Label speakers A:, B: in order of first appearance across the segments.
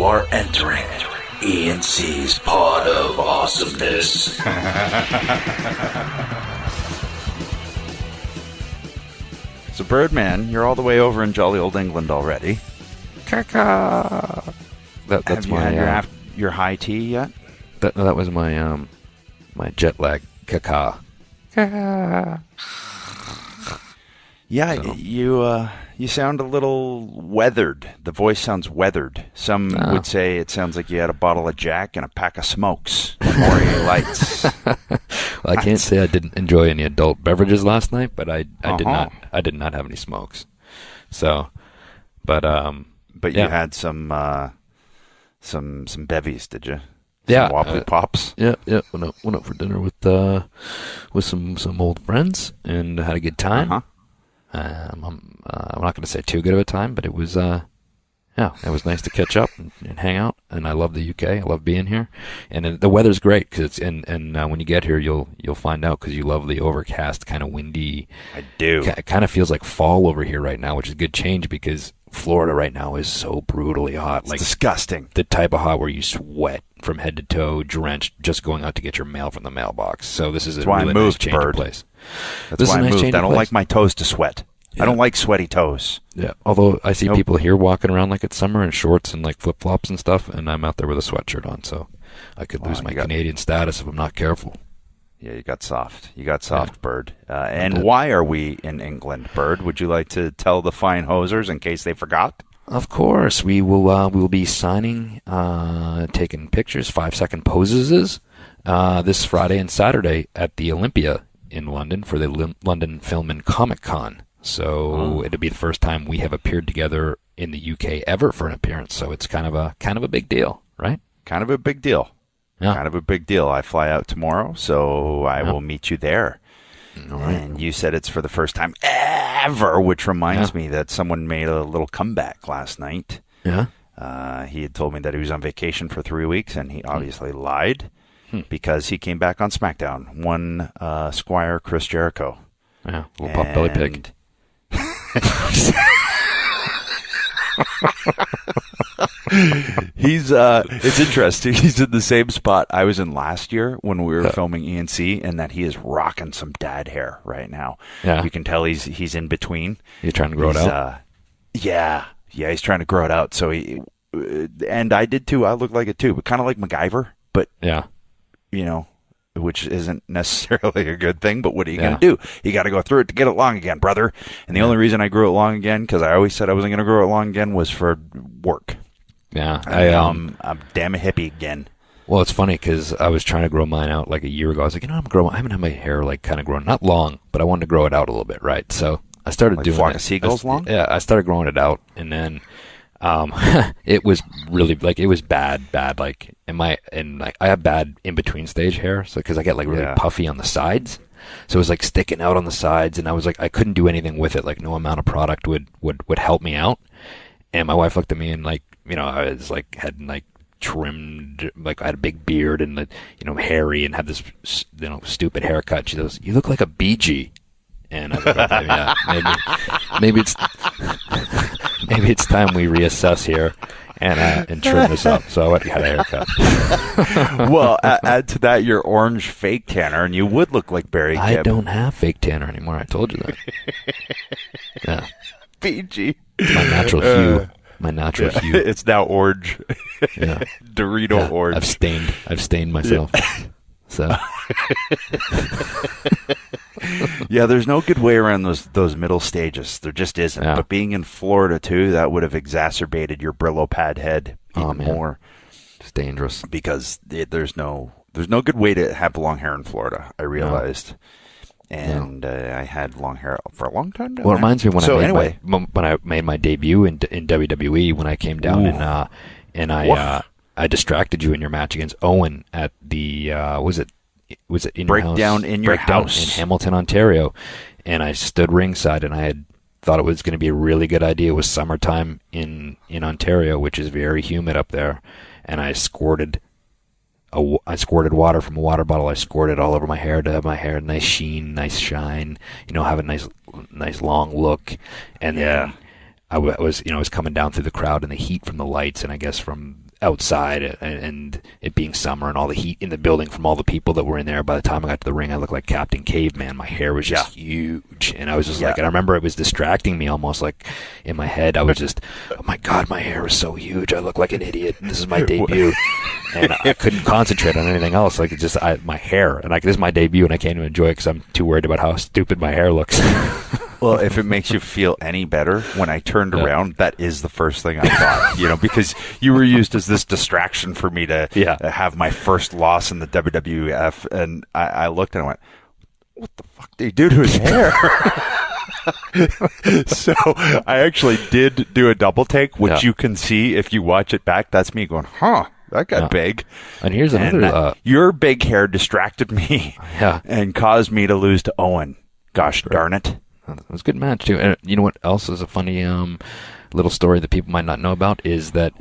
A: are entering E&C's Pod of Awesomeness.
B: So, Birdman, you're all the way over in jolly old England already.
C: Caca. That's
B: Have you
C: my
B: had your high tea yet?
C: that was my my jet lag. Caca.
B: Yeah,
C: So.
B: you sound a little weathered. The voice sounds weathered. Some would say it sounds like you had a bottle of Jack and a pack of smokes or lights.
C: Well, I can't say I didn't enjoy any adult beverages last night, but I did not. I did not have any smokes. So, but
B: you
C: yeah.
B: had some bevies, did you?
C: Yeah,
B: some wobbly pops.
C: Yeah. Went out for dinner with some old friends and had a good time. I'm not going to say too good of a time, but it was it was nice to catch up and hang out. And I love the UK. I love being here, and the weather's great because it's and when you get here, you'll find out because you love the overcast, kind of windy.
B: I do.
C: It kind of feels like fall over here right now, which is a good change because Florida right now is so brutally hot.
B: It's disgusting.
C: The type of hot where you sweat from head to toe, drenched, just going out to get your mail from the mailbox. So this is a really nice change of place.
B: That's why I moved. I don't like my toes to sweat. Yeah. I don't like sweaty toes.
C: Yeah. Although I see people here walking around like it's summer in shorts and like flip flops and stuff, and I'm out there with a sweatshirt on, so I could lose my Canadian status if I'm not careful.
B: Yeah, you got soft. Bird. And why are we in England, Bird? Would you like to tell the fine hosers in case they forgot?
C: Of course, we will be signing, taking pictures, 5-second poses, this Friday and Saturday at the Olympia in London for the London Film and Comic Con. So it'll be the first time we have appeared together in the UK ever for an appearance. So it's kind of a big deal, right?
B: Kind of a big deal.
C: Yeah.
B: Kind of a big deal. I fly out tomorrow, so I will meet you there.
C: All right.
B: And you said it's for the first time ever, which reminds me that someone made a little comeback last night.
C: Yeah.
B: He had told me that he was on vacation for 3 weeks, and he obviously lied because he came back on SmackDown. One Squire Chris Jericho.
C: Yeah, little pop belly pig.
B: It's interesting. He's in the same spot I was in last year when we were filming E&C, and that he is rocking some dad hair right now.
C: Yeah.
B: You can tell he's in between.
C: You're trying to grow it out?
B: Yeah, he's trying to grow it out. So and I did too. I look like it too, but kind of like MacGyver, but which isn't necessarily a good thing, but what are you going to do? You got to go through it to get it long again, brother. And the only reason I grew it long again, because I always said I wasn't going to grow it long again, was for work.
C: Yeah.
B: I'm damn a hippie again.
C: Well, it's funny because I was trying to grow mine out like a year ago. I was like, I haven't had my hair like kind of grown, not long, but I wanted to grow it out a little bit, right? So I started doing
B: flock of seagulls long?
C: Yeah, I started growing it out, and then it was really like it was bad like I have bad in between stage hair, so because I get like really puffy on the sides, so it was like sticking out on the sides, and I was like I couldn't do anything with it. Like no amount of product would help me out. And my wife looked at me and like I was like had like trimmed, like I had a big beard and hairy and had this stupid haircut. She goes, "You look like a BG." And I was like, okay, maybe it's maybe it's time we reassess here and trim this up. So I went and had a haircut.
B: Well, add to that your orange fake tanner, and you would look like Barry Gibb.
C: I don't have fake tanner anymore. I told you that. Yeah,
B: BG.
C: It's my natural hue. My natural hue.
B: It's now orange.
C: Yeah,
B: Dorito orange.
C: I've stained myself. So.
B: Yeah, there's no good way around those middle stages. There just isn't.
C: Yeah.
B: But being in Florida too, that would have exacerbated your Brillo pad head even more.
C: It's dangerous
B: because there's no good way to have long hair in Florida. I realized, and I had long hair for a long time.
C: Well, it reminds me when I made my debut in WWE when I came down and I distracted you in your match against Owen at the was it in
B: Breakdown
C: your house?
B: In your house
C: in Hamilton, Ontario, and I stood ringside and I had thought it was going to be a really good idea. It was summertime in Ontario, which is very humid up there, and I squirted water from a water bottle. I squirted all over my hair to have my hair nice sheen, nice shine, have a nice long look. And then I was coming down through the crowd and the heat from the lights, and I guess from outside and it being summer and all the heat in the building from all the people that were in there. By the time I got to the ring, I looked like Captain Caveman. My hair was just huge, and I was just like, and I remember it was distracting me almost, like in my head I was just, oh my god, my hair is so huge, I look like an idiot, this is my debut. And I couldn't concentrate on anything else. Like, it just my hair, and this is my debut, and I can't even enjoy it because I'm too worried about how stupid my hair looks.
B: Well, if it makes you feel any better, when I turned around, that is the first thing I thought, because you were used as this distraction for me to have my first loss in the WWF, and I looked and I went, what the fuck did he do to his hair? So I actually did do a double take, which you can see if you watch it back. That's me going, that got big.
C: And here's another...
B: your big hair distracted me and caused me to lose to Owen. Gosh darn it.
C: It was a good match, too. And you know what else is a funny little story that people might not know about is that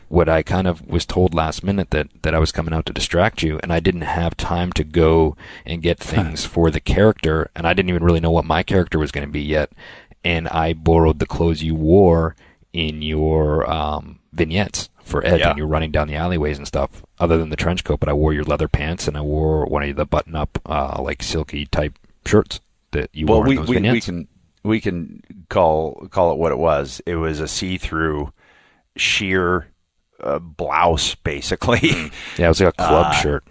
C: what I kind of was told last minute that I was coming out to distract you, and I didn't have time to go and get things for the character, and I didn't even really know what my character was going to be yet, and I borrowed the clothes you wore in your vignettes for Edge, and you're running down the alleyways and stuff, other than the trench coat, but I wore your leather pants, and I wore one of the button-up, like silky type shirts that you wore in those vignettes.
B: We can call it what it was. It was a see-through sheer blouse, basically.
C: Yeah, it was like a club shirt.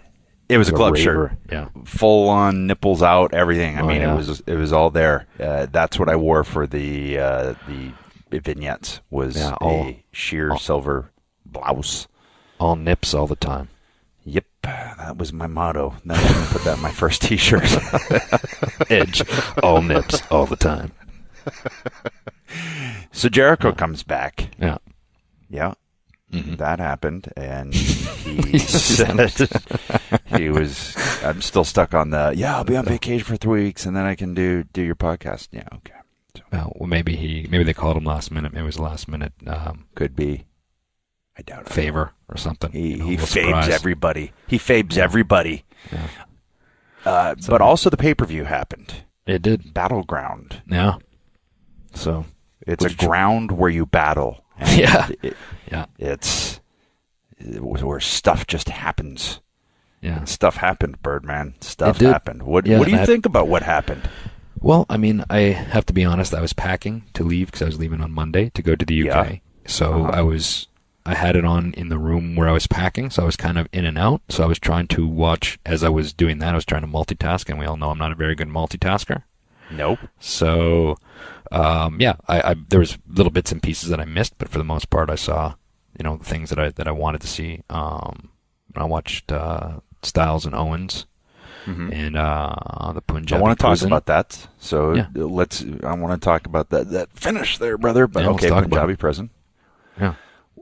B: It was a club shirt.
C: Yeah,
B: full on nipples out, everything. It was all there. That's what I wore for the vignettes. Was a sheer silver blouse.
C: All nips all the time.
B: Yep, that was my motto. I'm going to put that in my first T-shirt.
C: Edge, all nips, all the time.
B: So Jericho comes back.
C: Yeah.
B: Mm-hmm. That happened, and he said I'm still stuck on I'll be on vacation for 3 weeks, and then I can do your podcast. Yeah, okay. So,
C: well, maybe they called him last minute. Maybe it was a last minute.
B: Could be. I doubt it.
C: Favor or something.
B: He fabes everybody. He fabes everybody.
C: Yeah.
B: But also the pay-per-view happened.
C: It did.
B: Battleground.
C: Yeah. So
B: it's a ground where you battle. It's where stuff just happens.
C: Yeah.
B: And stuff happened, Birdman. Stuff happened. What do you think about what happened?
C: Well, I mean, I have to be honest. I was packing to leave because I was leaving on Monday to go to the UK. Yeah. So I had it on in the room where I was packing, so I was kind of in and out. So I was trying to watch, as I was doing that, I was trying to multitask, and we all know I'm not a very good multitasker. Nope. So, I there was little bits and pieces that I missed, but for the most part, I saw, the things that I wanted to see. I watched Styles and Owens, and the Punjabi.
B: I want to talk about that. So I want to talk about that finish there, brother. But okay, Punjabi present.
C: Yeah.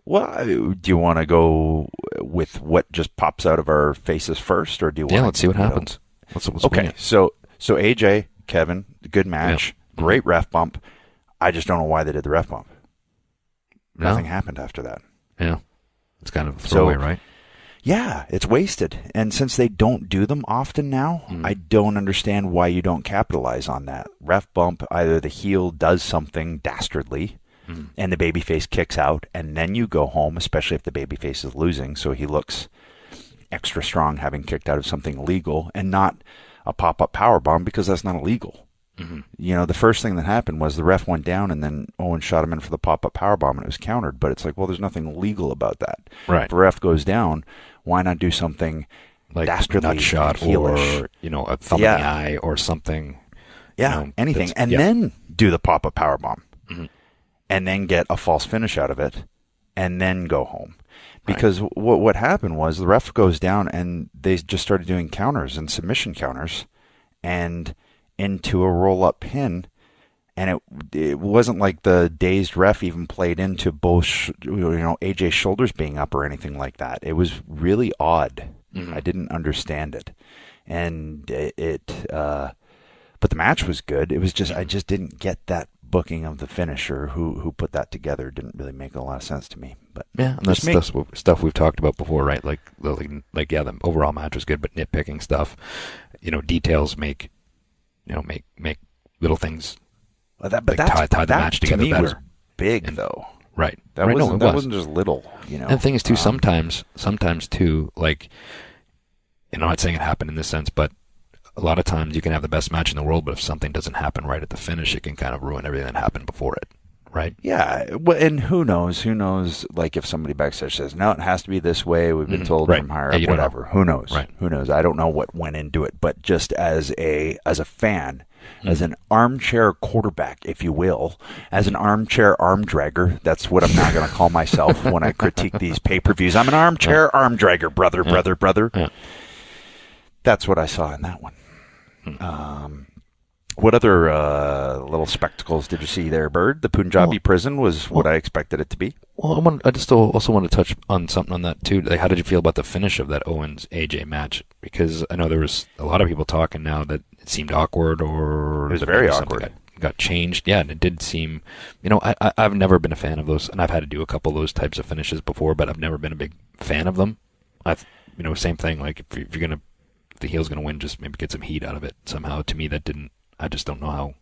B: Well, do you want to go with what just pops out of our faces first, or do you want?
C: Yeah, let's see what happens. Let's
B: okay, so AJ, Kevin, good match, great ref bump. I just don't know why they did the ref bump. Nothing happened after that.
C: Yeah, it's kind of a throwaway, right?
B: Yeah, it's wasted. And since they don't do them often now, I don't understand why you don't capitalize on that. Ref bump, either the heel does something dastardly, and the babyface kicks out, and then you go home, especially if the babyface is losing, so he looks extra strong having kicked out of something legal, and not a pop-up powerbomb, because that's not illegal. The first thing that happened was the ref went down, and then Owen shot him in for the pop-up powerbomb, and it was countered. But it's like, well, there's nothing legal about that.
C: Right.
B: If the ref goes down, why not do something
C: like
B: dastardly,
C: nut shot,
B: heelish,
C: or a thumb in the eye, or something?
B: Yeah, anything, and then do the pop-up powerbomb, and then get a false finish out of it, and then go home. Because what happened was the ref goes down, and they just started doing counters and submission counters, and into a roll-up pin, and it wasn't like the dazed ref even played into both AJ's shoulders being up or anything like that. It was really odd. I didn't understand it, and but the match was good. It was just I just didn't get that booking of the finisher. Who put that together didn't really make a lot of sense to me. But
C: yeah, and that's stuff we've talked about before, right? Like the overall match was good, but nitpicking stuff, details make little things tie the match together
B: to me
C: better.
B: Was big though.
C: Right.
B: That
C: right,
B: wasn't
C: no, it
B: that
C: was.
B: wasn't just little, you know.
C: And the thing is, too, sometimes too, like, and I'm not saying it happened in this sense, but a lot of times you can have the best match in the world, but if something doesn't happen right at the finish, it can kind of ruin everything that happened before it, right?
B: Yeah, well, and who knows? Who knows? Like if somebody backstage says, "No, it has to be this way," we've been told
C: Right.
B: from higher
C: Yeah,
B: up,
C: you don't
B: whatever.
C: know.
B: Who knows?
C: Right.
B: Who knows? I don't know what went into it, but just as a fan, as an armchair quarterback, if you will, as an armchair arm dragger, that's what I'm now going to call myself when I critique these pay-per-views. I'm an armchair arm dragger, brother.
C: Yeah.
B: That's what I saw in that one. What other little spectacles did you see there, Bird? The Punjabi prison was what I expected it to be.
C: Well, I just also want to touch on something on that too. Like, how did you feel about the finish of that Owens-AJ match? Because I know there was a lot of people talking now that it seemed awkward, or
B: it was very awkward.
C: Got changed. Yeah, and it did seem, I've never been a fan of those, and I've had to do a couple of those types of finishes before, but I've never been a big fan of them. Same thing. Like if the heel's gonna win, just maybe get some heat out of it somehow. To me, that didn't. I just don't know how.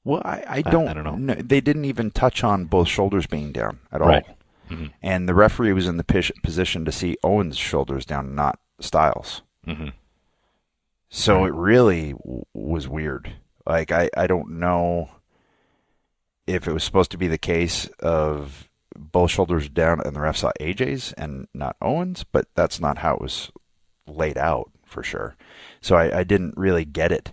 B: Well, I don't know. No, they didn't even touch on both shoulders being down at all.
C: Right. Mm-hmm.
B: And the referee was in the position to see Owens' shoulders down, not Styles.
C: Mm-hmm.
B: So it really was weird. Like, I don't know if it was supposed to be the case of both shoulders down and the ref saw AJ's and not Owens, but that's not how it was laid out for sure. So I didn't really get it.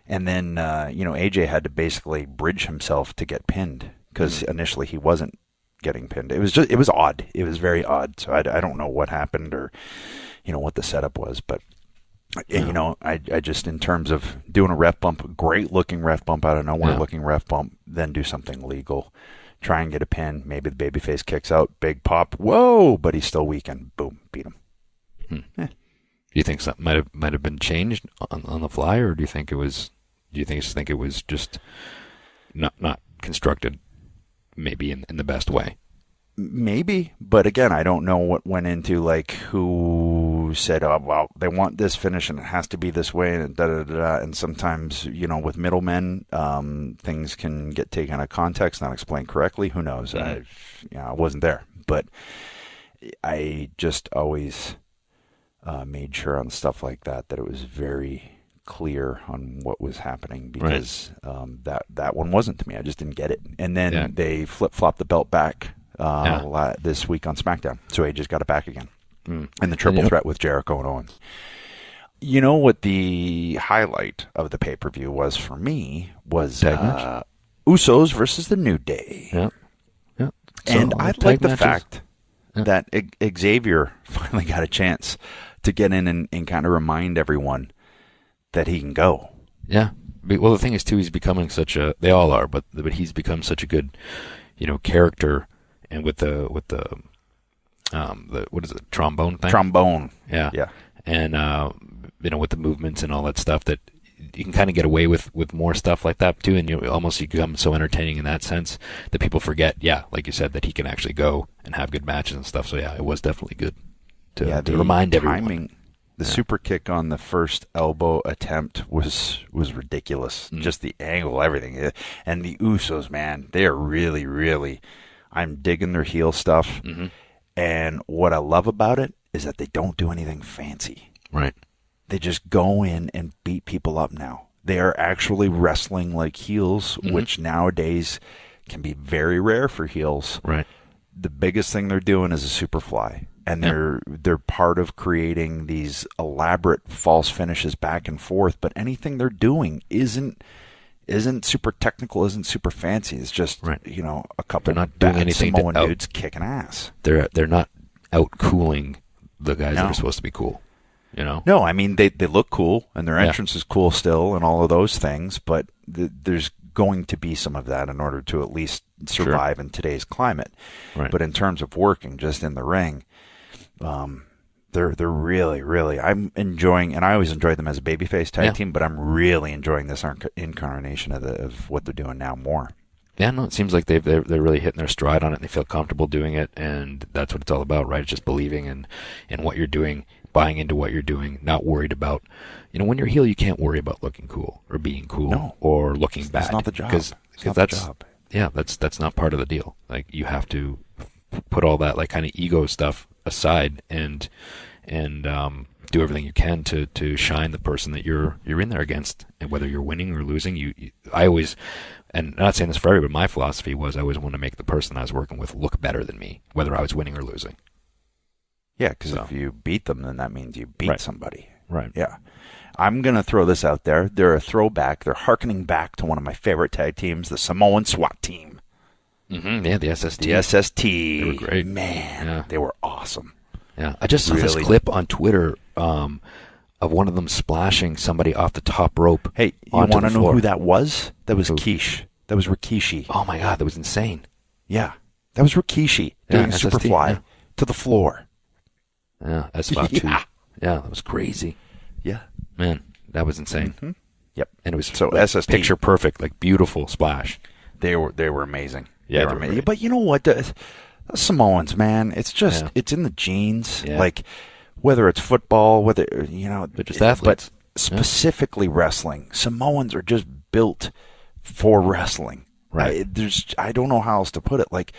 B: And then, AJ had to basically bridge himself to get pinned because initially he wasn't getting pinned. It was odd. It was very odd. So I don't know what happened or, what the setup was. But, I just, in terms of doing a ref bump, great looking ref bump out of nowhere looking ref bump, then do something legal. Try and get a pin. Maybe the babyface kicks out. Big pop. Whoa! But he's still weak and boom, beat him.
C: Do you think something might have been changed on the fly, or do you think it was? Do you think it was just not constructed, maybe in the best way?
B: Maybe, but again, I don't know what went into, like, who said, "Oh, well, they want this finish and it has to be this way," and da da da da. And sometimes, with middlemen, things can get taken out of context, not explained correctly. Who knows?
C: Mm-hmm.
B: I wasn't there, but I just always made sure on stuff like that it was very clear on what was happening, because that one wasn't to me. I just didn't get it. And then they flip-flopped the belt back this week on SmackDown. So AJ's got it back again. And the triple threat with Jericho and Owens. You know what the highlight of the pay-per-view was for me was Usos versus the New Day.
C: Yeah. Yeah.
B: And I like the fact that Xavier finally got a chance to get in and kind of remind everyone that he can go.
C: Yeah. Well, the thing is, too, he's becoming they all are, but he's become such a good, character. And with the what is it, trombone thing?
B: Trombone.
C: Yeah.
B: Yeah.
C: And, with the movements and all that stuff, that you can kind of get away with more stuff like that, too. And you become so entertaining in that sense that people forget, like you said, that he can actually go and have good matches and stuff. So, it was definitely good to remind everyone.
B: The super kick on the first elbow attempt was ridiculous. Just the angle, everything. And the Usos, man, they are really, really, I'm digging their heel stuff. Mm-hmm. And what I love about it is that they don't do anything fancy.
C: Right.
B: They just go in and beat people up now. They are actually wrestling like heels, which nowadays can be very rare for heels.
C: Right.
B: The biggest thing they're doing is a superfly. And they're part of creating these elaborate false finishes back and forth. But anything they're doing isn't super technical, isn't super fancy. It's just a couple
C: not doing anything
B: Samoan dudes kicking ass.
C: They're not out cooling the guys that are supposed to be cool.
B: No, I mean they look cool and their entrance is cool still and all of those things. But there's going to be some of that in order to at least survive in today's climate.
C: Right.
B: But in terms of working just in the ring. They're really, really, I'm enjoying, and I always enjoyed them as a babyface tag team, but I'm really enjoying this incarnation of what they're doing now more.
C: Yeah, no, it seems like they're really hitting their stride on it, and they feel comfortable doing it, and that's what it's all about, right? It's just believing in what you're doing, buying into what you're doing, not worried about, when you're heel, you can't worry about looking cool or being cool or looking bad.
B: It's not the job.
C: Because that's the job. yeah, that's not part of the deal. Like, you have to put all that like kind of ego stuff aside and do everything you can to shine the person that you're in there against, and whether you're winning or losing. I always, and I'm not saying this for everybody, but my philosophy was I always want to make the person I was working with look better than me, whether I was winning or losing.
B: Yeah, because if you beat them, then that means you beat somebody.
C: Right.
B: Yeah. I'm going to throw this out there. They're a throwback. They're hearkening back to one of my favorite tag teams, the Samoan SWAT team.
C: Mm-hmm. Yeah, the SST.
B: The SST.
C: They were great.
B: Man, they were awesome.
C: Yeah, I just saw this clip on Twitter of one of them splashing somebody off the top rope.
B: Hey, you want to know who that was? That was Quiche. That was Rikishi.
C: Oh my God, that was insane.
B: Yeah, that was Rikishi doing Superfly to the floor.
C: Yeah, S5 Yeah, that was crazy.
B: Yeah.
C: Man, that was insane.
B: Mm-hmm. Yep.
C: And it was
B: so
C: like,
B: SST,
C: picture perfect, like beautiful splash.
B: They were amazing.
C: Yeah,
B: they were amazing. But you know what? The Samoans, man, it's just it's in the genes.
C: Yeah.
B: Like whether it's football, whether
C: they're just athletes.
B: But specifically wrestling, Samoans are just built for wrestling.
C: Right.
B: I don't know how else to put it. Like,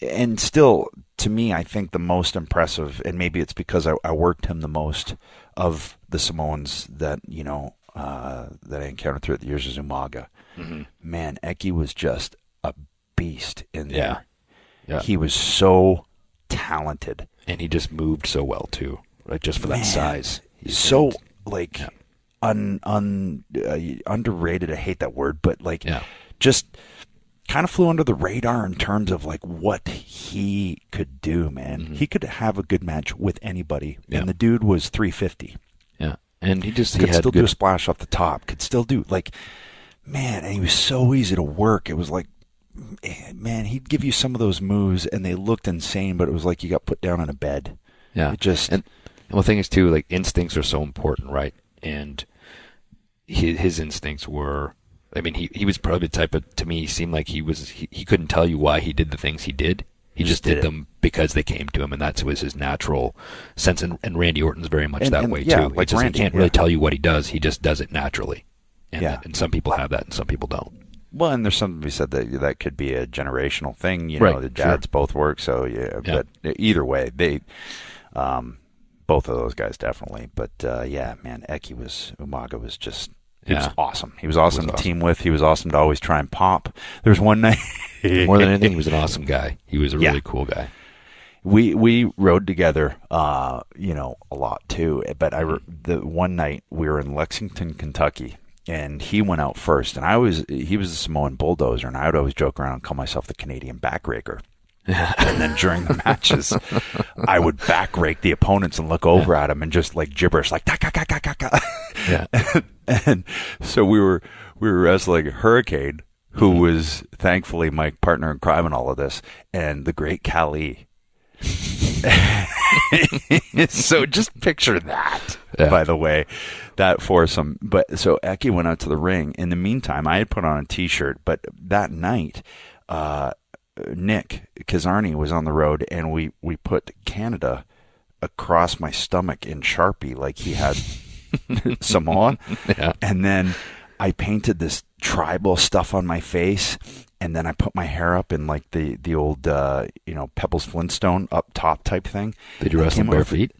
B: and still, to me, I think the most impressive, and maybe it's because I worked him the most of the Samoans that that I encountered throughout the years is Umaga.
C: Mm-hmm.
B: Man, Eki was just a beast in there.
C: Yeah.
B: He was so talented,
C: and he just moved so well too. Like just for that size,
B: he's so like underrated. I hate that word, but like just kind of flew under the radar in terms of like what he could do. Man, he could have a good match with anybody, and the dude was 350.
C: Yeah, and he
B: could
C: had
B: still do a splash off the top. Could still do like, man, and he was so easy to work. It was like, man, he'd give you some of those moves, and they looked insane, but it was like you got put down in a bed.
C: Yeah,
B: it just
C: and the thing is too, like instincts are so important, right? And his instincts were. I mean, he was probably the type of, to me, he seemed like he couldn't tell you why he did the things he did. He just did them because they came to him, and that was his natural sense. And Randy Orton's very much that way, too.
B: Like
C: Randy,
B: he
C: can't really tell you what he does. He just does it naturally. And, and some people have that, and some people don't.
B: Well, and there's something to be said that could be a generational thing. The dads both work, so But either way, they, both of those guys definitely. But man, Umaga was just. He was awesome. He was awesome to team with. He was awesome to always try and pop. There was one night.
C: More than anything, he was an awesome guy. He was a really cool guy.
B: We rode together, a lot too. But the one night we were in Lexington, Kentucky, and he went out first. And he was a Samoan bulldozer, and I would always joke around and call myself the Canadian backraker. And then during the matches, I would back rake the opponents and look over at them and just like gibberish, like ka.
C: Yeah.
B: And so we were wrestling Hurricane, who was thankfully my partner in crime in all of this, and the great Kali. So just picture that. By the way, that foursome. But so Eki went out to the ring. In the meantime, I had put on a T-shirt, but that night, Nick Kazarni was on the road, and we put Canada across my stomach in Sharpie like he had Samoa. And then I painted this tribal stuff on my face, and then I put my hair up in like the old Pebbles Flintstone up top type thing.
C: Did you wrestle bare feet?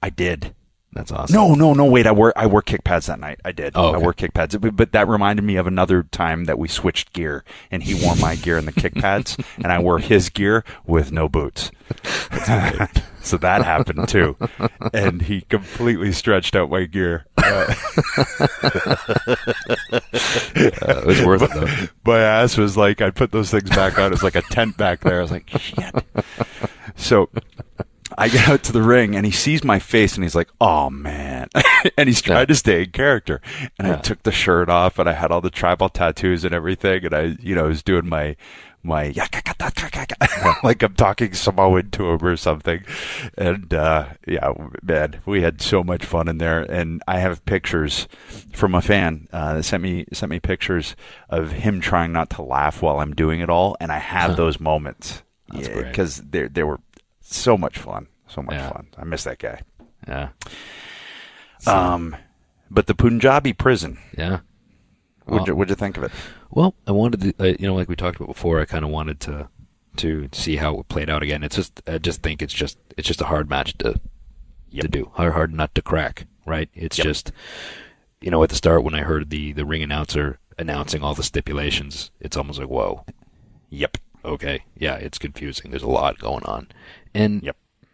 B: I did.
C: That's awesome.
B: No, wait, I wore kick pads that night. I did.
C: Oh, okay.
B: I wore kick pads. But that reminded me of another time that we switched gear, and he wore my gear in the kick pads, and I wore his gear with no boots. So that happened too. And he completely stretched out my gear.
C: It was worth it, though.
B: My ass was like, I put those things back on. It was like a tent back there. I was like, shit. So I get out to the ring, and he sees my face, and he's like, oh, man. And he's trying to stay in character. And I took the shirt off, and I had all the tribal tattoos and everything, and I was doing my like I'm talking Samoan to him or something. And man, we had so much fun in there. And I have pictures from a fan that sent me pictures of him trying not to laugh while I'm doing it all, and I have those moments.
C: That's great.
B: Because they were so much fun. So much fun. I miss that guy.
C: Yeah.
B: But the Punjabi prison.
C: Yeah.
B: What'd you think of it?
C: Well, I wanted to, like we talked about before, I kind of wanted to see how it played out again. I just think it's just a hard match to do, hard nut to crack, right? It's just, at the start when I heard the ring announcer announcing all the stipulations, it's almost like, whoa.
B: Yep.
C: Okay. Yeah, it's confusing. There's a lot going on, and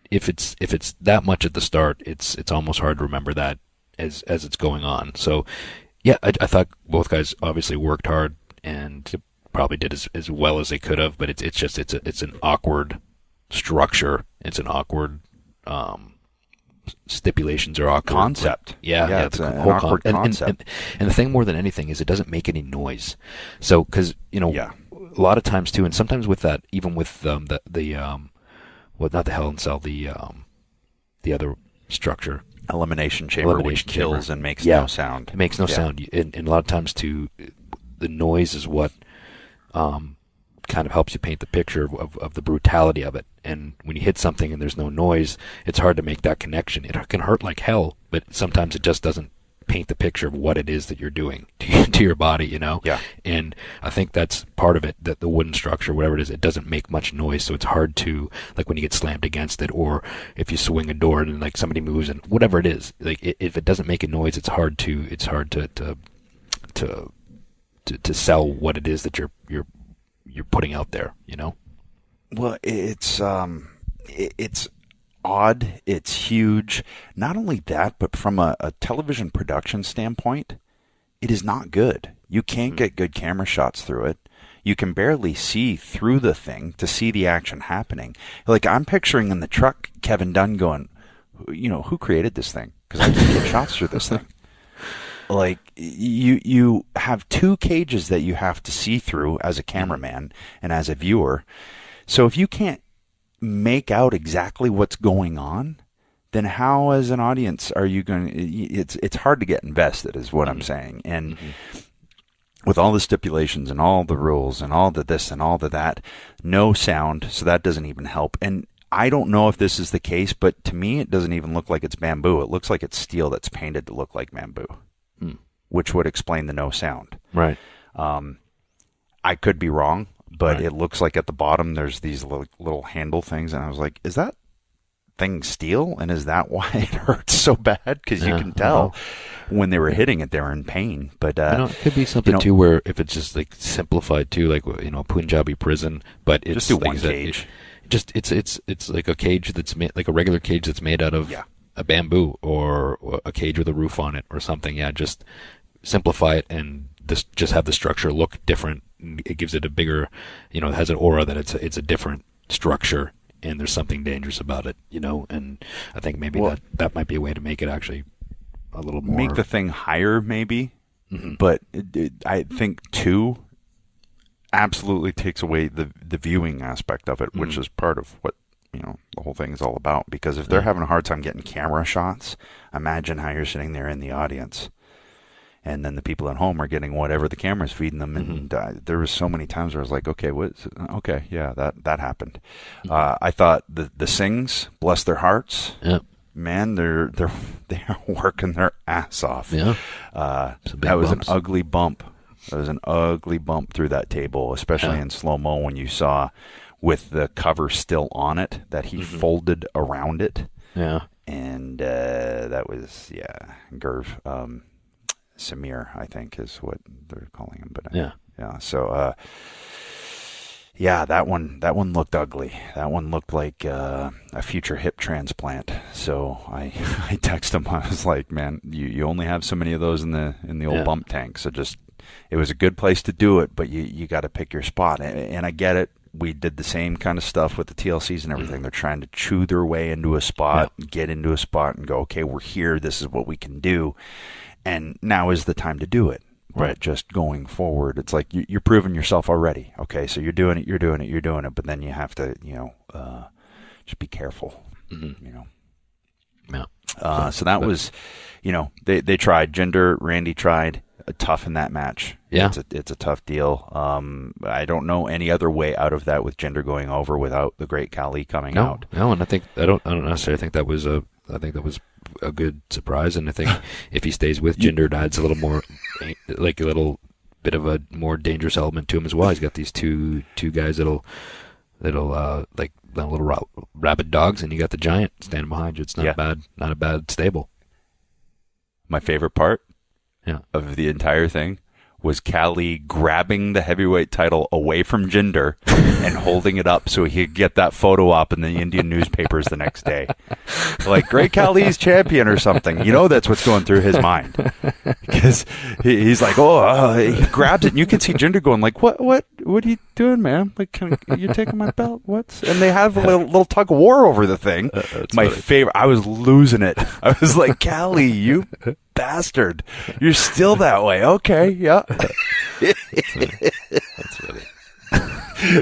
C: if it's that much at the start, it's almost hard to remember that as it's going on. So, yeah, I thought both guys obviously worked hard and probably did as well as they could have, but it's an awkward structure. It's an awkward stipulations are awkward
B: concept.
C: It's
B: an awkward concept.
C: And the thing more than anything is it doesn't make any noise. So because a lot of times too, and sometimes with that, even with not the Hell in Cell, the other structure,
B: elimination chamber, which kills and makes no sound.
C: It makes no sound, and a lot of times too, the noise is what kind of helps you paint the picture of the brutality of it. And when you hit something and there's no noise, it's hard to make that connection. It can hurt like hell, but sometimes it just doesn't paint the picture of what it is that you're doing to your body, Yeah. And I think that's part of it, that the wooden structure, whatever it is, it doesn't make much noise, so it's hard to, like when you get slammed against it, or if you swing a door and like somebody moves and whatever it is, like if it doesn't make a noise, it's hard to sell what it is that you're putting out there,
B: Well, it's odd. It's huge. Not only that, but from a television production standpoint, it is not good. You can't get good camera shots through it. You can barely see through the thing to see the action happening. Like, I'm picturing in the truck Kevin Dunn going, who created this thing? Because I can't get shots through this thing. Like, you have two cages that you have to see through as a cameraman and as a viewer. So if you can't make out exactly what's going on, then how as an audience are you going to... It's hard to get invested, is what I'm saying. And with all the stipulations and all the rules and all the this and all the that, no sound, so that doesn't even help. And I don't know if this is the case, but to me it doesn't even look like it's bamboo. It looks like it's steel that's painted to look like bamboo. Which would explain the no sound.
C: Right.
B: I could be wrong, but it looks like at the bottom there's these little handle things, and I was like, is that thing steel? And is that why it hurts so bad? Because you can tell when they were hitting it, they were in pain. But
C: it could be something too, where if it's just like simplified too, like Punjabi prison, but it's
B: just do one cage.
C: It's like a cage that's made, like a regular cage that's made out of a bamboo, or a cage with a roof on it or something. Yeah, just simplify it and just have the structure look different. It gives it a bigger, it has an aura that it's a different structure, and there's something dangerous about it, and I think maybe that might be a way to make it actually a little more...
B: Make the thing higher, maybe, but I think, too, absolutely takes away the viewing aspect of it, which is part of what the whole thing is all about. Because if they're having a hard time getting camera shots, imagine how you're sitting there in the audience, and then the people at home are getting whatever the camera's feeding them. And there was so many times where I was like, okay, that happened. I thought the Sings, bless their hearts, man, they are working their ass off. That was an ugly bump. There was an ugly bump through that table, especially in slow-mo, when you saw with the cover still on it that he folded around it.
C: Yeah.
B: And that was, Gerv. Samir, I think, is what they're calling him. But so that one looked ugly. That one looked like a future hip transplant. So I texted him. I was like, man, you only have so many of those in the old bump tank. So it was a good place to do it, but you got to pick your spot. And I get it. We did the same kind of stuff with the TLCs and everything. They're trying to chew their way into a spot, get into a spot, and go, okay, we're here. This is what we can do. And now is the time to do it. But just going forward, it's like you're proving yourself already. Okay, so you're doing it. But then you have to, just be careful.
C: Yeah.
B: So that was, they tried. Jinder, Randy tried. Tough in that match.
C: Yeah,
B: it's a tough deal. I don't know any other way out of that with Jinder going over without the Great Khali coming out.
C: No, and I don't necessarily think that was a good surprise. And I think if he stays with Jinder, adds a little more, like a little bit of a more dangerous element to him as well. He's got these two guys that'll like little rabid dogs, and you got the giant standing behind you. It's not a bad stable.
B: My favorite part
C: Yeah.
B: of the entire thing was Callie grabbing the heavyweight title away from Jinder and holding it up so he could get that photo up in the Indian newspapers the next day. Like, Great Khali's champion or something. You know that's what's going through his mind. Because he's like, he grabs it, and you can see Jinder going like, what are you doing, man? Like, you're taking my belt? What? And they have a little tug of war over the thing. My favorite. I was losing it. I was like, Callie, you bastard. You're still that way. Okay, yeah.
C: That's funny.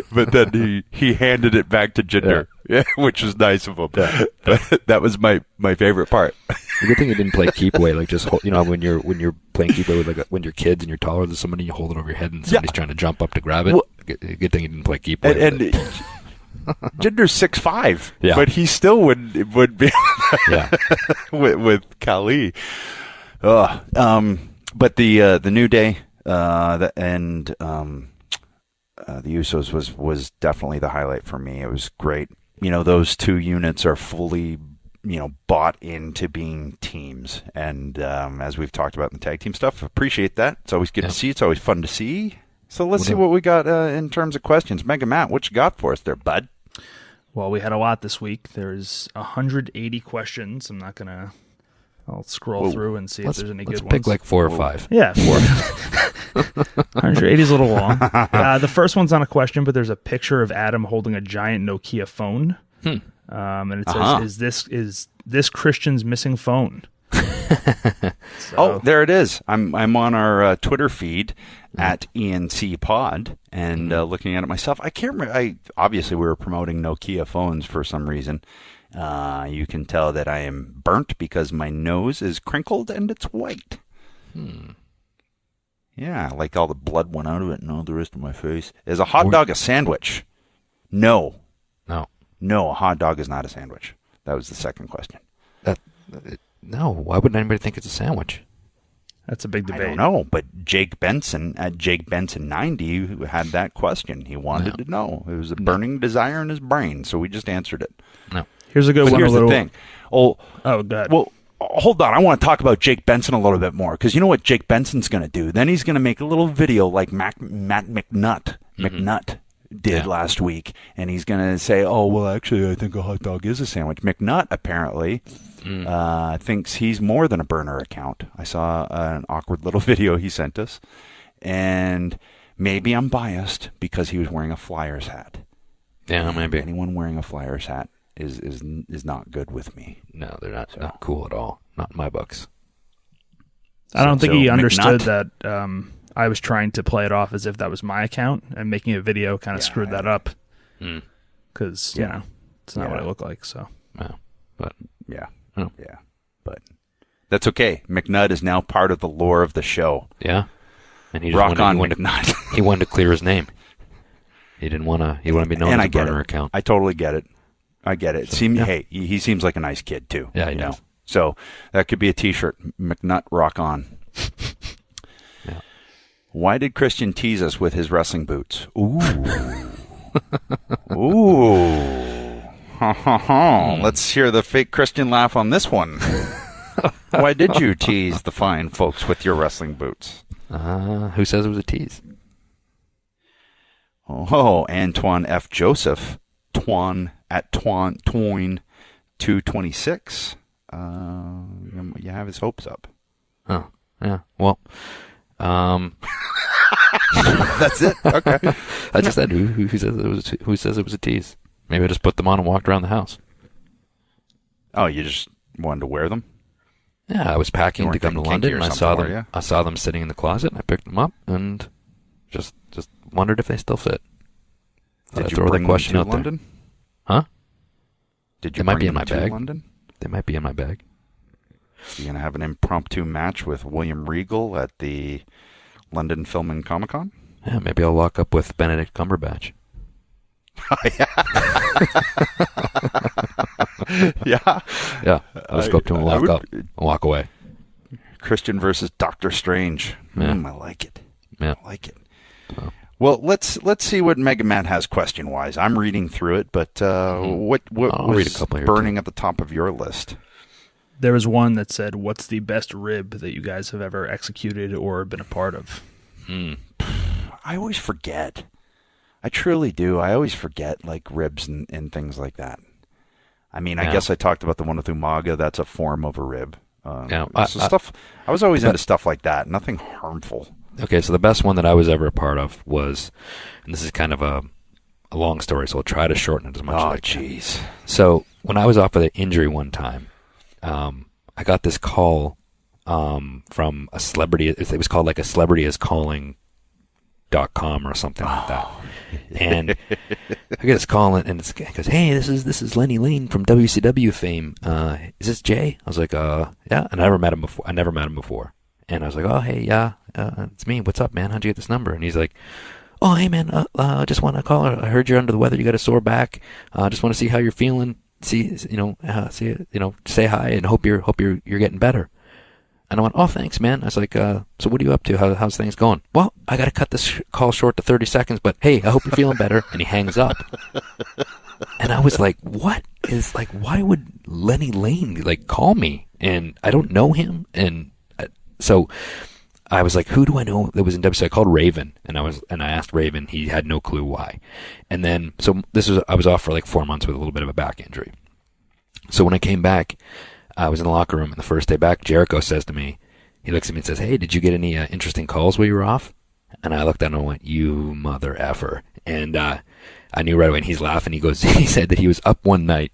B: But then he handed it back to Jinder, which was nice of him. Yeah. But that was my favorite part.
C: The good thing you didn't play keep away, like just when you're playing keep away with when you're kids and you're taller than somebody, you hold it over your head and somebody's trying to jump up to grab it. Well, good thing you didn't play keep away.
B: And Jinder's 6'5", but he still would be with Khali. But the New Day the Usos was definitely the highlight for me. It was great. Those two units are fully, bought into being teams. And as we've talked about in the tag team stuff, appreciate that. It's always good to see. It's always fun to see. So let's see what we got in terms of questions. Mega Matt, what you got for us there, bud?
D: Well, we had a lot this week. There's 180 questions. I'll scroll through and see if there's any good ones.
C: Let's pick like 4 or 5.
D: Yeah, 4. 180 is a little long. The first one's not a question, but there's a picture of Adam holding a giant Nokia phone. And it says, is this Christian's missing phone?
B: Oh, there it is. I'm on our Twitter feed at E&C Pod and looking at it myself. I can't remember. Obviously, we were promoting Nokia phones for some reason. You can tell that I am burnt because my nose is crinkled and it's white. Yeah, like all the blood went out of it and all the rest of my face. Is a hot dog a sandwich? No, a hot dog is not a sandwich. That was the second question.
C: No, why wouldn't anybody think it's a sandwich?
D: That's a big debate.
B: I don't know, but Jake Benson at Jake Benson 90 who had that question. He wanted to know. It was a burning desire in his brain, so we just answered it.
C: No.
D: Here's a good one.
B: Here's the thing.
D: Oh, God.
B: Well, hold on. I want to talk about Jake Benson a little bit more, because you know what Jake Benson's going to do? Then he's going to make a little video like Matt McNutt did last week, and he's going to say, oh, well, actually, I think a hot dog is a sandwich. McNutt, apparently, thinks he's more than a burner account. I saw an awkward little video he sent us, and maybe I'm biased because he was wearing a Flyers hat.
C: Yeah, maybe.
B: Anyone wearing a Flyers hat is not good with me.
C: No, they're not cool at all. Not in my books.
D: I don't think he understood that I was trying to play it off as if that was my account, and making a video kind of screwed that up. Because, it's not what I look like, so.
C: No, but
B: but that's okay. McNutt is now part of the lore of the show.
C: Yeah. And he
B: Rock on McNutt.
C: He wanted to clear his name. He didn't want to. He wanted to be known as a burner account.
B: I totally get it. Hey, he seems like a nice kid too.
C: Yeah, he does.
B: So that could be a T-shirt. McNutt, rock on.
C: Yeah.
B: Why did Christian tease us with his wrestling boots? Ooh. Ooh. Let's hear the fake Christian laugh on this one. Why did you tease the fine folks with your wrestling boots?
C: Who says it was a tease?
B: Oh, Antoine F. Joseph. Twine 226. You have his hopes up.
C: Oh, yeah. Well,
B: that's it. Okay.
C: I just said who says it was a tease. Maybe I just put them on and walked around the house.
B: Oh, you just wanted to wear them?
C: Yeah, I was packing to come to London, and I saw them. I saw them sitting in the closet, and I picked them up, and just wondered if they still fit.
B: Did you throw that question out London?
C: There? Huh?
B: Did you?
C: They might be in my bag.
B: London?
C: They might be in my bag.
B: You're gonna have an impromptu match with William Regal at the London Film and Comic Con?
C: Yeah, maybe I'll lock up with Benedict Cumberbatch.
B: Yeah.
C: I'll just go up to him and walk away.
B: Christian versus Doctor Strange.
C: Yeah.
B: I like it.
C: Yeah.
B: I like it. Well, let's see what Mega Man has question wise. I'm reading through it, but what
C: I'll read a
B: was
C: couple here,
B: burning at the top of your list?
D: There was one that said, "What's the best rib that you guys have ever executed or been a part of?"
B: I always forget. I truly do. I always forget like ribs and things like that. I mean, I guess I talked about the one with Umaga. That's a form of a rib. Stuff. I was always into stuff like that. Nothing harmful.
C: Okay, so the best one that I was ever a part of was, and this is kind of a long story, so I'll try to shorten it as much as I can.
B: Jeez.
C: So when I was off with an injury one time, I got this call from a celebrity. It was called like a celebrity is calling.com or something like that. And I get this call and it goes, "Hey, this is Lenny Lane from WCW fame. Is this Jay?" I was like, "Yeah." And I never met him before. And I was like, "Oh, hey, yeah, it's me. What's up, man? How'd you get this number?" And he's like, "Oh, hey, man, just want to call. I heard you're under the weather. You got a sore back. Just want to see how you're feeling. Say hi and hope you're getting better." And I went, "Oh, thanks, man." I was like, "So what are you up to? How's things going?" "Well, I got to cut this call short to 30 seconds, but hey, I hope you're feeling better." And he hangs up. And I was like, why would Lenny Lane like call me? And I don't know him. And so I was like, who do I know that was in WC? I called Raven and I asked Raven. He had no clue why. And then, so I was off for like 4 months with a little bit of a back injury. So when I came back, I was in the locker room, and the first day back, Jericho says to me, he looks at me and says, "Hey, did you get any interesting calls while you were off?" And I looked at him and went, "You mother effer." And I knew right away, and he's laughing. He said that he was up one night,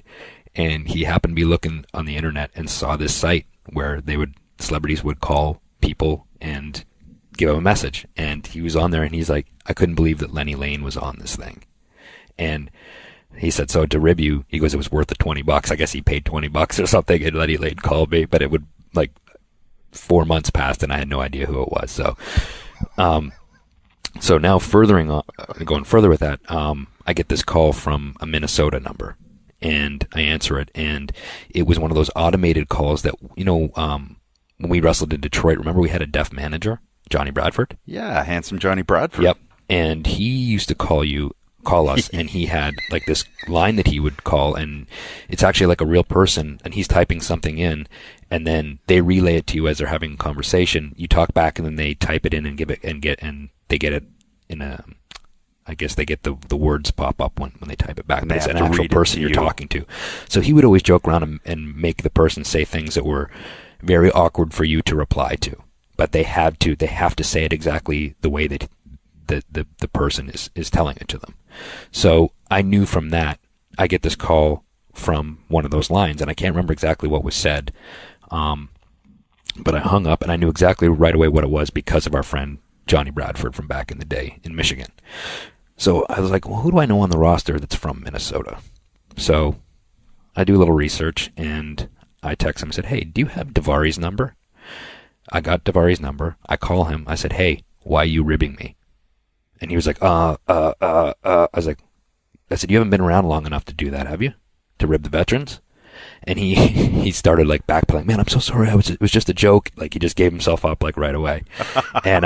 C: and he happened to be looking on the internet and saw this site where celebrities would call people and give them a message. And he was on there, and he's like, "I couldn't believe that Lenny Lane was on this thing." And he said, "So to rib you," he goes, "it was worth the $20. I guess he paid $20 or something, and Lenny Lane called me, but it would like 4 months passed and I had no idea who it was." So, so now going further with that, I get this call from a Minnesota number and I answer it. And it was one of those automated calls that, when we wrestled in Detroit, remember we had a deaf manager, Johnny Bradford?
B: Yeah. Handsome Johnny Bradford.
C: Yep. And he used to call us, and he had like this line that he would call, and it's actually like a real person, and he's typing something in, and then they relay it to you as they're having a conversation. You talk back, and then they type it in and they get it in a, I guess they get the words pop up when they type it back. But it's an actual person you're talking to. So he would always joke around and make the person say things that were very awkward for you to reply to, but they have to say it exactly the way that the person is telling it to them. So I knew from that, I get this call from one of those lines, and I can't remember exactly what was said, but I hung up, and I knew exactly right away what it was because of our friend Johnny Bradford from back in the day in Michigan. So I was like, well, who do I know on the roster that's from Minnesota? So I do a little research, and I text him and said, "Hey, do you have Davari's number?" I got Davari's number. I call him. I said, "Hey, why are you ribbing me?" And he was like, I was like, I said, "You haven't been around long enough to do that, have you? To rib the veterans?" And he started like backpedaling. "Man, I'm so sorry. It was just a joke." Like he just gave himself up like right away. And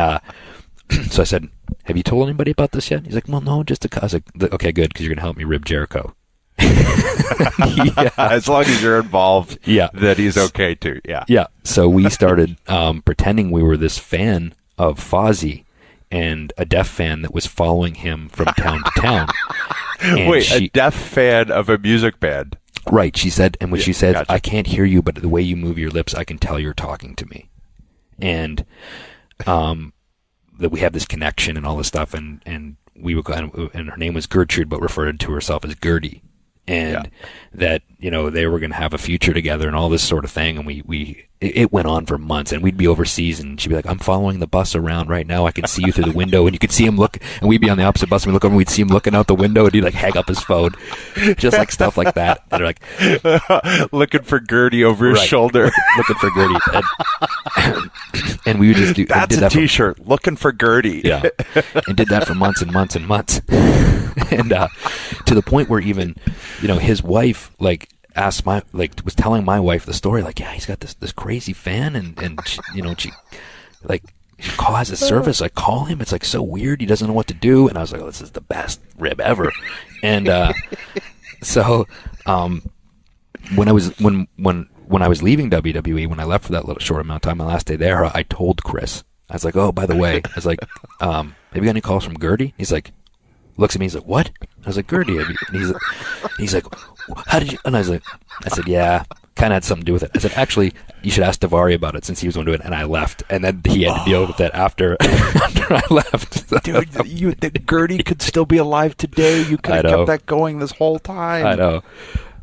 C: so I said, "Have you told anybody about this yet?" He's like, "Well, no, just I was like, "Okay, good, because you're gonna help me rib Jericho."
B: Yeah. As long as you're involved,
C: yeah,
B: that he's okay too. Yeah,
C: yeah. So we started pretending we were this fan of Fozzy and a deaf fan that was following him from town to town. And
B: wait, a deaf fan of a music band?
C: Right. She said, and when she said,
B: gotcha.
C: "I can't hear you, but the way you move your lips, I can tell you're talking to me." And that we have this connection and all this stuff, and we would, and her name was Gertrude, but referred to herself as Gertie. And that, they were going to have a future together and all this sort of thing. And it went on for months, and we'd be overseas and she'd be like, "I'm following the bus around right now. I can see you through the window." And you could see him look, and we'd be on the opposite bus and we'd look over and we'd see him looking out the window, and he'd like hang up his phone. Just like stuff like that. And they're like,
B: looking for Gertie over his shoulder.
C: Looking for Gertie. And we would just do,
B: that's a t-shirt, looking for Gertie.
C: Yeah. And did that for months and months and months. And to the point where even, his wife was telling my wife the story, like, "Yeah, he's got this crazy fan," and she, she like call as a service. I call him. It's like so weird. He doesn't know what to do. And I was like, oh, this is the best rib ever. And so when I was leaving WWE, when I left for that little short amount of time, my last day there, I told Chris. I was like, oh, by the way, I was like, have you got any calls from Gertie? He's like, looks at me. He's like, what? I was like, Gertie. And he's like, how did you? And I said, yeah, kind of had something to do with it. I said, actually, you should ask Davari about it since he was going to do it. And I left. And then he had to deal with it after I left.
B: Dude, the Gertie could still be alive today. You could have kept that going this whole time.
C: I know.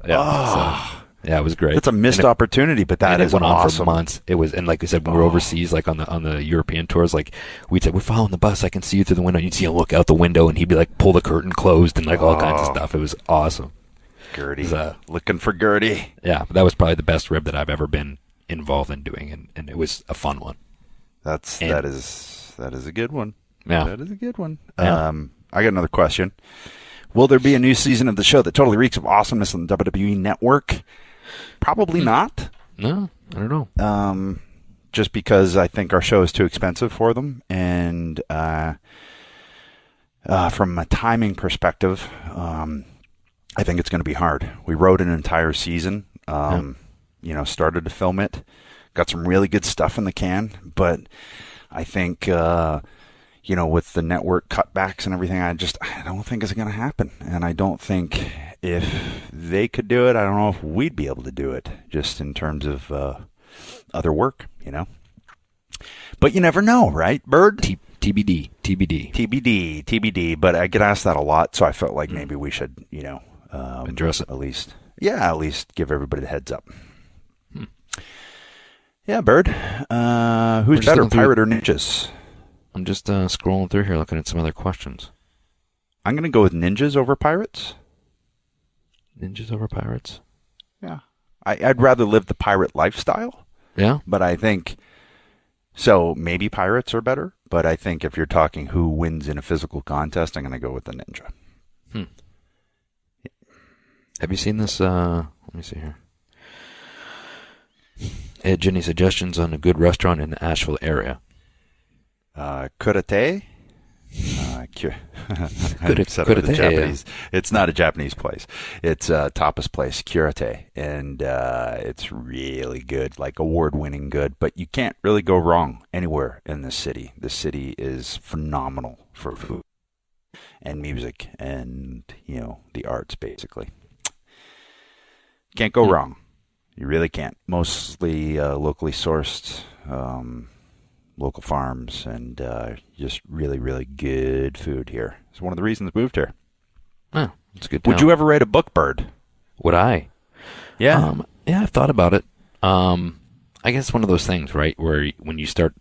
C: Yeah. So, yeah, it was great.
B: It's a missed opportunity, but that is
C: went on
B: awesome.
C: for months. It was, and like I said, when we were overseas, like on the European tours, like we'd say, we're following the bus. I can see you through the window. You'd see him look out the window, and he'd be like, pull the curtain closed, and like all kinds of stuff. It was awesome.
B: Gertie, looking for Gertie.
C: Yeah, that was probably the best rib that I've ever been involved in doing, and it was a fun one.
B: That is a good one.
C: Yeah,
B: that is a good one.
C: Yeah.
B: I got another question. Will there be a new season of the show that totally reeks of awesomeness on the WWE Network? Probably not.
C: No, I don't know.
B: Just because I think our show is too expensive for them, and from a timing perspective, I think it's going to be hard. We wrote an entire season, started to film it, got some really good stuff in the can, but I think, with the network cutbacks and everything, I don't think it's going to happen. And I don't think if they could do it, I don't know if we'd be able to do it, just in terms of other work, But you never know, right, Bird? TBD. But I get asked that a lot, so I felt like maybe we should,
C: address it.
B: At least give everybody the heads up. Yeah, Bird. Who's better, pirate or ninjas?
C: I'm just scrolling through here looking at some other questions.
B: I'm going to go with ninjas over pirates.
C: Ninjas over pirates?
B: Yeah. I'd rather live the pirate lifestyle.
C: Yeah.
B: But I think, so maybe pirates are better, but I think if you're talking who wins in a physical contest, I'm going to go with the ninja.
C: Yeah. Have you seen this? Let me see here. Hey, Jenny, suggestions on a good restaurant in the Asheville area.
B: Kurate. Japanese. It's not a Japanese place. It's a tapas place, Kurate, and it's really good, like award-winning good. But you can't really go wrong anywhere in this city. The city is phenomenal for food and music and the arts, basically. Can't go wrong. You really can't. Mostly locally sourced. Local farms and just really, really good food here. It's one of the reasons I moved here.
C: Oh, it's good.
B: Would you ever write a book, Bird?
C: Would I?
B: Yeah.
C: Yeah, I've thought about it. I guess it's one of those things, right, where when you start,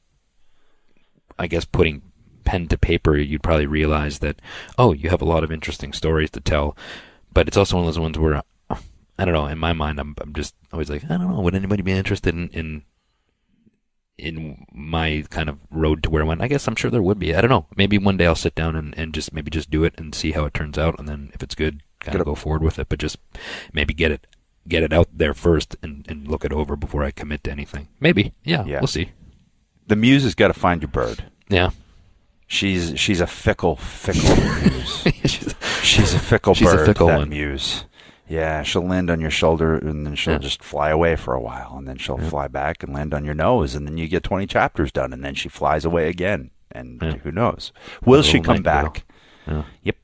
C: I guess, putting pen to paper, you'd probably realize that, you have a lot of interesting stories to tell. But it's also one of those ones where, I don't know, in my mind, I'm just always like, I don't know, would anybody be interested in my kind of road to where I went? I guess I'm sure there would be. I don't know. Maybe one day I'll sit down and just maybe just do it and see how it turns out, and then if it's good, kind of go forward with it. But just maybe get it out there first and look it over before I commit to anything. Maybe. Yeah. We'll see.
B: The muse has got to find your Bird.
C: Yeah.
B: She's a fickle muse. she's a fickle bird. A fickle one. Muse. Yeah, she'll land on your shoulder, and then she'll just fly away for a while, and then she'll fly back and land on your nose, and then you get 20 chapters done, and then she flies away again, and who knows? Will she come back?
C: Yeah.
B: Yep.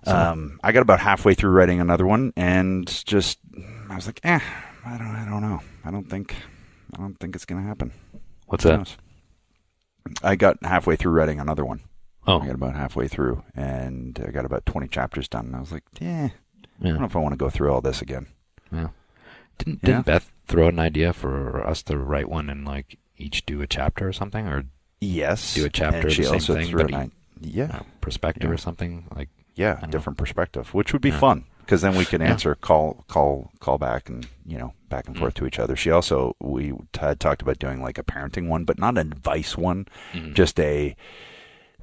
B: I got about halfway through writing another one, and I was like, I don't know. I don't think it's gonna happen.
C: What's that?
B: I got halfway through writing another one.
C: Oh.
B: I got about halfway through, and I got about 20 chapters done, and I was like, I don't know if I want to go through all this again.
C: Yeah. Didn't Beth throw out an idea for us to write one and like each do a chapter or something, or
B: yes,
C: do a chapter of the same thing, but perspective or something like
B: different perspective, which would be fun because then we can answer call back and back and forth to each other. She also we had talked about doing like a parenting one, but not an advice one, just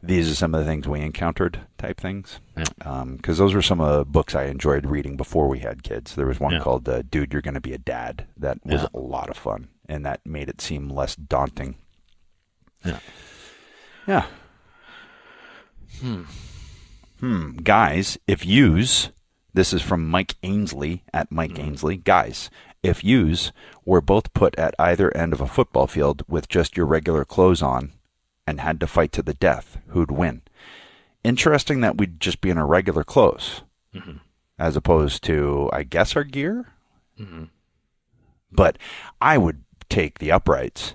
B: these are some of the things we encountered type things. Because those were some of the books I enjoyed reading before we had kids. There was one called Dude, You're Gonna Be a Dad. That was a lot of fun. and that made it seem less daunting.
C: Yeah.
B: Yeah. Guys, if yous, this is from Mike Ainsley at Mike Ainsley. Guys, if yous were both put at either end of a football field with just your regular clothes on and had to fight to the death, who'd win? Interesting that we'd just be in our regular clothes as opposed to, I guess, our gear. But I would take the uprights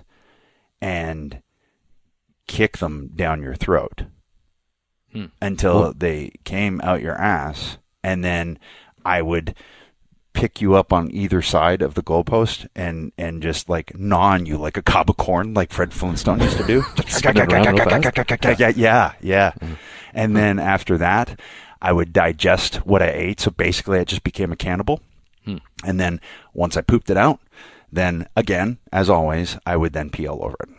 B: and kick them down your throat until they came out your ass, and then I would pick you up on either side of the goalpost and just like gnaw on you like a cob of corn, like Fred Flintstone used to do. Yeah. And then after that, I would digest what I ate. So basically, I just became a cannibal. And then once I pooped it out, then again, as always, I would then pee all over it.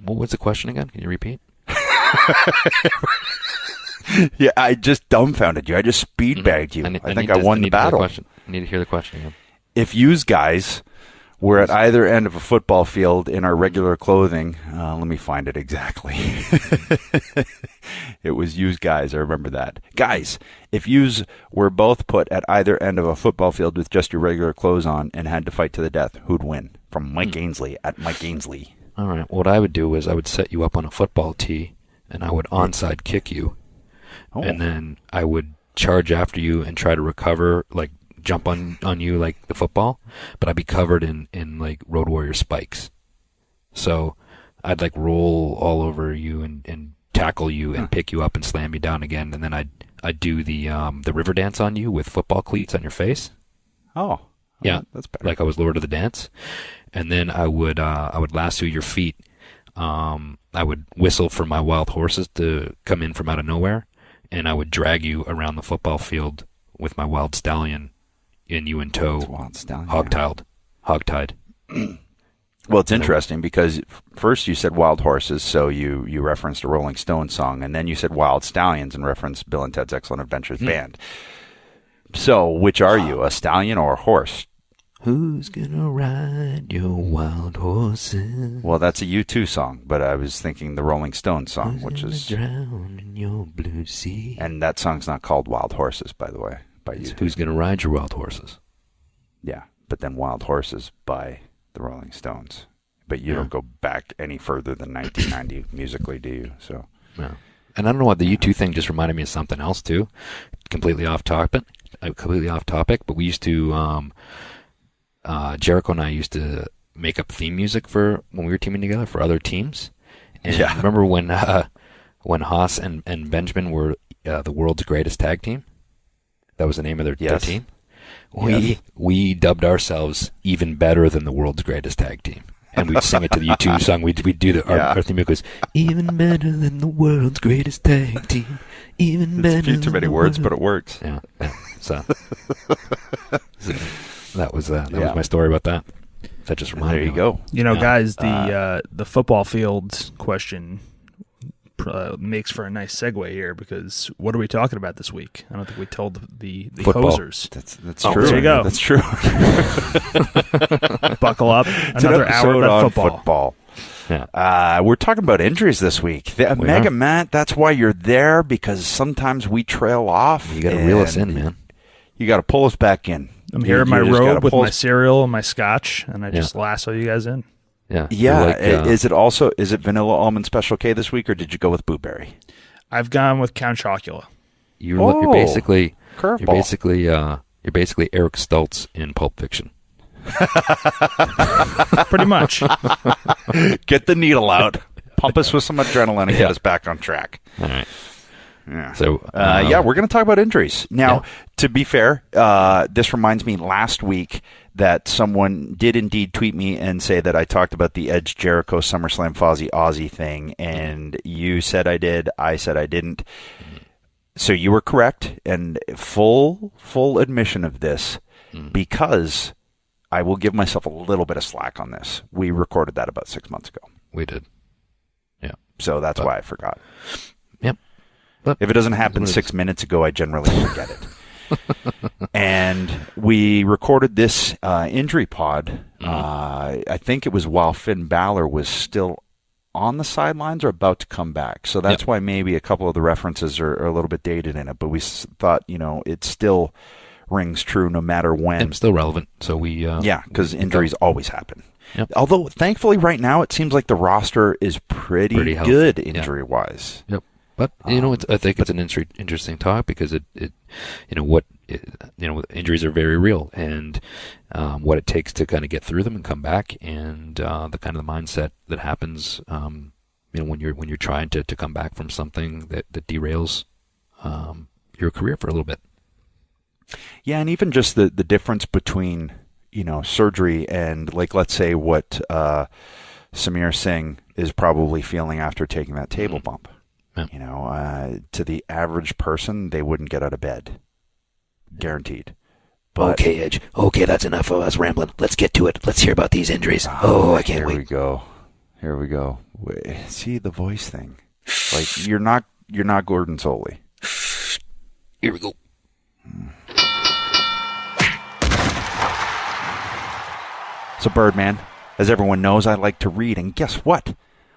C: What was the question again? Can you repeat?
B: Yeah, I just dumbfounded you. I just speed bagged you. I think I won the battle.
C: I need to hear the question again.
B: If yous guys were at either end of a football field in our regular clothing, let me find it exactly. It was yous guys. I remember that. Guys, if yous were both put at either end of a football field with just your regular clothes on and had to fight to the death, who'd win? From Mike Ainsley at Mike Ainsley.
C: All right. What I would do is I would set you up on a football tee, and I would onside kick you. And then I would charge after you and try to recover, like jump on you like the football, but I'd be covered in like Road Warrior spikes. So I'd like roll all over you and tackle you and pick you up and slam you down again, and then I'd do the river dance on you with football cleats on your face.
B: Oh.
C: Yeah.
B: That's better.
C: Like I was Lord of the Dance. And then I would lasso your feet. I would whistle for my wild horses to come in from out of nowhere. And I would drag you around the football field with my wild stallion and you in tow, hogtied.
B: Well, it's interesting because first you said wild horses, so you referenced a Rolling Stones song, and then you said wild stallions and referenced Bill and Ted's Excellent Adventures Band. So, which are you, a stallion or a horse?
C: Who's gonna ride your wild horses?
B: Well, that's a U2 song, but I was thinking the Rolling Stones song, which is
C: drown in your blue sea.
B: And that song's not called Wild Horses, by the way, by U2.
C: Who's gonna ride your wild horses?
B: Yeah, but then Wild Horses by the Rolling Stones. But you don't go back any further than 1990 musically, do you? So.
C: No. And I don't know what the U2 thing just reminded me of something else too. Completely off topic, but we used to Jericho and I used to make up theme music for when we were teaming together for other teams. And remember when Haas and Benjamin were the world's greatest tag team? That was the name of their team. We dubbed ourselves even better than the world's greatest tag team. And we'd sing it to the U2 song. We'd do our theme music was even better than the world's greatest tag team. Even better.
B: It's a few too many words, but it works.
C: Yeah. So that was my story about that. That just reminded me.
B: There you go.
D: You know, guys, the football field question makes for a nice segue here, because what are we talking about this week? I don't think we told the hosers.
B: That's true.
D: There you go.
B: That's true.
D: Buckle up. Another hour about football.
B: Yeah. We're talking about injuries this week. Mega Matt, that's why you're there, because sometimes we trail off.
C: You got to reel us in, man.
B: You got to pull us back in.
D: I'm here in my robe with my cereal and my scotch, and I just lasso you guys in.
C: Yeah.
B: Yeah. Is it vanilla almond special K this week, or did you go with blueberry?
D: I've gone with Count Chocula.
C: You're basically
B: curveball.
C: You're basically Eric Stoltz in Pulp Fiction.
D: Pretty much.
B: Get the needle out. Pump us with some adrenaline and get us back on track.
C: All right.
B: Yeah.
C: So,
B: we're going to talk about injuries. Now, to be fair, this reminds me last week that someone did indeed tweet me and say that I talked about the Edge Jericho SummerSlam Fozzy Aussie thing, and you said I did, I said I didn't. So you were correct, and full admission of this, because I will give myself a little bit of slack on this. We recorded that about 6 months ago.
C: We did. Yeah.
B: So that's why I forgot.
C: Yep.
B: If it doesn't happen 6 minutes ago, I generally forget it. And we recorded this injury pod. I think it was while Finn Balor was still on the sidelines or about to come back. So that's why maybe a couple of the references are a little bit dated in it. But we thought, it still rings true no matter when.
C: And still relevant. So we...
B: because injuries always happen.
C: Yep.
B: Although, thankfully, right now, it seems like the roster is pretty good injury-wise.
C: Yep. But, I think it's an interesting talk because injuries are very real, and what it takes to kind of get through them and come back, and the kind of the mindset that happens, when you're trying to come back from something that derails your career for a little bit.
B: Yeah, and even just the difference between, surgery and, like, let's say what Samir Singh is probably feeling after taking that table bump. Yeah. To the average person, they wouldn't get out of bed. Guaranteed. But,
A: okay, Edge. Okay, that's enough of us rambling. Let's get to it. Let's hear about these injuries. I can't wait.
B: Here we go. See the voice thing. Like, you're not Gordon Soley.
A: Here we go.
B: So, Birdman, as everyone knows, I like to read, and guess what?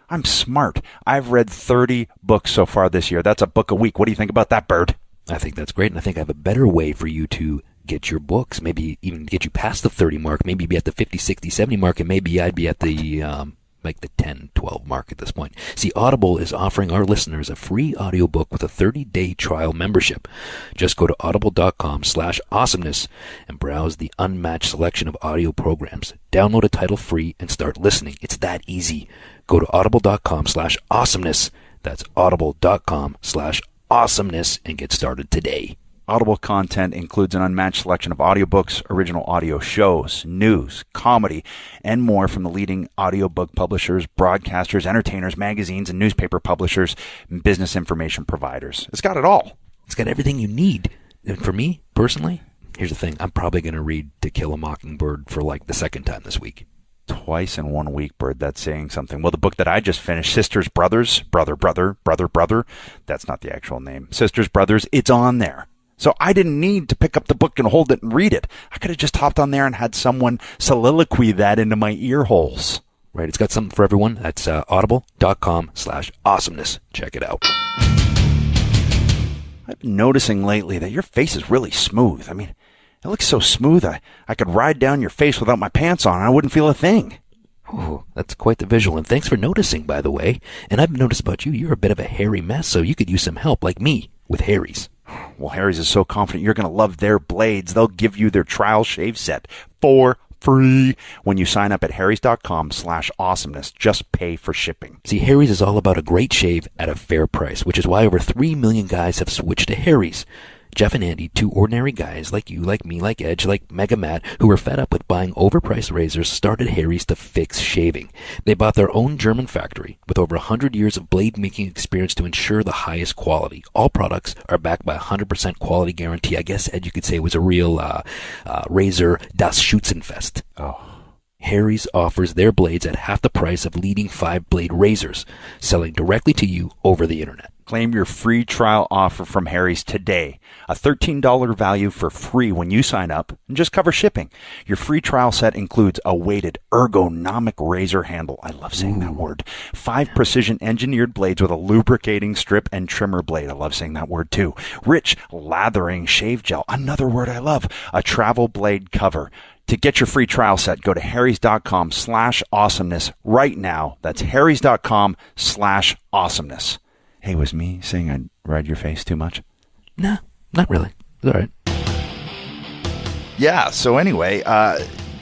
B: I'm smart. I've read 30 books so far this year. That's a book a week. What do you think about that, Bird?
C: I think that's great, and I think I have a better way for you to get your books, maybe even get you past the 30 mark, maybe be at the 50, 60, 70 mark, and maybe I'd be at the the 10, 12 mark at this point. See, Audible is offering our listeners a free audiobook with a 30-day trial membership. Just go to audible.com/awesomeness and browse the unmatched selection of audio programs. Download a title free and start listening. It's that easy. Go to audible.com/awesomeness. That's audible.com/awesomeness and get started today.
B: Audible content includes an unmatched selection of audiobooks, original audio shows, news, comedy, and more from the leading audiobook publishers, broadcasters, entertainers, magazines, and newspaper publishers, and business information providers. It's got it all.
C: It's got everything you need. And for me, personally, here's the thing. I'm probably going to read To Kill a Mockingbird for like the second time this week.
B: Twice in 1 week, Bird. That's saying something. Well, the book that I just finished, Sisters, Brothers, Brother, that's not the actual name. Sisters, Brothers, it's on there. So I didn't need to pick up the book and hold it and read it. I could have just hopped on there and had someone soliloquy that into my ear holes.
C: Right, it's got something for everyone. That's audible.com/awesomeness. Check it out.
B: I've been noticing lately that your face is really smooth. I mean, it looks so smooth. I could ride down your face without my pants on and I wouldn't feel a thing.
C: Oh, that's quite the visual. And thanks for noticing, by the way. And I've noticed about you, you're a bit of a hairy mess, so you could use some help like me with Harry's.
B: Well, Harry's is so confident you're going to love their blades. They'll give you their trial shave set for free when you sign up at harrys.com/awesomeness. Just pay for shipping.
C: See, Harry's is all about a great shave at a fair price, which is why over 3 million guys have switched to Harry's. Jeff and Andy, two ordinary guys like you, like me, like Edge, like Mega Matt, who were fed up with buying overpriced razors, started Harry's to fix shaving. They bought their own German factory with over 100 years of blade-making experience to ensure the highest quality. All products are backed by a 100% quality guarantee. I guess, Ed, you could say it was a real razor Das Schützenfest.
B: Oh.
C: Harry's offers their blades at half the price of leading 5-blade razors, selling directly to you over the internet.
B: Claim your free trial offer from Harry's today. A $13 value for free when you sign up and just cover shipping. Your free trial set includes a weighted ergonomic razor handle. I love saying that word. 5 precision engineered blades with a lubricating strip and trimmer blade. I love saying that word too. Rich lathering shave gel. Another word I love. A travel blade cover. To get your free trial set, go to harrys.com/awesomeness right now. That's harrys.com/awesomeness. Hey, was me saying I'd ride your face too much?
C: Nah, not really. It's all right.
B: Yeah, so anyway,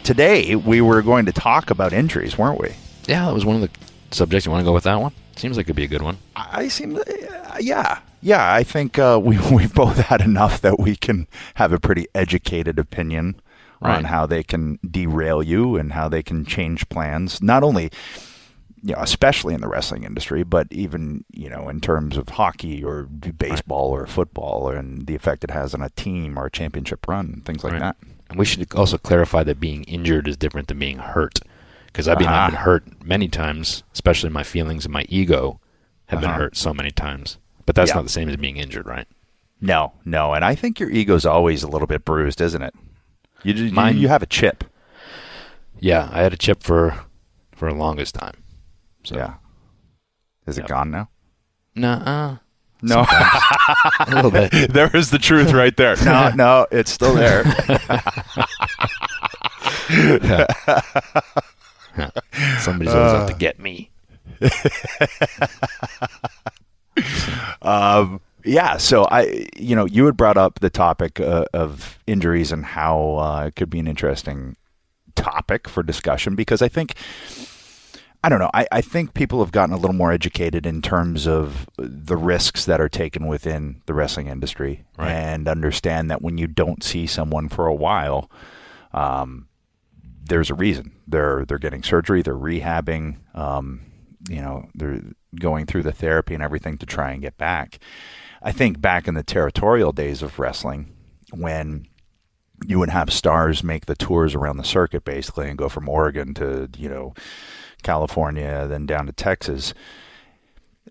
B: today we were going to talk about injuries, weren't we?
C: Yeah, that was one of the subjects. You want to go with that one? Seems like it could be a good one.
B: Yeah, I think we've both had enough that we can have a pretty educated opinion on how they can derail you and how they can change plans, not only, especially in the wrestling industry, but even, in terms of hockey or baseball or football and the effect it has on a team or a championship run, things like that.
C: And we should also clarify that being injured is different than being hurt, because I've been hurt many times, especially my feelings and my ego have been hurt so many times. But that's not the same as being injured, right?
B: No, and I think your ego's always a little bit bruised, isn't it? You have a chip.
C: Yeah, I had a chip for the longest time. So.
B: Yeah. Is it gone now?
C: No.
B: A
C: little bit.
B: There is the truth right there. No, it's still there.
C: Somebody's always out to get me.
B: Yeah, so you had brought up the topic of injuries and how it could be an interesting topic for discussion, because I think people have gotten a little more educated in terms of the risks that are taken within the wrestling industry,
C: right,
B: and understand that when you don't see someone for a while, there's a reason. They're getting surgery, they're rehabbing, they're going through the therapy and everything to try and get back. I think back in the territorial days of wrestling, when you would have stars make the tours around the circuit basically and go from Oregon to, California, then down to Texas,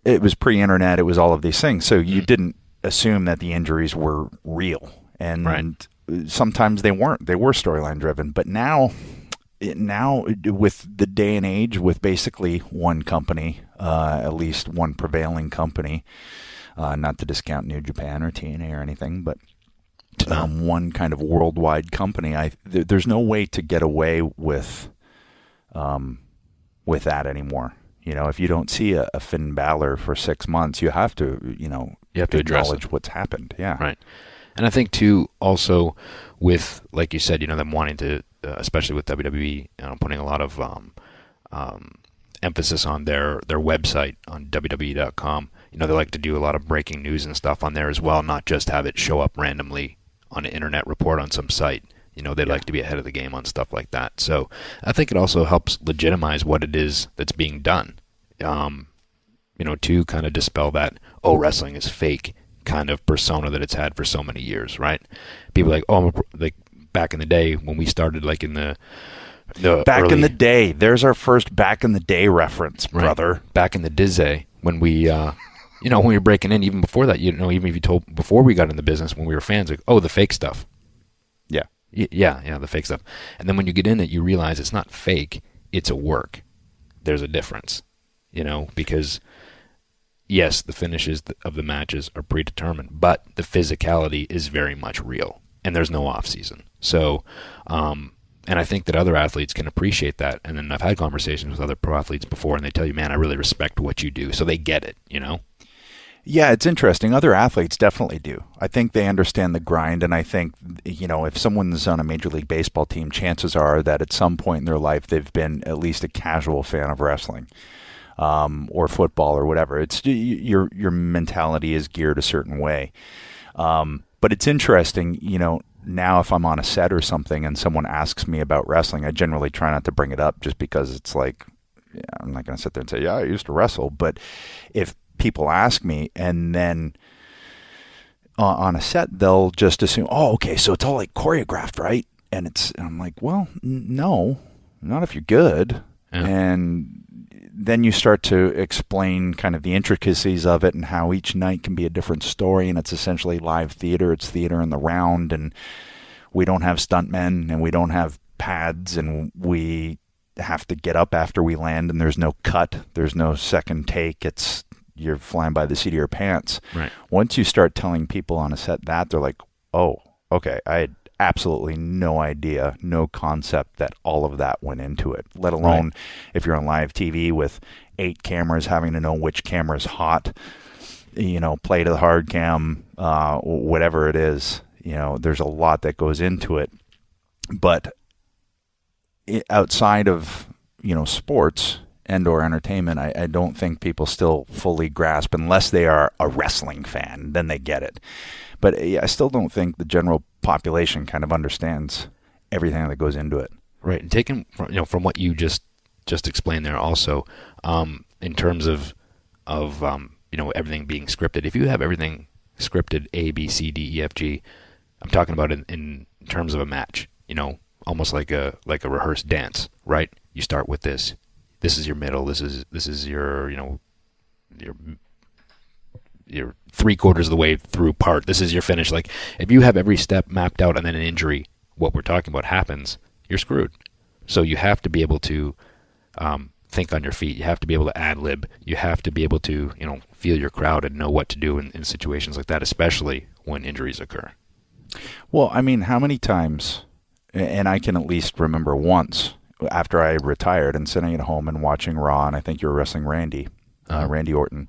B: it was pre-internet, it was all of these things. So you didn't assume that the injuries were real. And sometimes they weren't. They were storyline driven. But now with the day and age, with basically one company, at least one prevailing company, not to discount New Japan or TNA or anything, but one kind of worldwide company, there's no way to get away with that anymore. If you don't see a Finn Balor for 6 months, you have to, acknowledge what's happened. Yeah.
C: Right. And I think too, also with, like you said, them wanting to, especially with WWE, putting a lot of emphasis on their website on WWE.com. They like to do a lot of breaking news and stuff on there as well, not just have it show up randomly on an internet report on some site. They like to be ahead of the game on stuff like that. So I think it also helps legitimize what it is that's being done, to kind of dispel that, wrestling is fake kind of persona that it's had for so many years, right? People are like, like back in the day when we started, like in the
B: back in the day, there's our first back in the day reference, brother.
C: Right. Back in the Dizzy, when we, when we were breaking in, even before that, even if you told, before we got in the business, when we were fans, like, the fake stuff.
B: Yeah.
C: Yeah, the fake stuff. And then when you get in it, you realize it's not fake, it's a work. There's a difference, because yes, the finishes of the matches are predetermined, but the physicality is very much real, and there's no off season. So, and I think that other athletes can appreciate that. And then I've had conversations with other pro athletes before, and they tell you, man, I really respect what you do. So they get it,
B: Yeah, it's interesting. Other athletes definitely do. I think they understand the grind, and I think, if someone's on a Major League Baseball team, chances are that at some point in their life they've been at least a casual fan of wrestling, or football or whatever. It's your mentality is geared a certain way. But it's interesting, now if I'm on a set or something and someone asks me about wrestling, I generally try not to bring it up just because it's like, I'm not going to sit there and say, yeah, I used to wrestle. But if people ask me, and then on a set, they'll just assume, okay, so it's all like choreographed, right? And I'm like, well, no, not if you're good. Yeah. And then you start to explain kind of the intricacies of it and how each night can be a different story, and it's essentially live theater. It's theater in the round, and we don't have stuntmen, and we don't have pads, and we have to get up after we land, and there's no cut. There's no second take. You're flying by the seat of your pants.
C: Right.
B: Once you start telling people on a set that, they're like, oh, okay, I had absolutely no idea, no concept that all of that went into it, let alone if you're on live TV with 8 cameras, having to know which camera's hot, play to the hard cam, whatever it is. There's a lot that goes into it. But outside of, sports and or entertainment, I don't think people still fully grasp, unless they are a wrestling fan, then they get it. But I still don't think the general population kind of understands everything that goes into it.
C: Right. And taken from what you just explained there also, in terms of everything being scripted, if you have everything scripted A, B, C, D, E, F, G, I'm talking about in terms of a match, almost like a rehearsed dance, right? You start with this. This is your middle. This is your your you're 3/4 of the way through part. This is your finish. Like, if you have every step mapped out and then an injury, what we're talking about happens, you're screwed. So you have to be able to think on your feet. You have to be able to ad-lib. You have to be able to, feel your crowd and know what to do in situations like that, especially when injuries occur.
B: Well, I mean, how many times, and I can at least remember once, after I retired and sitting at home and watching Raw, and I think you were wrestling Randy Orton,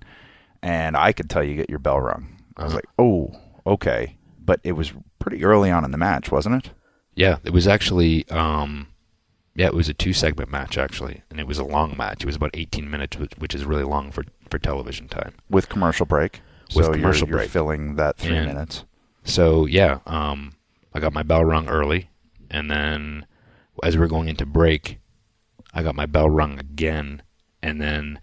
B: and I could tell you get your bell rung. I was like, oh, okay. But it was pretty early on in the match, wasn't it?
C: Yeah, it was actually, it was a 2-segment match, actually, and it was a long match. It was about 18 minutes, which is really long for television time.
B: With commercial break?
C: With
B: so
C: commercial
B: you're
C: break.
B: filling that 3 minutes.
C: So, yeah, I got my bell rung early, and then as we were going into break, I got my bell rung again, and then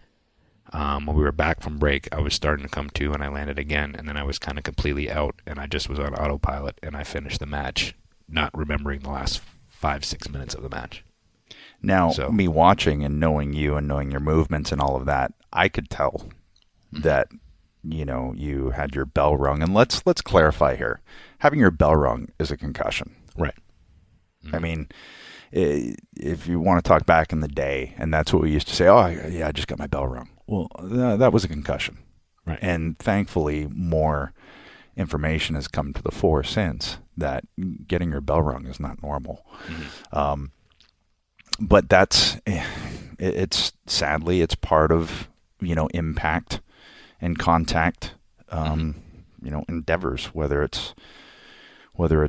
C: when we were back from break, I was starting to come to, and I landed again, and then I was kind of completely out, and I just was on autopilot, and I finished the match, not remembering the last 5-6 minutes of the match.
B: Now, me watching and knowing you and knowing your movements and all of that, I could tell that, you had your bell rung. And let's clarify here. Having your bell rung is a concussion.
C: Right.
B: I mean, if you want to talk back in the day, and that's what we used to say, oh, yeah, I just got my bell rung. Well, that was a concussion.
C: Right.
B: And thankfully, more information has come to the fore since that getting your bell rung is not normal. Mm-hmm. But it's sadly, it's part of, impact and contact, endeavors, whether it's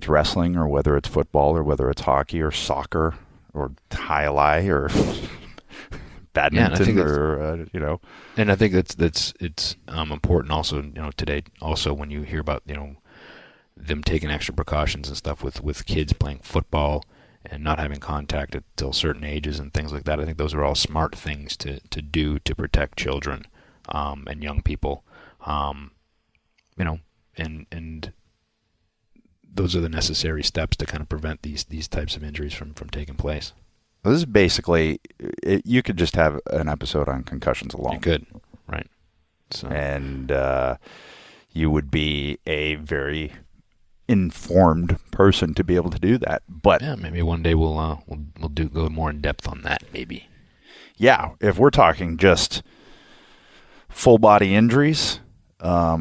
B: wrestling or whether it's football or whether it's hockey or soccer or high or badminton
C: And I think it's important also, today also when you hear about, them taking extra precautions and stuff with kids playing football and not having contact until certain ages and things like that. I think those are all smart things to do to protect children and young people, and those are the necessary steps to kind of prevent these types of injuries from taking place.
B: Well, this is basically, you could just have an episode on concussions alone.
C: You could, right? So.
B: And you would be a very informed person to be able to do that. But
C: yeah, maybe one day we'll go more in depth on that. Maybe.
B: Yeah, if we're talking just full body injuries,
C: I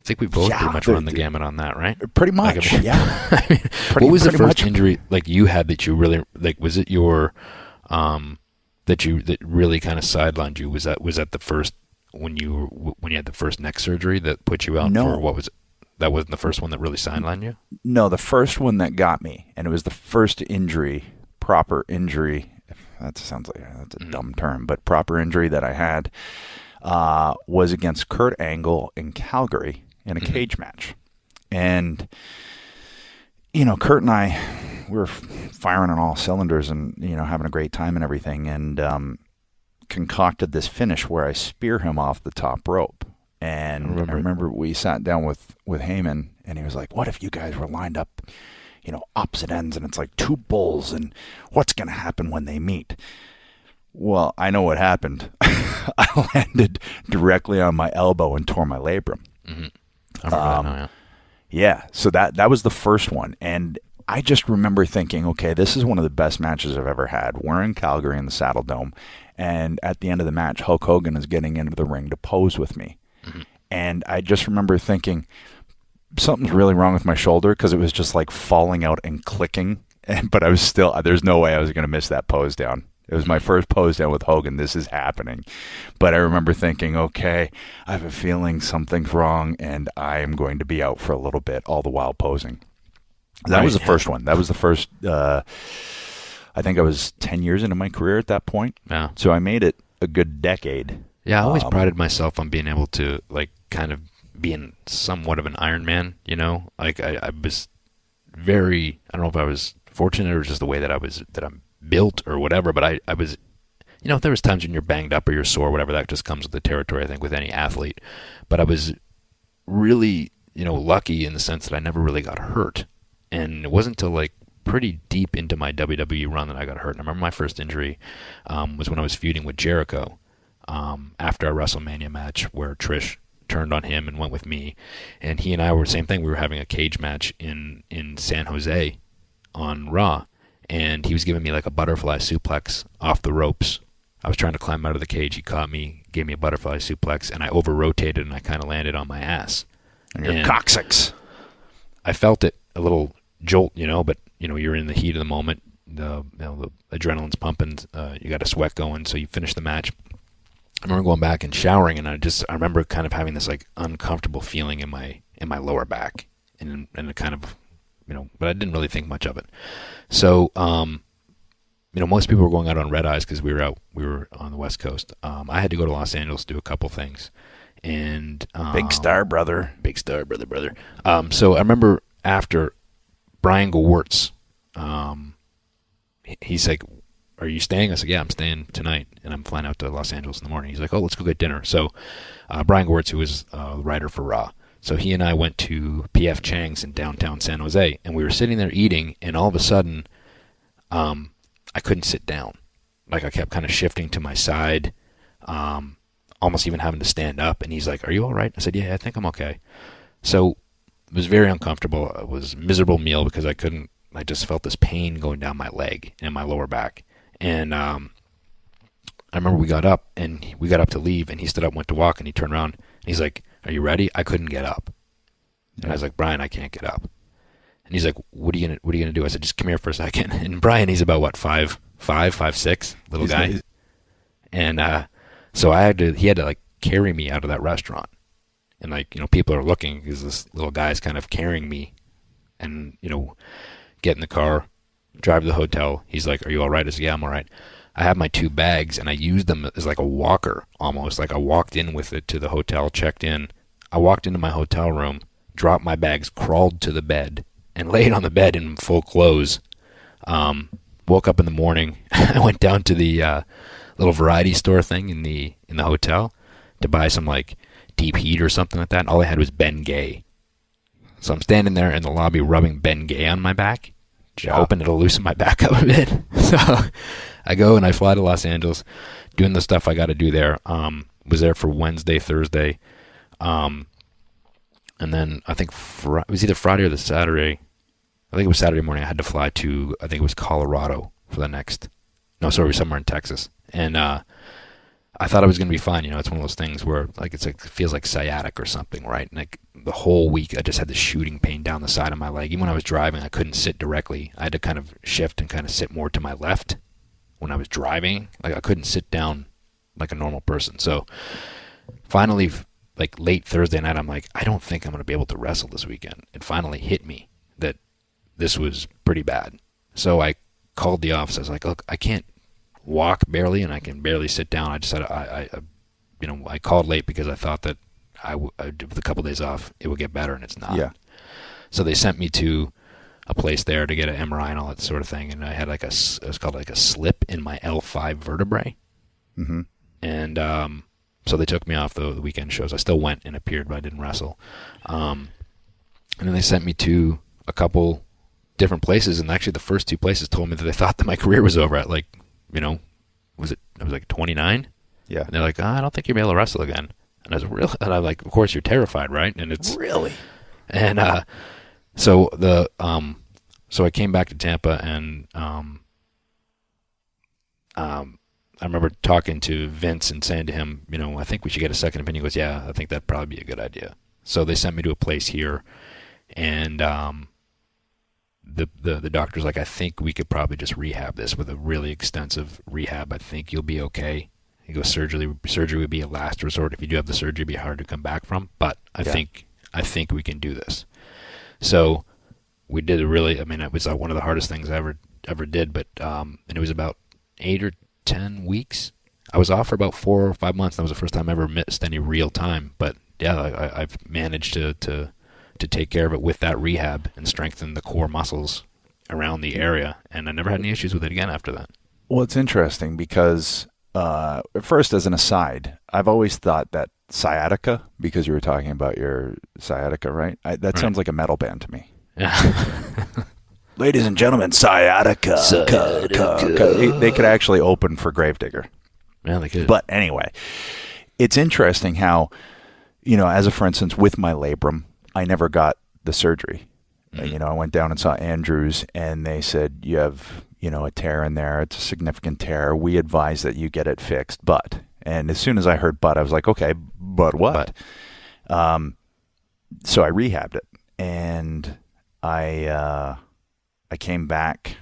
C: think we both pretty much run the gamut on that, right?
B: Pretty much. Yeah.
C: I mean, what was the first injury like you had that you really like? Was it your that really kind of sidelined you? Was that the first when you had the first neck surgery that put you out for what was it? That wasn't the first one that really sidelined you?
B: No, the first one that got me, and it was the first proper injury. That sounds like that's a dumb term, but proper injury that I had was against Kurt Angle in Calgary in a cage match. And, Kurt and I, we were firing on all cylinders and, having a great time and everything, and concocted this finish where I spear him off the top rope. And I remember we sat down with Heyman, and he was like, what if you guys were lined up, opposite ends, and it's like two bulls, and what's going to happen when they meet? Well, I know what happened. I landed directly on my elbow and tore my labrum.
C: Mm-hmm. I remember that now, yeah.
B: Yeah, so that was the first one. And I just remember thinking, okay, this is one of the best matches I've ever had. We're in Calgary in the Saddle Dome, and at the end of the match, Hulk Hogan is getting into the ring to pose with me. Mm-hmm. And I just remember thinking, something's really wrong with my shoulder, because it was just like falling out and clicking. But I was still, there's no way I was going to miss that pose down. It was my first pose down with Hogan. This is happening. But I remember thinking, okay, I have a feeling something's wrong, and I am going to be out for a little bit, all the while posing. That was the first one. That was the first, I think I was 10 years into my career at that point.
C: Yeah.
B: So I made it a good decade.
C: Yeah, I always prided myself on being able to, like, kind of being somewhat of an Iron Man, Like, I was very, I don't know if I was fortunate or just the way that I'm built or whatever, but I was, there was times when you're banged up or you're sore, whatever, that just comes with the territory, I think, with any athlete. But I was really, lucky in the sense that I never really got hurt. And it wasn't until, like, pretty deep into my WWE run that I got hurt. And I remember my first injury was when I was feuding with Jericho after a WrestleMania match where Trish turned on him and went with me. And he and I were the same thing. We were having a cage match in San Jose on Raw. And he was giving me like a butterfly suplex off the ropes. I was trying to climb out of the cage. He caught me, gave me a butterfly suplex, and I over-rotated and I kind of landed on my ass.
B: And you're coccyx.
C: I felt it a little jolt, but you're in the heat of the moment. The adrenaline's pumping. You got a sweat going, so you finish the match. I remember going back and showering, and I remember kind of having this like uncomfortable feeling in my lower back, and it kind of, but I didn't really think much of it. So, most people were going out on red eyes because we were on the West Coast. I had to go to Los Angeles to do a couple things, and
B: big star brother.
C: So I remember after Brian Gewirtz, he's like, "Are you staying?" I said, "Yeah, I'm staying tonight, and I'm flying out to Los Angeles in the morning." He's like, "Oh, let's go get dinner." So Brian Gewirtz, who was a writer for Raw, so he and I went to P.F. Chang's in downtown San Jose, and we were sitting there eating, and all of a sudden, I couldn't sit down. Like I kept kind of shifting to my side, almost even having to stand up. And he's like, "Are you all right?" I said, "Yeah, I think I'm okay." So it was very uncomfortable. It was a miserable meal because I just felt this pain going down my leg and my lower back. And I remember we got up to leave, and he stood up, went to walk, and he turned around, and he's like, "Are you ready?" I couldn't get up. And I was like, "Brian, I can't get up." And he's like, what are you gonna do? I said, "Just come here for a second." And Brian, he's about what, 5'5", 5'6", little guy. And so he had to like carry me out of that restaurant. And like, people are looking because this little guy's kind of carrying me, and get in the car, drive to the hotel. He's like, "Are you all right?" I said, "Yeah, I'm all right." I have my 2 bags, and I used them as like a walker almost. Like I walked in with it to the hotel, checked in. I walked into my hotel room, dropped my bags, crawled to the bed, and laid on the bed in full clothes. Woke up in the morning. I went down to the little variety store thing in the hotel to buy some like deep heat or something like that. And all I had was Ben Gay. So I'm standing there in the lobby rubbing Ben Gay on my back, hoping it'll loosen my back up a bit. So I go and I fly to Los Angeles, doing the stuff I got to do there. Was there for Wednesday, Thursday. And then I think it was either Friday or the Saturday. I think it was Saturday morning. I had to fly to, I think it was Colorado for the next. No, sorry, somewhere in Texas. And I thought I was going to be fine. It's one of those things where like it feels like sciatic or something, right? And like the whole week, I just had this shooting pain down the side of my leg. Even when I was driving, I couldn't sit directly. I had to kind of shift and kind of sit more to my left when I was driving. Like I couldn't sit down like a normal person. So finally, like late Thursday night, I'm like, I don't think I'm going to be able to wrestle this weekend. It finally hit me that this was pretty bad. So I called the office. I was like, "Look, I can't walk barely, and I can barely sit down." I just said, I called late because I thought that with a couple days off, it would get better, and it's not.
B: Yeah.
C: So they sent me to a place there to get an MRI and all that sort of thing, and I had it was called like a slip in my L5 vertebrae.
B: Mm-hmm.
C: And so they took me off the weekend shows. I still went and appeared, but I didn't wrestle. And then they sent me to a couple different places, and actually the first 2 places told me that they thought that my career was over at like, I was like 29.
B: Yeah.
C: And they're like, "I don't think you'll be able to wrestle again." And I was really, and I'm like, "Of course you're terrified, right?" And it's
A: Really?
C: And so I came back to Tampa, and I remember talking to Vince and saying to him, "I think we should get a second opinion." He goes, "Yeah, I think that'd probably be a good idea." So they sent me to a place here, and the doctor's like, "I think we could probably just rehab this with a really extensive rehab. I think you'll be okay." He goes, surgery would be a last resort. If you do have the surgery, it'd be hard to come back from. But I think we can do this. So we did it was one of the hardest things I ever did. But and it was about 8 or 10 weeks. I was off for about 4 or 5 months. That was the first time I ever missed any real time. But yeah, I've managed to take care of it with that rehab and strengthen the core muscles around the area. And I never had any issues with it again after that.
B: Well, it's interesting because first, as an aside, I've always thought that sciatica, because you were talking about your sciatica, right? That sounds like a metal band to me.
C: Yeah.
B: Ladies and gentlemen, sciatica. They could actually open for Gravedigger.
C: Yeah, they could.
B: But anyway, it's interesting how as a for instance, with my labrum, I never got the surgery. I went down and saw Andrews, and they said, you have, a tear in there. It's a significant tear. We advise that you get it fixed, but. And as soon as I heard but, I was like, okay, but what? So I rehabbed it, and I came back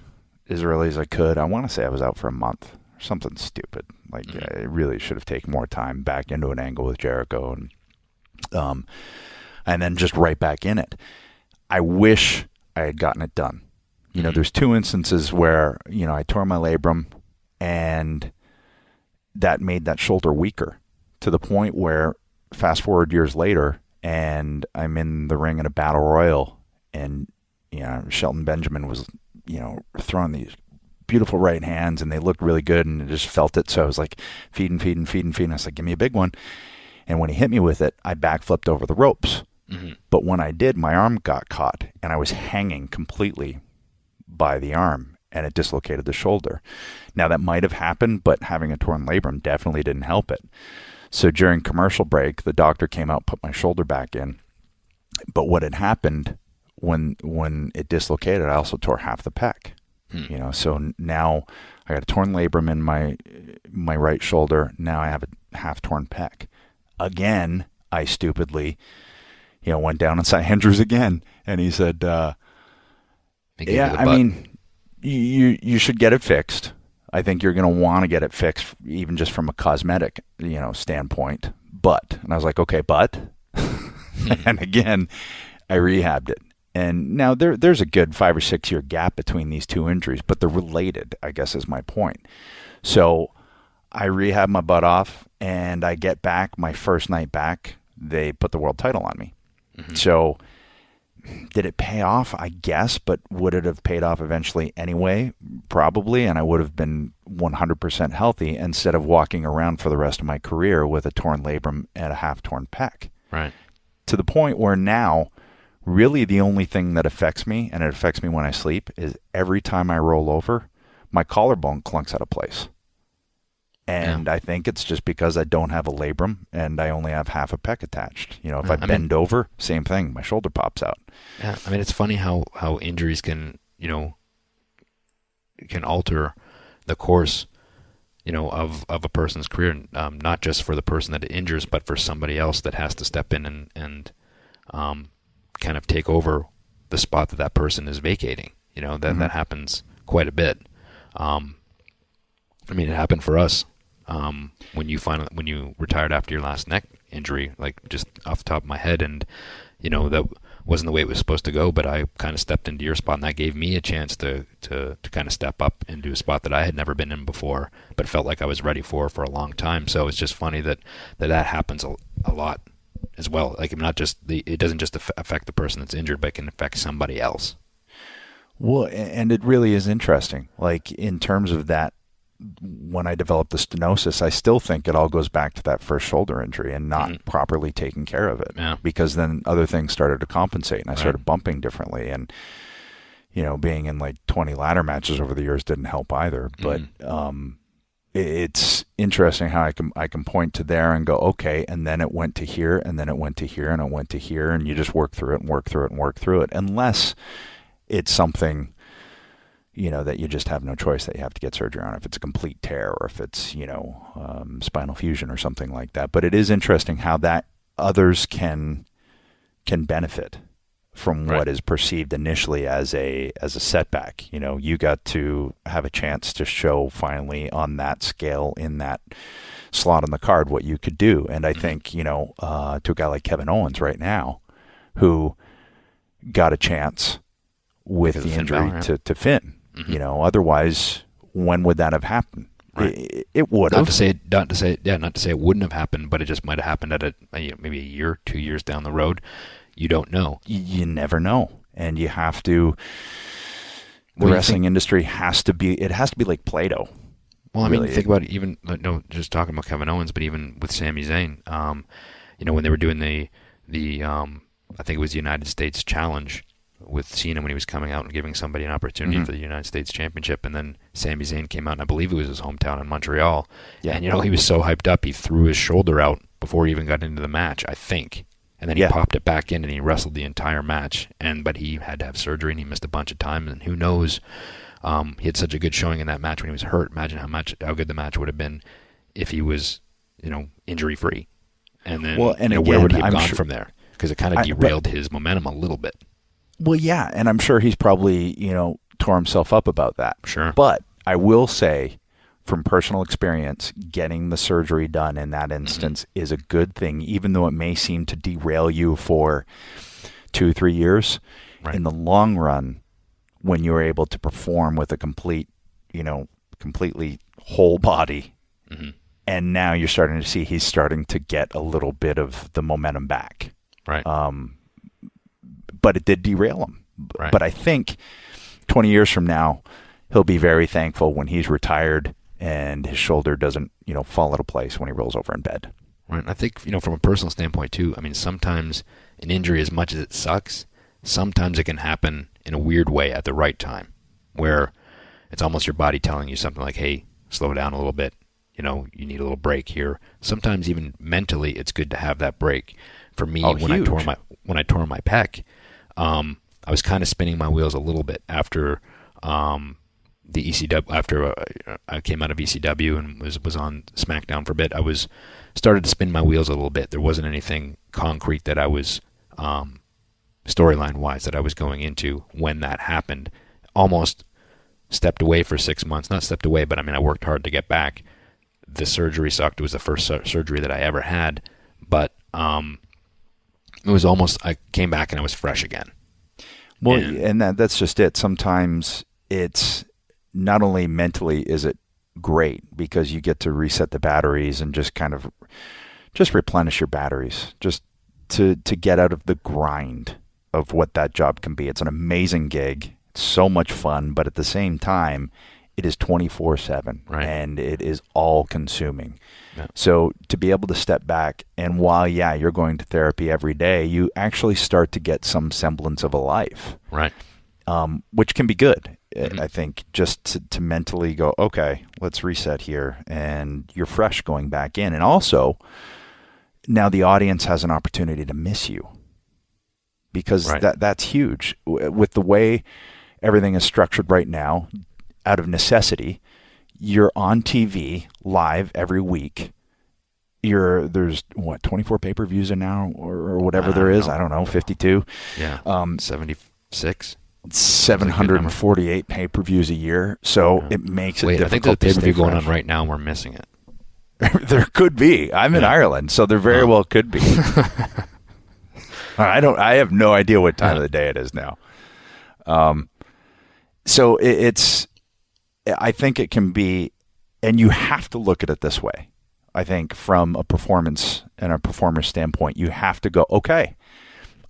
B: as early as I could. I want to say I was out for a month or something stupid. Like, I really should have taken more time back into an angle with Jericho, and then just right back in it. I wish I had gotten it done. There's 2 instances where, I tore my labrum, and that made that shoulder weaker to the point where fast forward years later, and I'm in the ring in a battle royal, and, Shelton Benjamin was, throwing these beautiful right hands, and they looked really good, and I just felt it. So I was like, feeding. I was like, give me a big one. And when he hit me with it, I backflipped over the ropes. But when I did, my arm got caught, and I was hanging completely by the arm, and it dislocated the shoulder. Now, that might have happened, but having a torn labrum definitely didn't help it. So during commercial break, the doctor came out, put my shoulder back in. But what had happened when it dislocated, I also tore half the pec. So now I got a torn labrum in my right shoulder. Now I have a half torn pec. Again, I stupidly, went down and saw Andrews again, and he said, you should get it fixed. I think you're going to want to get it fixed, even just from a cosmetic, standpoint. And I was like, okay, but, and again, I rehabbed it. And now there's a good 5 or 6 year gap between these 2 injuries, but they're related, I guess is my point. So I rehab my butt off, and I get back my first night back. They put the world title on me. So did it pay off? I guess, but would it have paid off eventually anyway? Probably, and I would have been 100% healthy instead of walking around for the rest of my career with a torn labrum and a half-torn pec.
C: Right.
B: To the point where now, really the only thing that affects me, and it affects me when I sleep, is every time I roll over, my collarbone clunks out of place. And I think it's just because I don't have a labrum and I only have half a pec attached. If I bend over, same thing. My shoulder pops out.
C: Yeah, it's funny how injuries can alter the course, of a person's career. Not just for the person that it injures, but for somebody else that has to step in and kind of take over the spot that person is vacating. That happens quite a bit. It happened for us. When you retired after your last neck injury, like just off the top of my head, and that wasn't the way it was supposed to go, but I kind of stepped into your spot, and that gave me a chance to kind of step up into a spot that I had never been in before, but felt like I was ready for a long time. So it's just funny that happens a lot as well. Like, not just it doesn't just affect the person that's injured, but it can affect somebody else.
B: Well, and it really is interesting. Like, in terms of that, when I developed the stenosis, I still think it all goes back to that first shoulder injury and not properly taking care of it. Yeah. Because then other things started to compensate, and I started bumping differently. And, being in like 20 ladder matches over the years didn't help either. But it's interesting how I can point to there and go, okay, and then it went to here, and then it went to here, and it went to here, and you just work through it and work through it and work through it, unless it's something that you just have no choice, that you have to get surgery on, if it's a complete tear or if it's, spinal fusion or something like that. But it is interesting how that others can benefit from what is perceived initially as a setback. You got to have a chance to show finally on that scale, in that slot on the card, what you could do. And I think, to a guy like Kevin Owens right now, who got a chance with the injury to Finn. Otherwise, when would that have happened? Right. It would have.
C: Not to say it wouldn't have happened, but it just might have happened at maybe a year, 2 years down the road. You don't know. You
B: never know, and you have to. The wrestling industry has to be like Play-Doh.
C: Well, really. Think about it. Even just talking about Kevin Owens, but even with Sami Zayn, when they were doing the I think it was the United States Challenge with Cena when he was coming out and giving somebody an opportunity for the United States Championship, and then Sami Zayn came out, and I believe it was his hometown in Montreal, and he was so hyped up, he threw his shoulder out before he even got into the match, I think. And then he popped it back in and he wrestled the entire match. But he had to have surgery and he missed a bunch of time. And who knows? He had such a good showing in that match when he was hurt. Imagine how good the match would have been if he was, injury free. And then where would he have gone from there? Because it kind of derailed his momentum a little bit.
B: Well, yeah, and I'm sure he's probably tore himself up about that.
C: Sure.
B: But I will say, from personal experience, getting the surgery done in that instance is a good thing, even though it may seem to derail you for 2-3 years. Right. In the long run, when you're able to perform with a completely whole body, and now you're starting to see he's starting to get a little bit of the momentum back.
C: Right.
B: But it did derail him.
C: Right.
B: But I think 20 years from now, he'll be very thankful when he's retired and his shoulder doesn't, fall out of place when he rolls over in bed.
C: Right. I think, from a personal standpoint too, I mean, sometimes an injury, as much as it sucks, sometimes it can happen in a weird way at the right time, where it's almost your body telling you something like, hey, slow down a little bit. You need a little break here. Sometimes even mentally, it's good to have that break. For me, when I tore my pec, I was kind of spinning my wheels a little bit after the ECW. After I came out of ECW and was on SmackDown for a bit, I started to spin my wheels a little bit. There wasn't anything concrete that I was storyline wise that I was going into when that happened. Almost stepped away for 6 months. Not stepped away, but I worked hard to get back. The surgery sucked. It was the first surgery that I ever had, but it was almost, I came back and I was fresh again.
B: Well, and that's just it. Sometimes it's not only mentally is it great because you get to reset the batteries and just kind of just replenish your batteries, just to get out of the grind of what that job can be. It's an amazing gig. It's so much fun, but at the same time, it is 24/7,
C: right,
B: and it is all-consuming.
C: Yeah.
B: So to be able to step back, and while, you're going to therapy every day, you actually start to get some semblance of a life.
C: Right.
B: Which can be good, I think, just to mentally go, okay, let's reset here, and you're fresh going back in. And also, now the audience has an opportunity to miss you, because that's huge. With the way everything is structured right now, out of necessity, you're on TV live every week. There's 24 pay-per-views now or whatever there is. I don't know, 52.
C: Yeah. 76.
B: 748 pay-per-views a year. So it makes it difficult.
C: I think there's a pay-per-view going on right now and we're missing it.
B: There could be. I'm in Ireland, so there very well could be. I have no idea what time of the day it is now. So I think it can be, and you have to look at it this way. I think from a performance and a performer standpoint, you have to go, okay,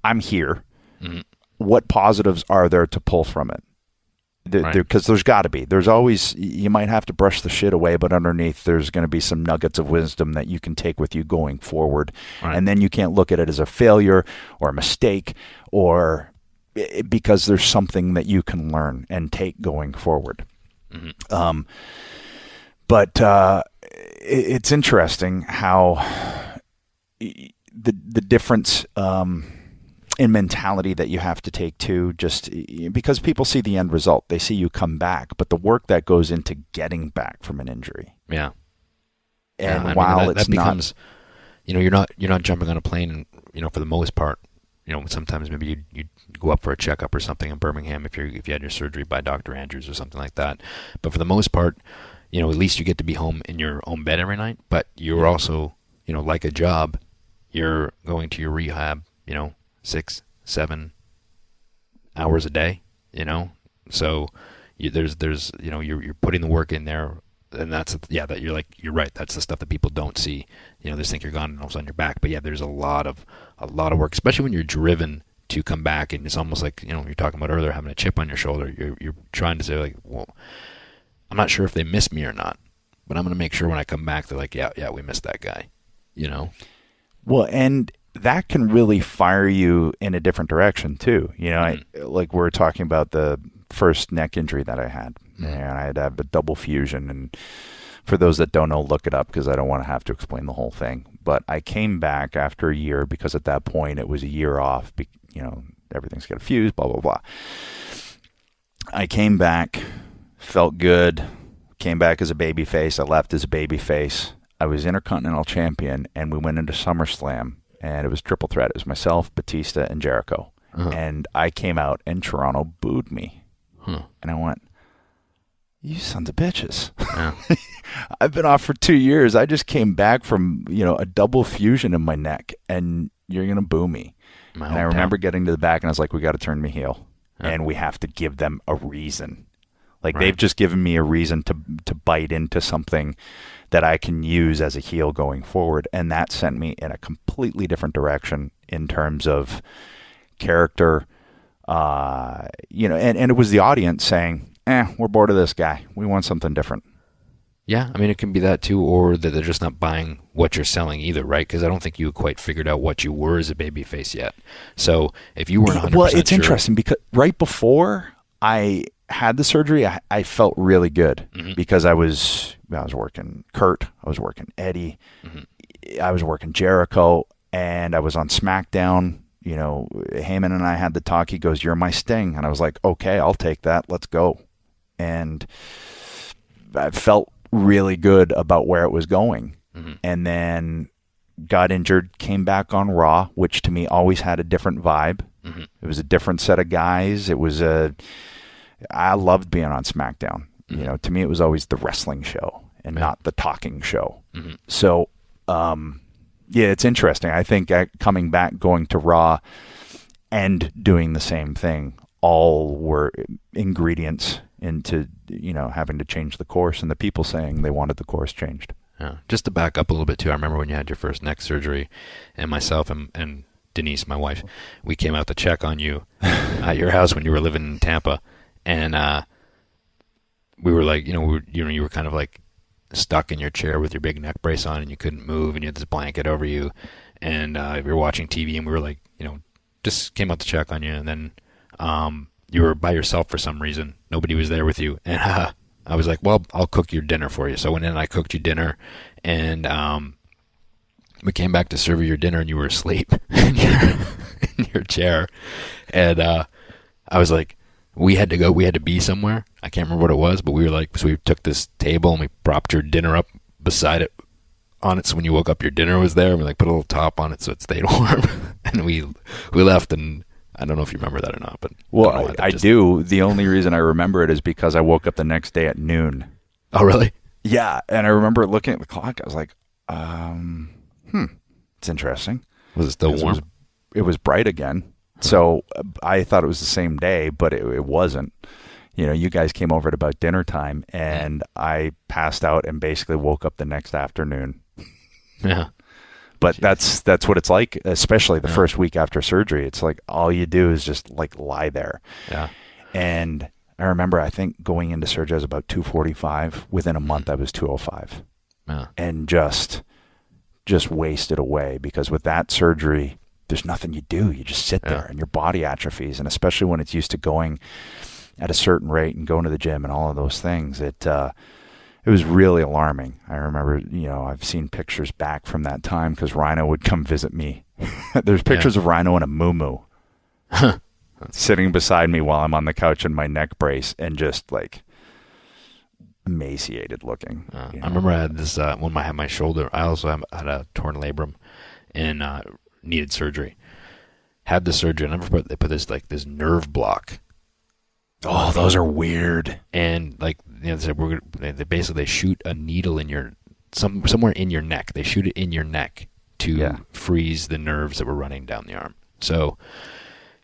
B: I'm here. Mm-hmm. What positives are there to pull from it? Because there's got to be. There's always, you might have to brush the shit away, but underneath there's going to be some nuggets of wisdom that you can take with you going forward. Right. And then you can't look at it as a failure or a mistake, or because there's something that you can learn and take going forward. Mm-hmm. But it's interesting how the difference in mentality that you have to take too, just because people see the end result, they see you come back, but the work that goes into getting back from an injury.
C: Yeah.
B: And while
C: that becomes, you're not jumping on a plane and, for the most part, sometimes maybe you go up for a checkup or something in Birmingham if you had your surgery by Dr. Andrews or something like that. But for the most part, at least you get to be home in your own bed every night. But you're also, like a job, you're going to your rehab, 6-7 hours a day, So there's you're putting the work in there. And that's, you're right. That's the stuff that people don't see. They just think you're gone and all of a sudden you're back. But there's a lot of work, especially when you're driven to come back. And it's almost like, you're talking about earlier, having a chip on your shoulder. You're trying to say like, well, I'm not sure if they miss me or not, but I'm going to make sure when I come back, they're like, yeah, we missed that guy,
B: Well, and that can really fire you in a different direction too. Like we're talking about the first neck injury that I had. And I had to have a double fusion. And for those that don't know, look it up because I don't want to have to explain the whole thing. But I came back after a year because at that point it was a year off. Everything's got a fuse, blah, blah, blah. I came back, felt good, came back as a babyface. I left as a babyface. I was Intercontinental Champion, and we went into SummerSlam, and it was triple threat. It was myself, Batista, and Jericho. And I came out, and Toronto booed me. And I went, you sons of bitches. Yeah. I've been off for 2 years. I just came back from, a double fusion in my neck, and you're going to boo me. And I remember getting to the back, and I was like, we got to turn me heel. Yeah. And we have to give them a reason. Like, they've just given me a reason to bite into something that I can use as a heel going forward. And that sent me in a completely different direction in terms of character. And it was the audience saying, we're bored of this guy. We want something different.
C: Yeah, I mean, it can be that too, or that they're just not buying what you're selling either, right? Because I don't think you quite figured out what you were as a babyface yet. So if you weren't 100%
B: Well, it's interesting because right before I had the surgery, I felt really good because I was working Kurt, I was working Eddie, I was working Jericho, and I was on SmackDown. Heyman and I had the talk. He goes, "You're my Sting," and I was like, "Okay, I'll take that. Let's go." And I felt really good about where it was going. And then got injured, came back on Raw, which to me always had a different vibe. It was a different set of guys. I loved being on SmackDown. To me it was always the wrestling show and not the talking show. So it's interesting. I think coming back, going to Raw and doing the same thing, all were ingredients into having to change the course, and the people saying they wanted the course changed.
C: Yeah. Just to back up a little bit too, I remember when you had your first neck surgery, and myself and Denise, my wife, we came out to check on you at your house when you were living in Tampa, and we were like, you were kind of like stuck in your chair with your big neck brace on, and you couldn't move, and you had this blanket over you, and we were watching TV, and we were like, just came out to check on you, and then you were by yourself for some reason. Nobody was there with you. And I was like, well, I'll cook your dinner for you. So I went in and I cooked you dinner. And we came back to serve you your dinner, and you were asleep in your chair. And I was like, we had to be somewhere. I can't remember what it was, but we were like, so we took this table and we propped your dinner up beside it on it. So when you woke up, your dinner was there. And we put a little top on it so it stayed warm. And we left, and I don't know if you remember that or not, but
B: I do. The only reason I remember it is because I woke up the next day at noon.
C: Oh, really?
B: Yeah, and I remember looking at the clock. I was like, it's interesting.
C: Was it still warm?
B: It was bright again. So I thought it was the same day, but it wasn't. You guys came over at about dinner time, and I passed out and basically woke up the next afternoon.
C: Yeah.
B: But that's what it's like, especially the first week after surgery. It's like all you do is just lie there.
C: Yeah.
B: And I remember, I think going into surgery I was about 245. Within a month I was 205.
C: Yeah.
B: And just wasted away, because with that surgery there's nothing you do. You just sit there and your body atrophies, and especially when it's used to going at a certain rate and going to the gym and all of those things, it was really alarming. I remember, I've seen pictures back from that time because Rhino would come visit me. There's pictures of Rhino in a muumuu sitting beside me while I'm on the couch in my neck brace and just emaciated looking.
C: I remember I had this, when I had my shoulder, I also had a torn labrum and needed surgery. Had the surgery, and they put this nerve block.
B: Oh, those are weird.
C: And they said they shoot a needle in somewhere in your neck. They shoot it in your neck to freeze the nerves that were running down the arm. So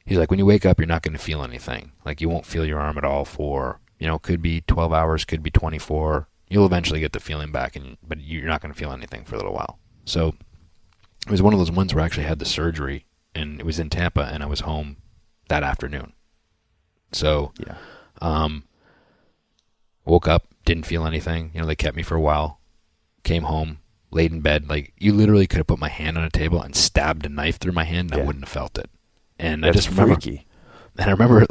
C: he's like, when you wake up, you're not going to feel anything. You won't feel your arm at all for, could be 12 hours, could be 24. You'll eventually get the feeling back, but you're not going to feel anything for a little while. So it was one of those ones where I actually had the surgery, and it was in Tampa, and I was home that afternoon. So, woke up, didn't feel anything. They kept me for a while. Came home, laid in bed. You literally could have put my hand on a table and stabbed a knife through my hand, and I wouldn't have felt it. And
B: that's
C: I just remember,
B: freaky.
C: And I remember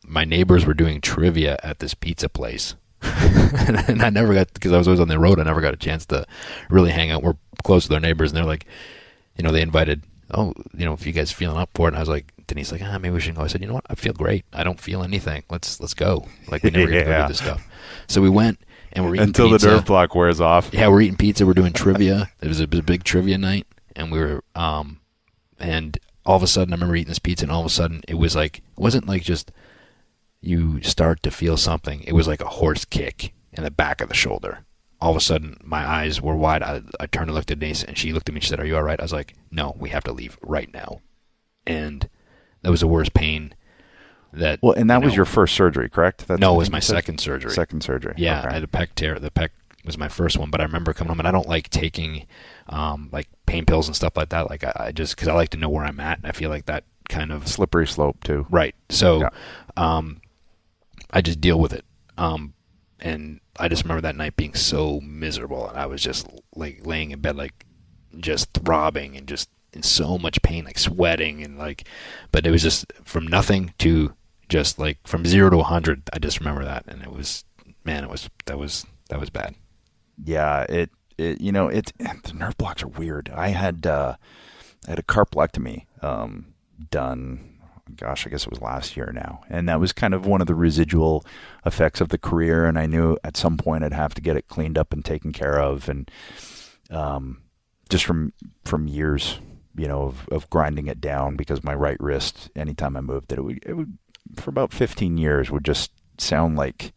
C: my neighbors were doing trivia at this pizza place. And I never got, because I was always on the road, I never got a chance to really hang out. We're up close with our neighbors, and they're like, they invited, if you guys feeling up for it. And I was like, Denise like, maybe we should go. I said, you know what? I feel great. I don't feel anything. Let's go. Like, we never get to go do this stuff. So we went, and we're eating
B: until
C: pizza.
B: The nerve block wears off.
C: Yeah, we're eating pizza. We're doing trivia. It was a big trivia night, and we were, and all of a sudden, I remember eating this pizza, and all of a sudden, it wasn't like just you start to feel something. It was like a horse kick in the back of the shoulder. All of a sudden, my eyes were wide. I turned and looked at Denise, and she looked at me and she said, "Are you all right?" I was like, "No, we have to leave right now." And that was the worst pain. That
B: was your first surgery, correct?
C: No, it was my second surgery.
B: Second surgery.
C: Yeah,
B: okay.
C: I had a pec tear. The pec was my first one, but I remember coming home, and I don't like taking like pain pills and stuff like that. Like, I just, because I like to know where I'm at, and I feel like that kind of
B: slippery slope too.
C: Right. So, I just deal with it. And I just remember that night being so miserable, and I was just like laying in bed, like just throbbing and just in so much pain, like sweating and like, but it was just from nothing to just like from 0 to 100. I just remember that, and it was, man, that was bad.
B: Yeah, the nerve blocks are weird. I had a carplectomy done. Gosh, I guess it was last year now. And that was kind of one of the residual effects of the career. And I knew at some point I'd have to get it cleaned up and taken care of. And just from years, of grinding it down, because my right wrist, anytime I moved it would for about 15 years would just sound like,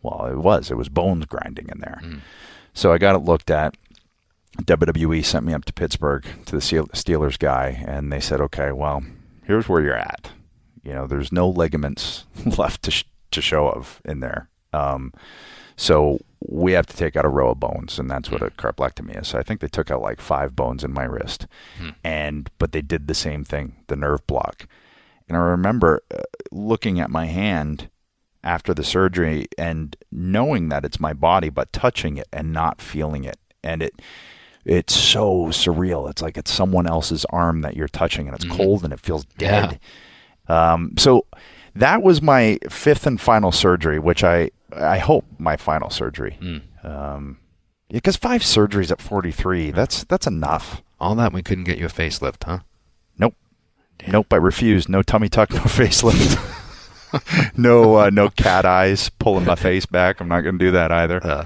B: well, it was bones grinding in there. So I got it looked at. WWE sent me up to Pittsburgh to the Steelers guy, and they said, okay, well, here's where you're at. There's no ligaments left to show of in there. So we have to take out a row of bones, and that's what a carplectomy is. So I think they took out like 5 bones in my wrist, but they did the same thing, the nerve block. And I remember looking at my hand after the surgery and knowing that it's my body, but touching it and not feeling it. And it's so surreal. It's like it's someone else's arm that you're touching, and it's cold and it feels dead. Yeah. So that was my 5th and final surgery, which I hope my final surgery. Because 5 surgeries at 43, that's enough.
C: All that, we couldn't get you a facelift, huh?
B: Nope. Damn. Nope, I refused. No tummy tuck, no facelift. No cat eyes pulling my face back. I'm not going to do that either. Yeah.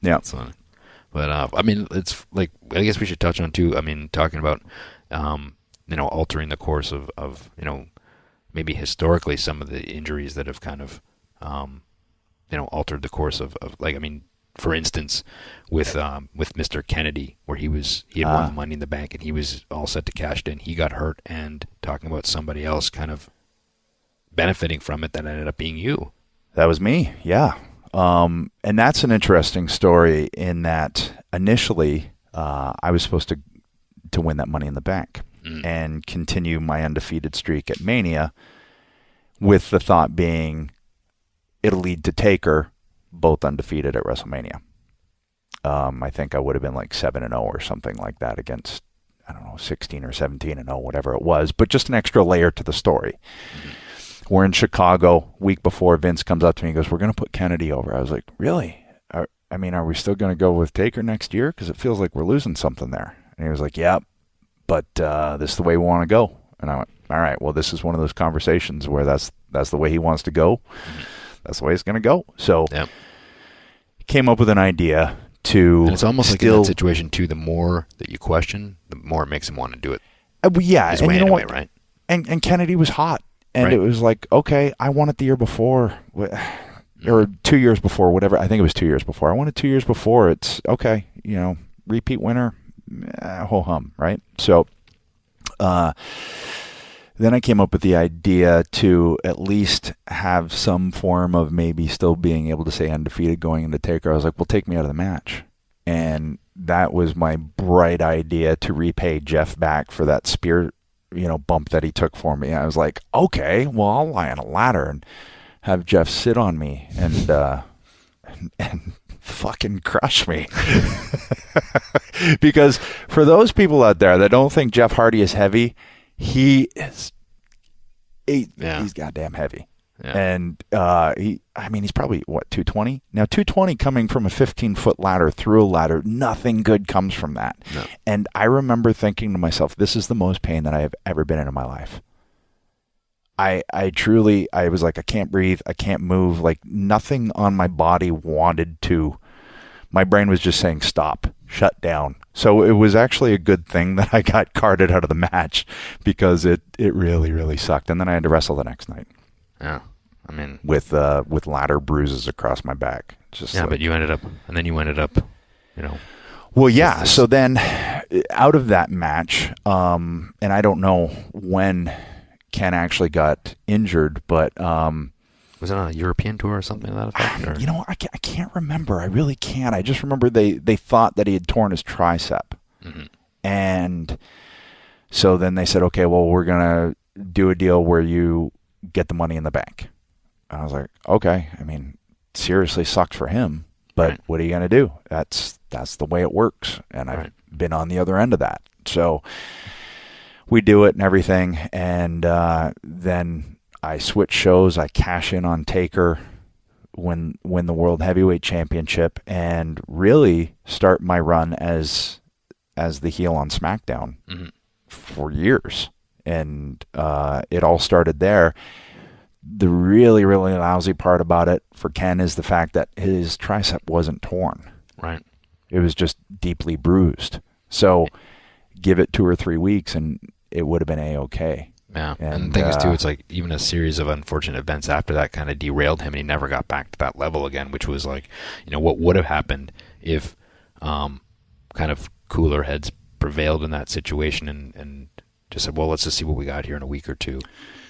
C: That's funny. But, I mean, it's like, I guess we should touch on, too, I mean, talking about, altering the course of maybe historically some of the injuries that have kind of, altered the course of like, I mean, for instance, with Mr. Kennedy, where he had won the Money in the Bank and he was all set to cash it in. He got hurt, and talking about somebody else kind of benefiting from it that ended up being you.
B: That was me, yeah. And that's an interesting story in that initially I was supposed to win that Money in the Bank and continue my undefeated streak at Mania, with the thought being it'll lead to Taker, both undefeated at WrestleMania. I think I would have been like 7-0 or something like that against, I don't know, 16 or 17-0, whatever it was, but just an extra layer to the story. We're in Chicago, week before. Vince comes up to me and goes, "We're going to put Kennedy over." I was like, "Really? Are we still going to go with Taker next year? Because it feels like we're losing something there." And he was like, "Yeah, but this is the way we want to go." And I went, "All right, well, this is one of those conversations where that's the way he wants to go. That's the way it's going to go." So came up with an idea to.
C: And it's almost like in that situation too. The more that you question, the more it makes him want to do it.
B: Yeah,
C: his
B: and
C: way
B: you know
C: anyway,
B: what?
C: Right?
B: And Kennedy was hot. And it was like, okay, I won it the year before, or 2 years before, whatever. I think it was 2 years before. I won it 2 years before. It's okay, repeat winner, ho hum, right? So then I came up with the idea to at least have some form of maybe still being able to say undefeated going into Taker. I was like, well, take me out of the match. And that was my bright idea to repay Jeff back for that spear bump that he took for me. I was like, okay, well, I'll lie on a ladder and have Jeff sit on me and fucking crush me. Because for those people out there that don't think Jeff Hardy is heavy, he's goddamn heavy.
C: Yeah.
B: And he's probably, 220? Now, 220 coming from a 15-foot ladder through a ladder, nothing good comes from that.
C: No.
B: And I remember thinking to myself, this is the most pain that I have ever been in my life. I was like, I can't breathe. I can't move. Like, nothing on my body wanted to. My brain was just saying, stop, shut down. So it was actually a good thing that I got carted out of the match, because it really, really sucked. And then I had to wrestle the next night.
C: Yeah. I mean,
B: with ladder bruises across my back.
C: But you ended up,
B: Well, yeah. So then, out of that match, and I don't know when Ken actually got injured, but
C: was it on a European tour or something like that effect?
B: Or? I can't remember. I really can't. I just remember they thought that he had torn his tricep, and so then they said, okay, well, we're gonna do a deal where you get the money in the bank. And I was like, okay. I mean, seriously sucked for him, but what are you gonna do? That's the way it works, and I've been on the other end of that. So we do it and everything, and then I switch shows. I cash in on Taker, win the World Heavyweight Championship, and really start my run as the heel on SmackDown for years. And it all started there. The really, really lousy part about it for Ken is the fact that his tricep wasn't torn.
C: Right.
B: It was just deeply bruised. So give it 2 or 3 weeks and it would have been A-okay.
C: Yeah. And the thing is, too, it's like even a series of unfortunate events after that kind of derailed him, and he never got back to that level again, which was like, what would have happened if kind of cooler heads prevailed in that situation and just said, well, let's just see what we got here in a week or two.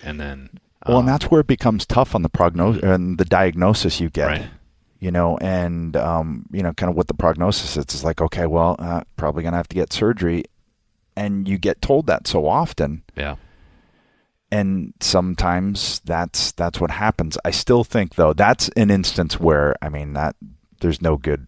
C: And then... and that's where it becomes tough on the prognosis and the diagnosis you get.
B: Right. And kind of what the prognosis is. It's like, okay, well, probably going to have to get surgery. And you get told that so often.
C: Yeah.
B: And sometimes that's what happens. I still think, though, that's an instance where, that there's no good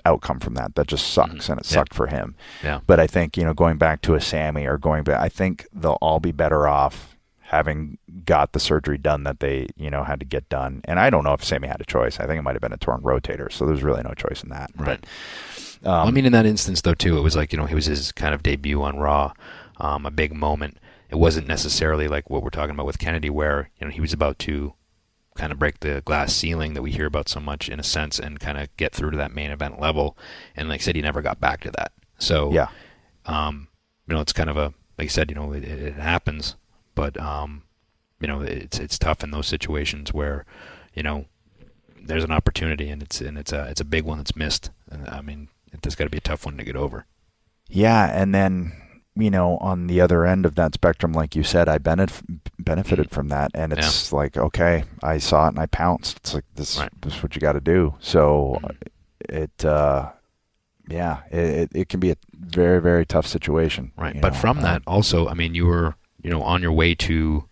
B: outcome from that. That just sucks, and it sucked for him.
C: Yeah.
B: But I think, going back to a Sammy or I think they'll all be better off having got the surgery done that they, had to get done. And I don't know if Sammy had a choice. I think it might have been a torn rotator, so there's really no choice in that.
C: Right. But, in that instance, though, too, it was like, it was his kind of debut on Raw, a big moment. It wasn't necessarily like what we're talking about with Kennedy, where, he was about to kind of break the glass ceiling that we hear about so much, in a sense, and kind of get through to that main event level. And like I said, he never got back to that. So,
B: yeah.
C: It's kind of like I said, it happens. But it's tough in those situations where, there's an opportunity and it's a big one that's missed. And it's got to be a tough one to get over.
B: Yeah, and then on the other end of that spectrum, like you said, I benefited from that, and it's like, okay, I saw it and I pounced. It's like this is what you got to do. So it can be a very, very tough situation.
C: Right, but from that also, you were on your way to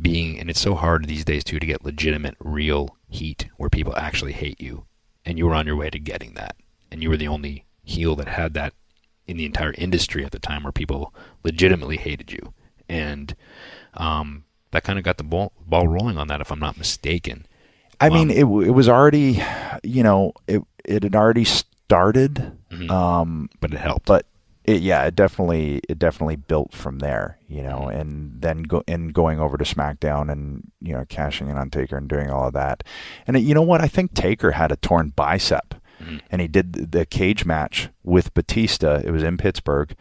C: being, and it's so hard these days too to get legitimate, real heat where people actually hate you, and you were on your way to getting that, and you were the only heel that had that in the entire industry at the time, where people legitimately hated you, and that kind of got the ball rolling on that, if I'm not mistaken.
B: It was already, it had already started,
C: but it helped.
B: But it definitely built from there, and then going over to SmackDown and, cashing in on Taker and doing all of that. And you know what? I think Taker had a torn bicep, and he did the cage match with Batista. It was in Pittsburgh.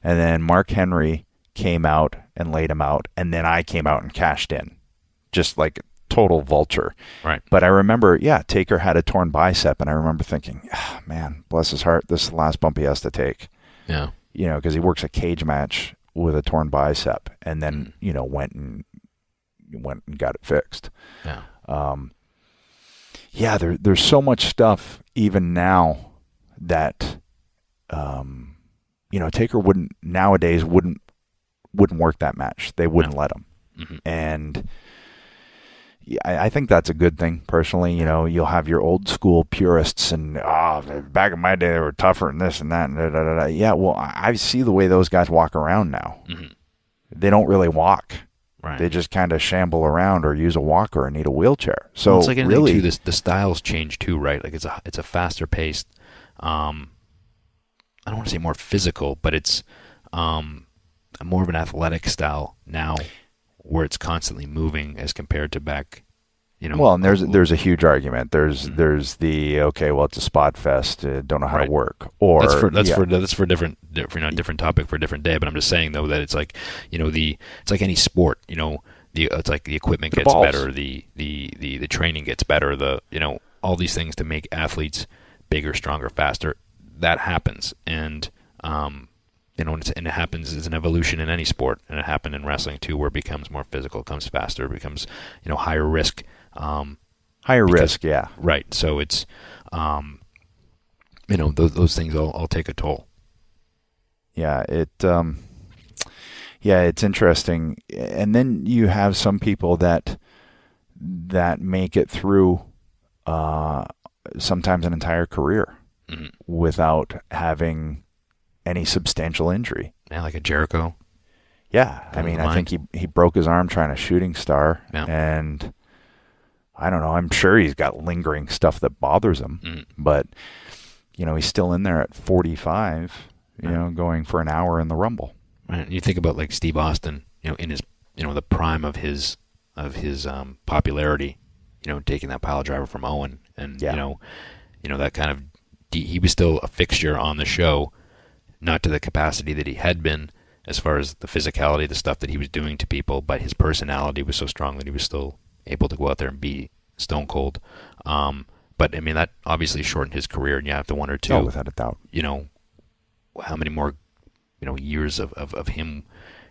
B: And then Mark Henry came out and laid him out. And then I came out and cashed in, just like total vulture.
C: Right.
B: But I remember, Taker had a torn bicep, and I remember thinking, man, bless his heart, this is the last bump he has to take.
C: Yeah.
B: Because he works a cage match with a torn bicep, and then, went and got it fixed.
C: Yeah.
B: There's so much stuff even now that, Taker nowadays wouldn't work that match. They wouldn't let him. And I think that's a good thing, personally. You'll have your old school purists and, back in my day they were tougher and this and that. And Yeah, well, I see the way those guys walk around now. They don't really walk.
C: Right.
B: They just kind of shamble around or use a walker and need a wheelchair. So
C: well, it's like anything
B: really,
C: too, the styles change too, right? Like it's a faster paced. I don't want to say more physical, but it's more of an athletic style now, where it's constantly moving as compared to back.
B: Well, and there's a huge argument. There's the it's a spot fest. Don't know how to work. Or
C: that's for different different topic for a different day. But I'm just saying though that it's like it's like any sport. It's like the equipment gets better, the training gets better, all these things to make athletes bigger, stronger, faster. That happens, and it happens as an evolution in any sport, and it happened in wrestling too, where it becomes more physical, it becomes faster, it becomes higher risk.
B: Risk, yeah.
C: Right. So it's, those things all take a toll.
B: Yeah, it's interesting. And then you have some people that make it through sometimes an entire career without having any substantial injury.
C: Yeah, like a Jericho.
B: Yeah, I think he broke his arm trying a shooting star, and I don't know. I'm sure he's got lingering stuff that bothers him, but he's still in there at 45, going for an hour in the Rumble.
C: Right. You think about like Steve Austin, in his, the prime of his popularity, taking that pile driver from Owen, and that kind of he was still a fixture on the show, not to the capacity that he had been as far as the physicality, the stuff that he was doing to people, but his personality was so strong that he was still able to go out there and be stone cold. But that obviously shortened his career, and you have to wonder too.
B: Oh, without a doubt.
C: How many more, years of him,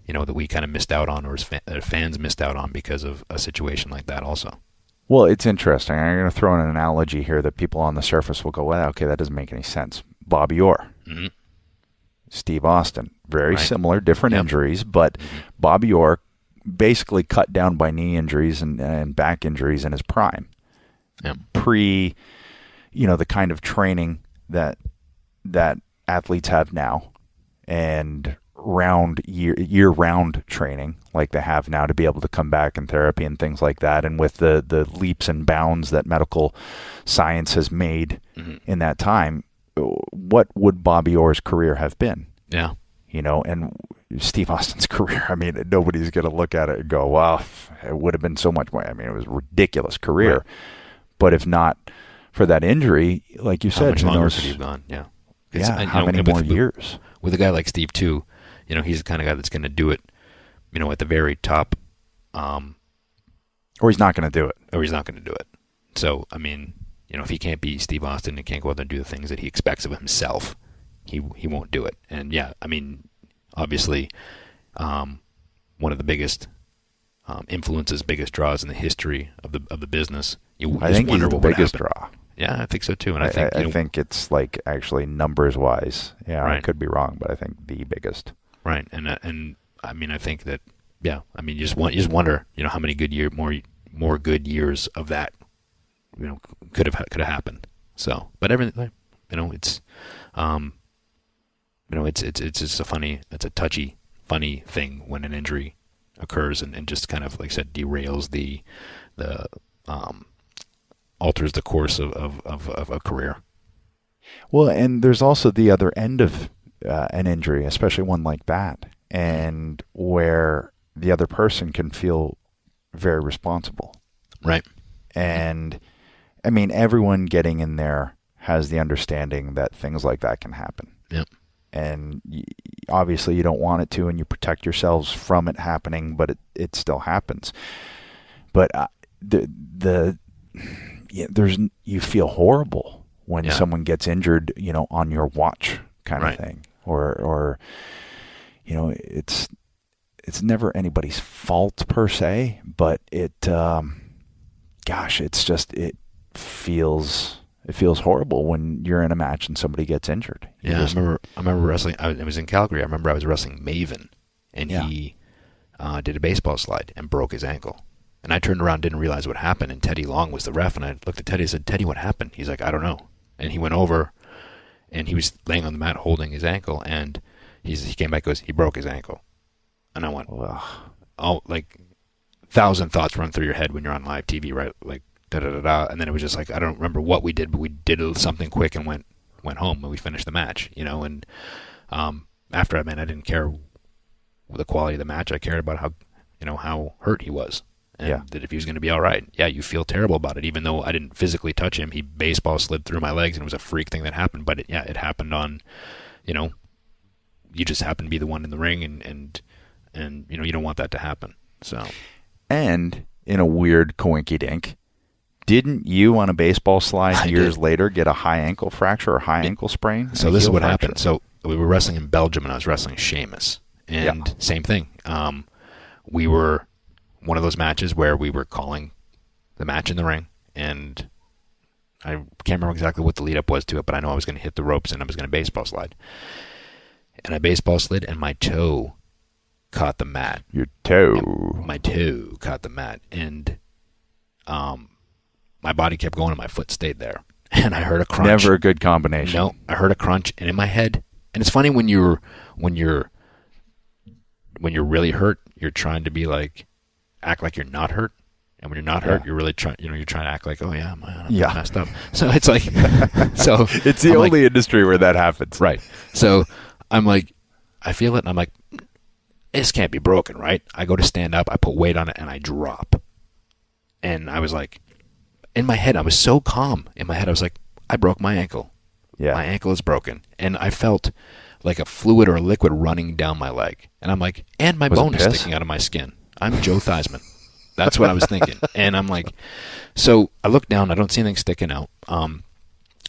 C: that we kind of missed out on, or his fans missed out on because of a situation like that also.
B: Well, it's interesting. I'm going to throw in an analogy here that people on the surface will go, well, okay, that doesn't make any sense. Bobby Orr.
C: Mm-hmm.
B: Steve Austin. Very similar, different injuries, but Bobby Orr basically cut down by knee injuries and back injuries in his prime.
C: Yep.
B: Pre, the kind of training that athletes have now, and year-round training like they have now to be able to come back in therapy and things like that, and with the leaps and bounds that medical science has made in that time, what would Bobby Orr's career have been?
C: Yeah.
B: And Steve Austin's career, nobody's going to look at it and go, wow, it would have been so much more. It was a ridiculous career. Right. But if not for that injury, like you said,
C: how much longer could he have gone? Yeah.
B: How many more years?
C: With a guy like Steve, too, he's the kind of guy that's going to do it, at the very top.
B: Or he's not going to do it.
C: So, if he can't be Steve Austin and can't go out there and do the things that he expects of himself, he won't do it. And obviously, one of the biggest influences, biggest draws in the history of the business.
B: I think he's the biggest draw.
C: Yeah, I think so too. And
B: I think it's like actually numbers wise. Yeah, right. I could be wrong, but I think the biggest.
C: Right, and I think that you just wonder how many more good years of that could have happened. So, but everything it's it's just it's a touchy, funny thing when an injury occurs and just kind of, like I said, derails the alters the course of a career.
B: Well, and there's also the other end of an injury, especially one like that, and where the other person can feel very responsible.
C: Right.
B: And everyone getting in there has the understanding that things like that can happen.
C: Yep.
B: And obviously you don't want it to, and you protect yourselves from it happening, but it still happens. But you feel horrible when someone gets injured, on your watch kind of thing, or it's never anybody's fault per se, but it feels horrible when you're in a match and somebody gets injured.
C: I remember wrestling. I was in Calgary. I remember I was wrestling Maven, and he did a baseball slide and broke his ankle. And I turned around, didn't realize what happened, and Teddy Long was the ref, and I looked at Teddy and said, "Teddy, what happened?" He's like, "I don't know." And he went over, and he was laying on the mat holding his ankle, and he came back and goes, "He broke his ankle." And I went, "Oh, like 1,000 thoughts run through your head when you're on live TV, right? Like da da da da, and then it was just like I don't remember what we did, but we did something quick and went home and we finished the match, And after that, man, I didn't care the quality of the match. I cared about how hurt he was, and that if he was going to be all right. Yeah, you feel terrible about it, even though I didn't physically touch him. He baseball slid through my legs, and it was a freak thing that happened. But it happened on, you just happen to be the one in the ring, and you don't want that to happen. So,
B: and in a weird coinky-dink, didn't you on a baseball slide years later get a high ankle fracture or high ankle sprain?
C: So this is what happened. So we were wrestling in Belgium, and I was wrestling Sheamus, and same thing. We were one of those matches where we were calling the match in the ring, and I can't remember exactly what the lead up was to it, but I know I was going to hit the ropes and I was going to baseball slide. And I baseball slid, and my toe caught the mat.
B: Your toe.
C: And my toe caught the mat, and my body kept going, and my foot stayed there. And I heard a crunch.
B: Never a good combination.
C: No, I heard a crunch, and in my head, and it's funny when you're really hurt, you're trying to be like act like you're not hurt, and when you're not hurt, you're really trying. You're trying to act like, oh yeah, I'm messed up. So it's like, so
B: it's the only industry where that happens,
C: right? So I'm like, I feel it, and I'm like, this can't be broken, right? I go to stand up, I put weight on it, and I drop. And I was like, in my head, I was so calm. In my head, I was like, I broke my ankle.
B: Yeah,
C: my ankle is broken, and I felt like a fluid or a liquid running down my leg, and I'm like, and my bone is sticking out of my skin. I'm Joe Theismann. That's what I was thinking. And I'm like, so I look down, I don't see anything sticking out.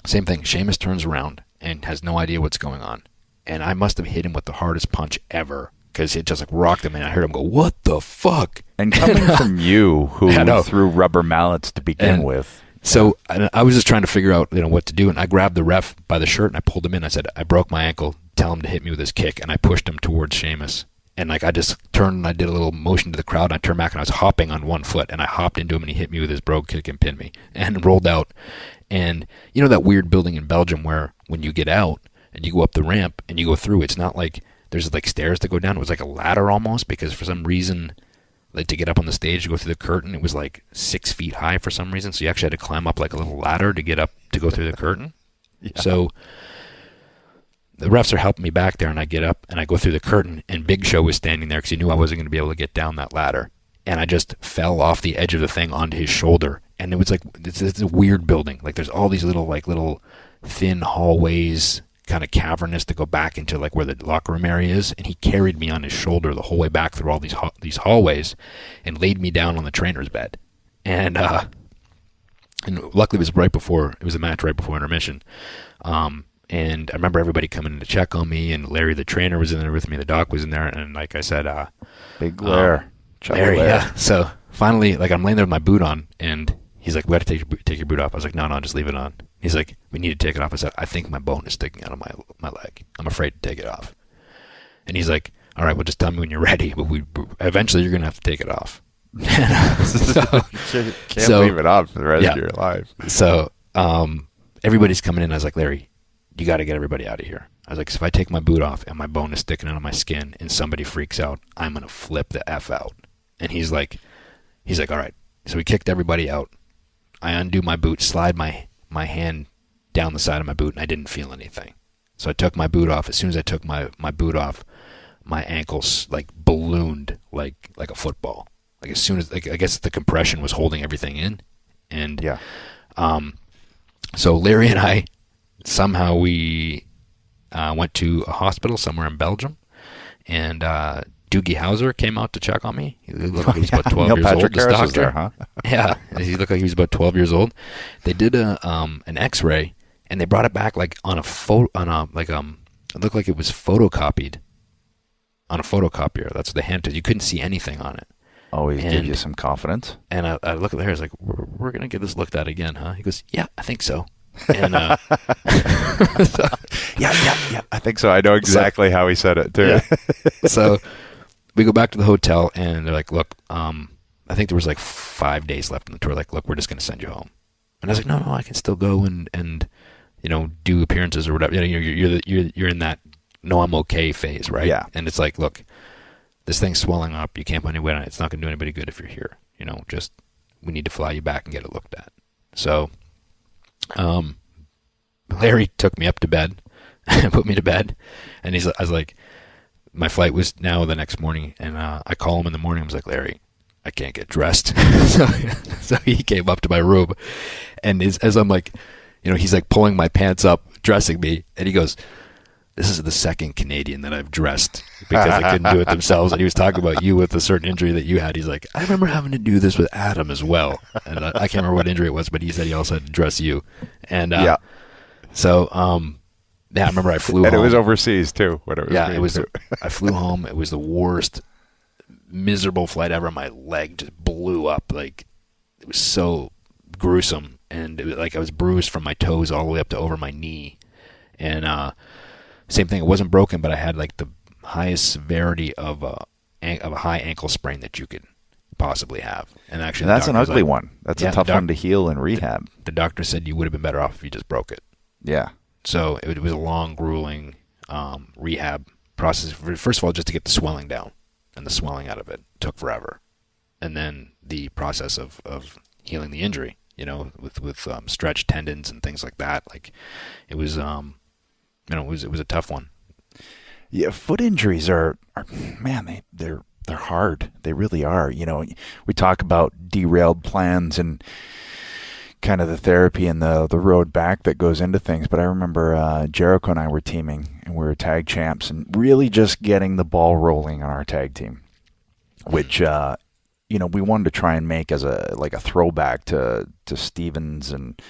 C: Same thing. Sheamus turns around and has no idea what's going on. And I must have hit him with the hardest punch ever, because it just like rocked him, and I heard him go, what the fuck?
B: And coming from you, who threw rubber mallets to begin with.
C: So I was just trying to figure out what to do, and I grabbed the ref by the shirt and I pulled him in. I said, I broke my ankle. Tell him to hit me with his kick. And I pushed him towards Sheamus. And like I just turned and I did a little motion to the crowd, and I turned back and I was hopping on one foot, and I hopped into him and he hit me with his brogue kick and pinned me and rolled out. And that weird building in Belgium where when you get out and you go up the ramp and you go through, it's not like there's like stairs to go down. It was like a ladder almost, because for some reason, like to get up on the stage to go through the curtain, it was like 6 feet high for some reason. So you actually had to climb up like a little ladder to get up to go through the curtain. Yeah. So the refs are helping me back there, and I get up and I go through the curtain, and Big Show was standing there because he knew I wasn't going to be able to get down that ladder. And I just fell off the edge of the thing onto his shoulder. And it was like, it's a weird building. Like there's all these little thin hallways, kind of cavernous, to go back into like where the locker room area is. And he carried me on his shoulder the whole way back through all these hallways and laid me down on the trainer's bed. And luckily it was a match right before intermission. And I remember everybody coming in to check on me, and Larry, the trainer, was in there with me. The doc was in there, and like I said,
B: Big Larry,
C: yeah. So finally, like I'm laying there with my boot on, and he's like, "We got to take your boot off." I was like, "No, just leave it on." He's like, "We need to take it off." I said, "I think my bone is sticking out of my leg. I'm afraid to take it off." And he's like, "All right, well, just tell me when you're ready. But eventually you're gonna have to take it off."
B: Can't leave it on for the rest of your life.
C: So everybody's coming in. I was like, "Larry, you got to get everybody out of here." I was like, so if I take my boot off and my bone is sticking out of my skin and somebody freaks out, I'm going to flip the F out. And he's like, all right. So we kicked everybody out. I undo my boot, slide my hand down the side of my boot, and I didn't feel anything. So I took my boot off. As soon as I took my boot off, my ankles like ballooned like a football. Like as soon as, like, I guess the compression was holding everything in. And so Larry and I, somehow we went to a hospital somewhere in Belgium, and Doogie Howser came out to check on me. He looked like he was about 12 years old. This doctor,
B: there, huh?
C: Yeah, he looked like he was about 12 years old. They did an X-ray, and they brought it back like on a it looked like it was photocopied on a photocopier. That's what they handed. You couldn't see anything on it.
B: Always give you some confidence.
C: And I look at Larry, I was like, we're gonna get this looked at again, huh? He goes, yeah, I think so. And
B: so, yeah, I think so. I know exactly how he said it too.
C: Yeah. So we go back to the hotel, and they're like, look, I think there was like 5 days left in the tour. Like, look, we're just going to send you home. And I was like, no, I can still go and do appearances or whatever. You're in that no, I'm okay phase, right?
B: Yeah.
C: And it's like, look, this thing's swelling up. You can't put any weight on it. It's not going to do anybody good if you're here. Just we need to fly you back and get it looked at. So, Larry took me up to bed, put me to bed, and I was like, my flight was now the next morning, and I call him in the morning. I was like, Larry, I can't get dressed. so he came up to my room, and as I'm like, he's like pulling my pants up, dressing me, and he goes, this is the second Canadian that I've dressed because they couldn't do it themselves. And he was talking about you with a certain injury that you had. He's like, I remember having to do this with Adam as well. And I can't remember what injury it was, but he said he also had to dress you. And so, I remember I flew home.
B: And it was overseas too.
C: It was. I flew home. It was the worst, miserable flight ever. My leg just blew up. Like, it was so gruesome. And it was like I was bruised from my toes all the way up to over my knee. And, same thing. It wasn't broken, but I had like the highest severity of a high ankle sprain that you could possibly have. And actually,
B: that's an ugly one. That's a tough one to heal in rehab.
C: The doctor said you would have been better off if you just broke it.
B: Yeah.
C: So it was a long, grueling rehab process. First of all, just to get the swelling down, and the swelling out of it took forever. And then the process of healing the injury, with stretched tendons and things like that. Like, it was. It was a tough one.
B: Yeah, foot injuries are man, they're hard. They really are. We talk about derailed plans and kind of the therapy and the road back that goes into things. But I remember Jericho and I were teaming, and we were tag champs, and really just getting the ball rolling on our tag team, which we wanted to try and make as a throwback to Stevens and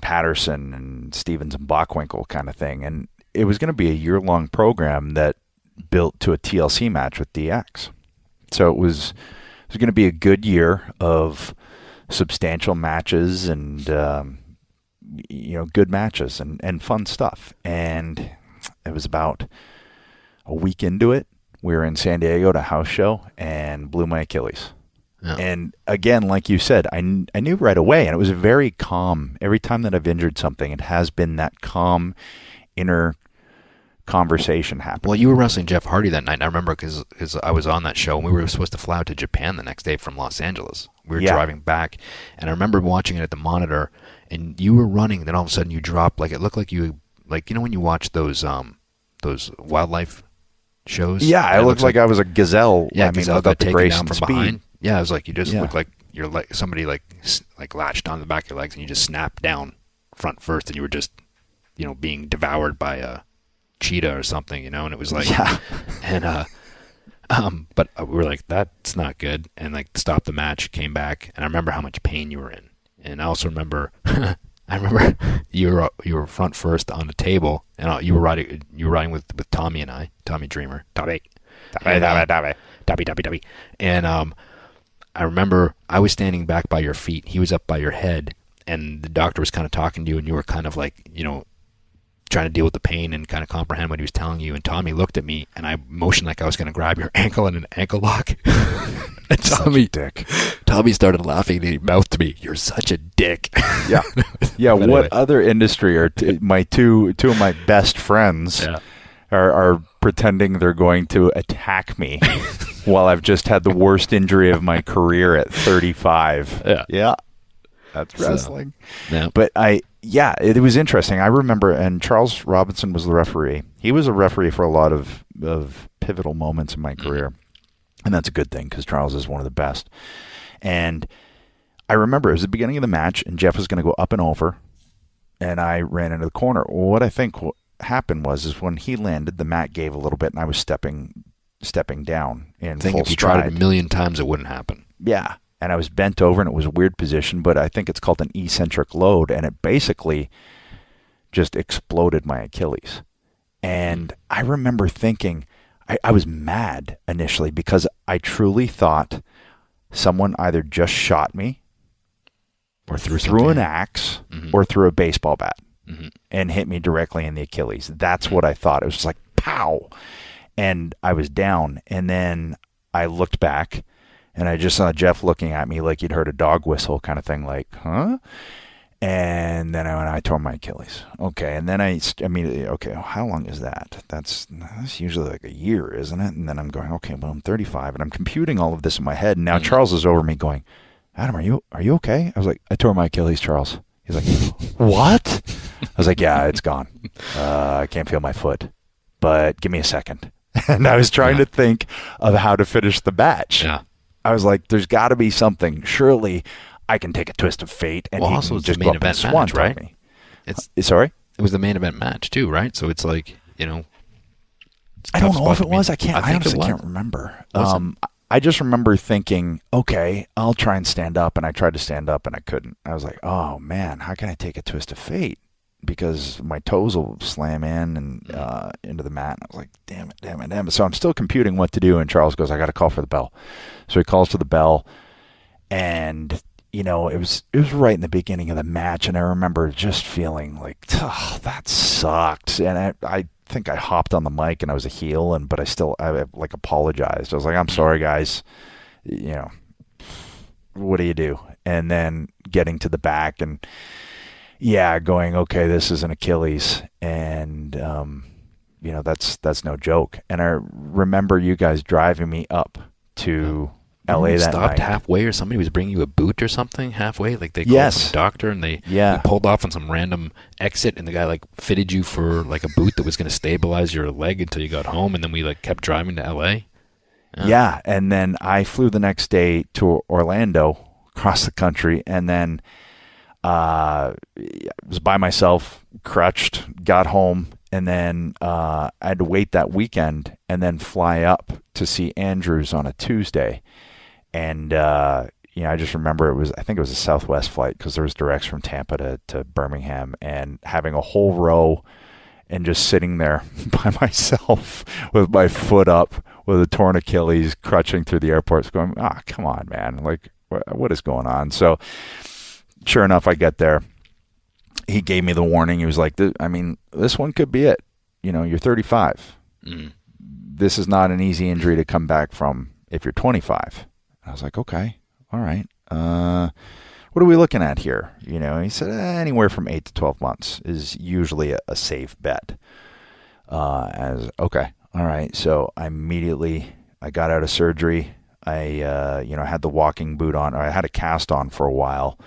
B: Patterson and Stevens and Bockwinkel kind of thing. And it was going to be a year-long program that built to a TLC match with DX. So it was going to be a good year of substantial matches and, good matches and fun stuff. And it was about a week into it. We were in San Diego at a house show and blew my Achilles. Yeah. And again, like you said, I knew right away, and it was very calm. Every time that I've injured something, it has been that calm inner conversation happening.
C: Well, you were wrestling Jeff Hardy that night. I remember because I was on that show, and we were supposed to fly out to Japan the next day from Los Angeles. We were driving back, and I remember watching it at the monitor, and you were running, and then all of a sudden you dropped, like it looked like you, when you watch those wildlife shows?
B: Yeah, it looked like I was a gazelle.
C: Yeah, gazelle
B: without
C: got
B: the grace
C: taken down
B: and
C: from
B: speed.
C: behind. Yeah, it was like you just look like you're like somebody like latched on the back of your legs, and you just snapped down front first, and you were just being devoured by a cheetah or something, and it was like, but we were like, that's not good, and like stopped the match, came back, and I remember how much pain you were in, and I also remember, you were front first on the table, and you were riding with Tommy and I, Tommy Dreamer, Tommy, and I remember I was standing back by your feet. He was up by your head, and the doctor was kind of talking to you, and you were kind of like, trying to deal with the pain and kind of comprehend what he was telling you. And Tommy looked at me, and I motioned like I was going to grab your ankle in an ankle lock. And Tommy started laughing, and he mouthed to me, "You're such a dick."
B: Yeah. Yeah.
C: But
B: what
C: anyway.
B: other industry are my two of my best friends are pretending they're going to attack me while I've just had the worst injury of my career at 35. Yeah. That's wrestling. But it was interesting. I remember, and Charles Robinson was the referee. He was a referee for a lot of pivotal moments in my career. And that's a good thing because Charles is one of the best. And I remember it was the beginning of the match, and Jeff was going to go up and over, and I ran into the corner. Well, what I think happened was when he landed, the mat gave a little bit, and I was stepping down in full stride.
C: If you tried it a million times, it wouldn't happen.
B: Yeah. And I was bent over, and it was a weird position, but I think it's called an eccentric load, and it basically just exploded my Achilles. And I remember thinking, I was mad initially because I truly thought someone either just shot me
C: or
B: threw an axe or threw a baseball bat and hit me directly in the Achilles. That's what I thought. It was just like, pow! And I was down, and then I looked back, and I just saw Jeff looking at me like he'd heard a dog whistle kind of thing, like, huh? And then I tore my Achilles. Okay, and then I immediately, okay, how long is that? That's usually like a year, isn't it? And then I'm going, okay, well, I'm 35, and I'm computing all of this in my head. And now Charles is over me going, Adam, are you okay? I was like, I tore my Achilles, Charles. He's like, what? I was like, yeah, it's gone. I can't feel my foot, but give me a second. And I was trying to think of how to finish the match.
C: Yeah.
B: I was like, there's got to be something. Surely I can take a twist of fate and he
C: also
B: can
C: it's
B: just
C: the
B: go
C: main
B: up and
C: event
B: swan
C: match,
B: dive
C: right?
B: me.
C: It's
B: Sorry?
C: It was the main event match too, right? So it's like,
B: I don't know if it was. I honestly
C: was.
B: can't remember.
C: Was it?
B: I just remember thinking, okay, I'll try and stand up. And I tried to stand up and I couldn't. I was like, oh, man, how can I take a twist of fate? Because my toes will slam in and into the mat. And I was like, damn it. So I'm still computing what to do. And Charles goes, I got to call for the bell. So he calls for the bell. And, it was right in the beginning of the match. And I remember just feeling like, oh, that sucked. And I think I hopped on the mic and I was a heel, but I apologized. I was like, I'm sorry, guys. What do you do? And then getting to the back and going, okay, this is an Achilles, and that's no joke. And I remember you guys driving me up to LA that
C: stopped
B: night.
C: halfway, or somebody was bringing you a boot or something halfway. Like they called
B: Yes.
C: from a doctor and they pulled off on some random exit, and the guy like fitted you for like a boot that was going to stabilize your leg until you got home, and then we like kept driving to LA.
B: Yeah, and then I flew the next day to Orlando, across the country, and then I was by myself, crutched, got home, and then I had to wait that weekend and then fly up to see Andrews on a Tuesday. And, I just remember I think it was a Southwest flight because there was directs from Tampa to Birmingham, and having a whole row and just sitting there by myself with my foot up with a torn Achilles, crutching through the airport, going, come on, man. Like, what is going on? So sure enough, I get there. He gave me the warning. He was like, this one could be it. You're 35. This is not an easy injury to come back from if you're 25. I was like, okay, all right. What are we looking at here? He said anywhere from 8 to 12 months is usually a safe bet. Okay, all right. So I got out of surgery. I had the walking boot on. I had a cast on for a while.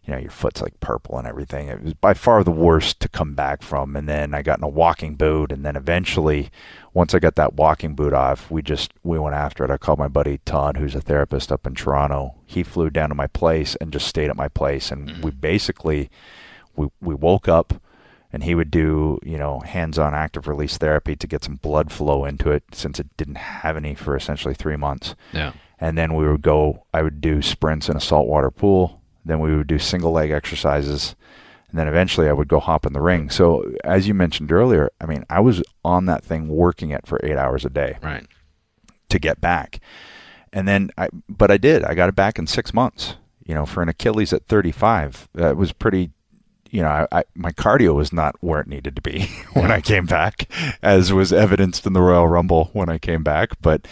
B: Your foot's like purple and everything. It was by far the worst to come back from. And then I got in a walking boot. And then eventually, once I got that walking boot off, we went after it. I called my buddy Todd, who's a therapist up in Toronto. He flew down to my place and just stayed at my place. And we basically, we woke up and he would do, hands-on active release therapy to get some blood flow into it since it didn't have any for essentially 3 months.
C: Yeah.
B: And then I would do sprints in a saltwater pool. Then we would do single leg exercises, and then eventually I would go hop in the ring. So as you mentioned earlier, I was on that thing working it for 8 hours a day,
C: right,
B: to get back. And then I got it back in 6 months. For an Achilles at 35, that was pretty. My cardio was not where it needed to be when I came back, as was evidenced in the Royal Rumble when I came back, but.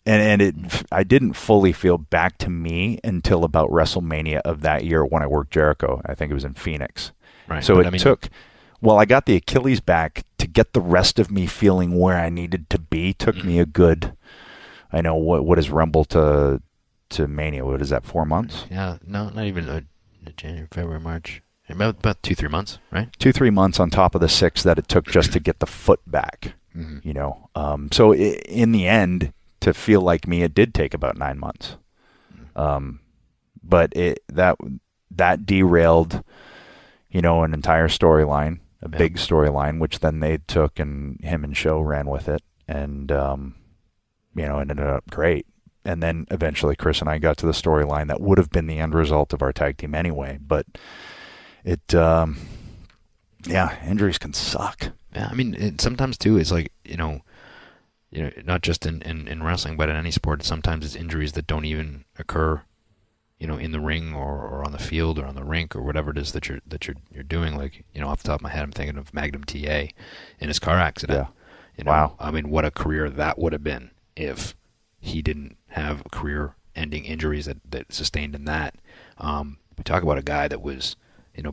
B: I didn't fully feel back to me until about WrestleMania of that year when I worked Jericho. I think it was in Phoenix.
C: Right.
B: So I got the Achilles back to get the rest of me feeling where I needed to be. Took me a good, what is Rumble to Mania? What is that, 4 months?
C: Yeah, no, not even January, February, March. About 2-3 months, right?
B: 2-3 months on top of the 6 that it took just to get the foot back. So in the end, to feel like me, it did take about 9 months. But that derailed, an entire storyline, big storyline, which then they took and him and Show ran with it, and it ended up great. And then eventually Chris and I got to the storyline that would have been the end result of our tag team anyway. But injuries can suck.
C: Yeah, sometimes too, it's like, not just in wrestling, but in any sport, sometimes it's injuries that don't even occur, in the ring or on the field or on the rink or whatever it is that you're doing. Like, off the top of my head, I'm thinking of Magnum TA in his car accident.
B: Yeah. Wow.
C: What a career that would have been if he didn't have career-ending injuries that sustained in that. we talk about a guy that was,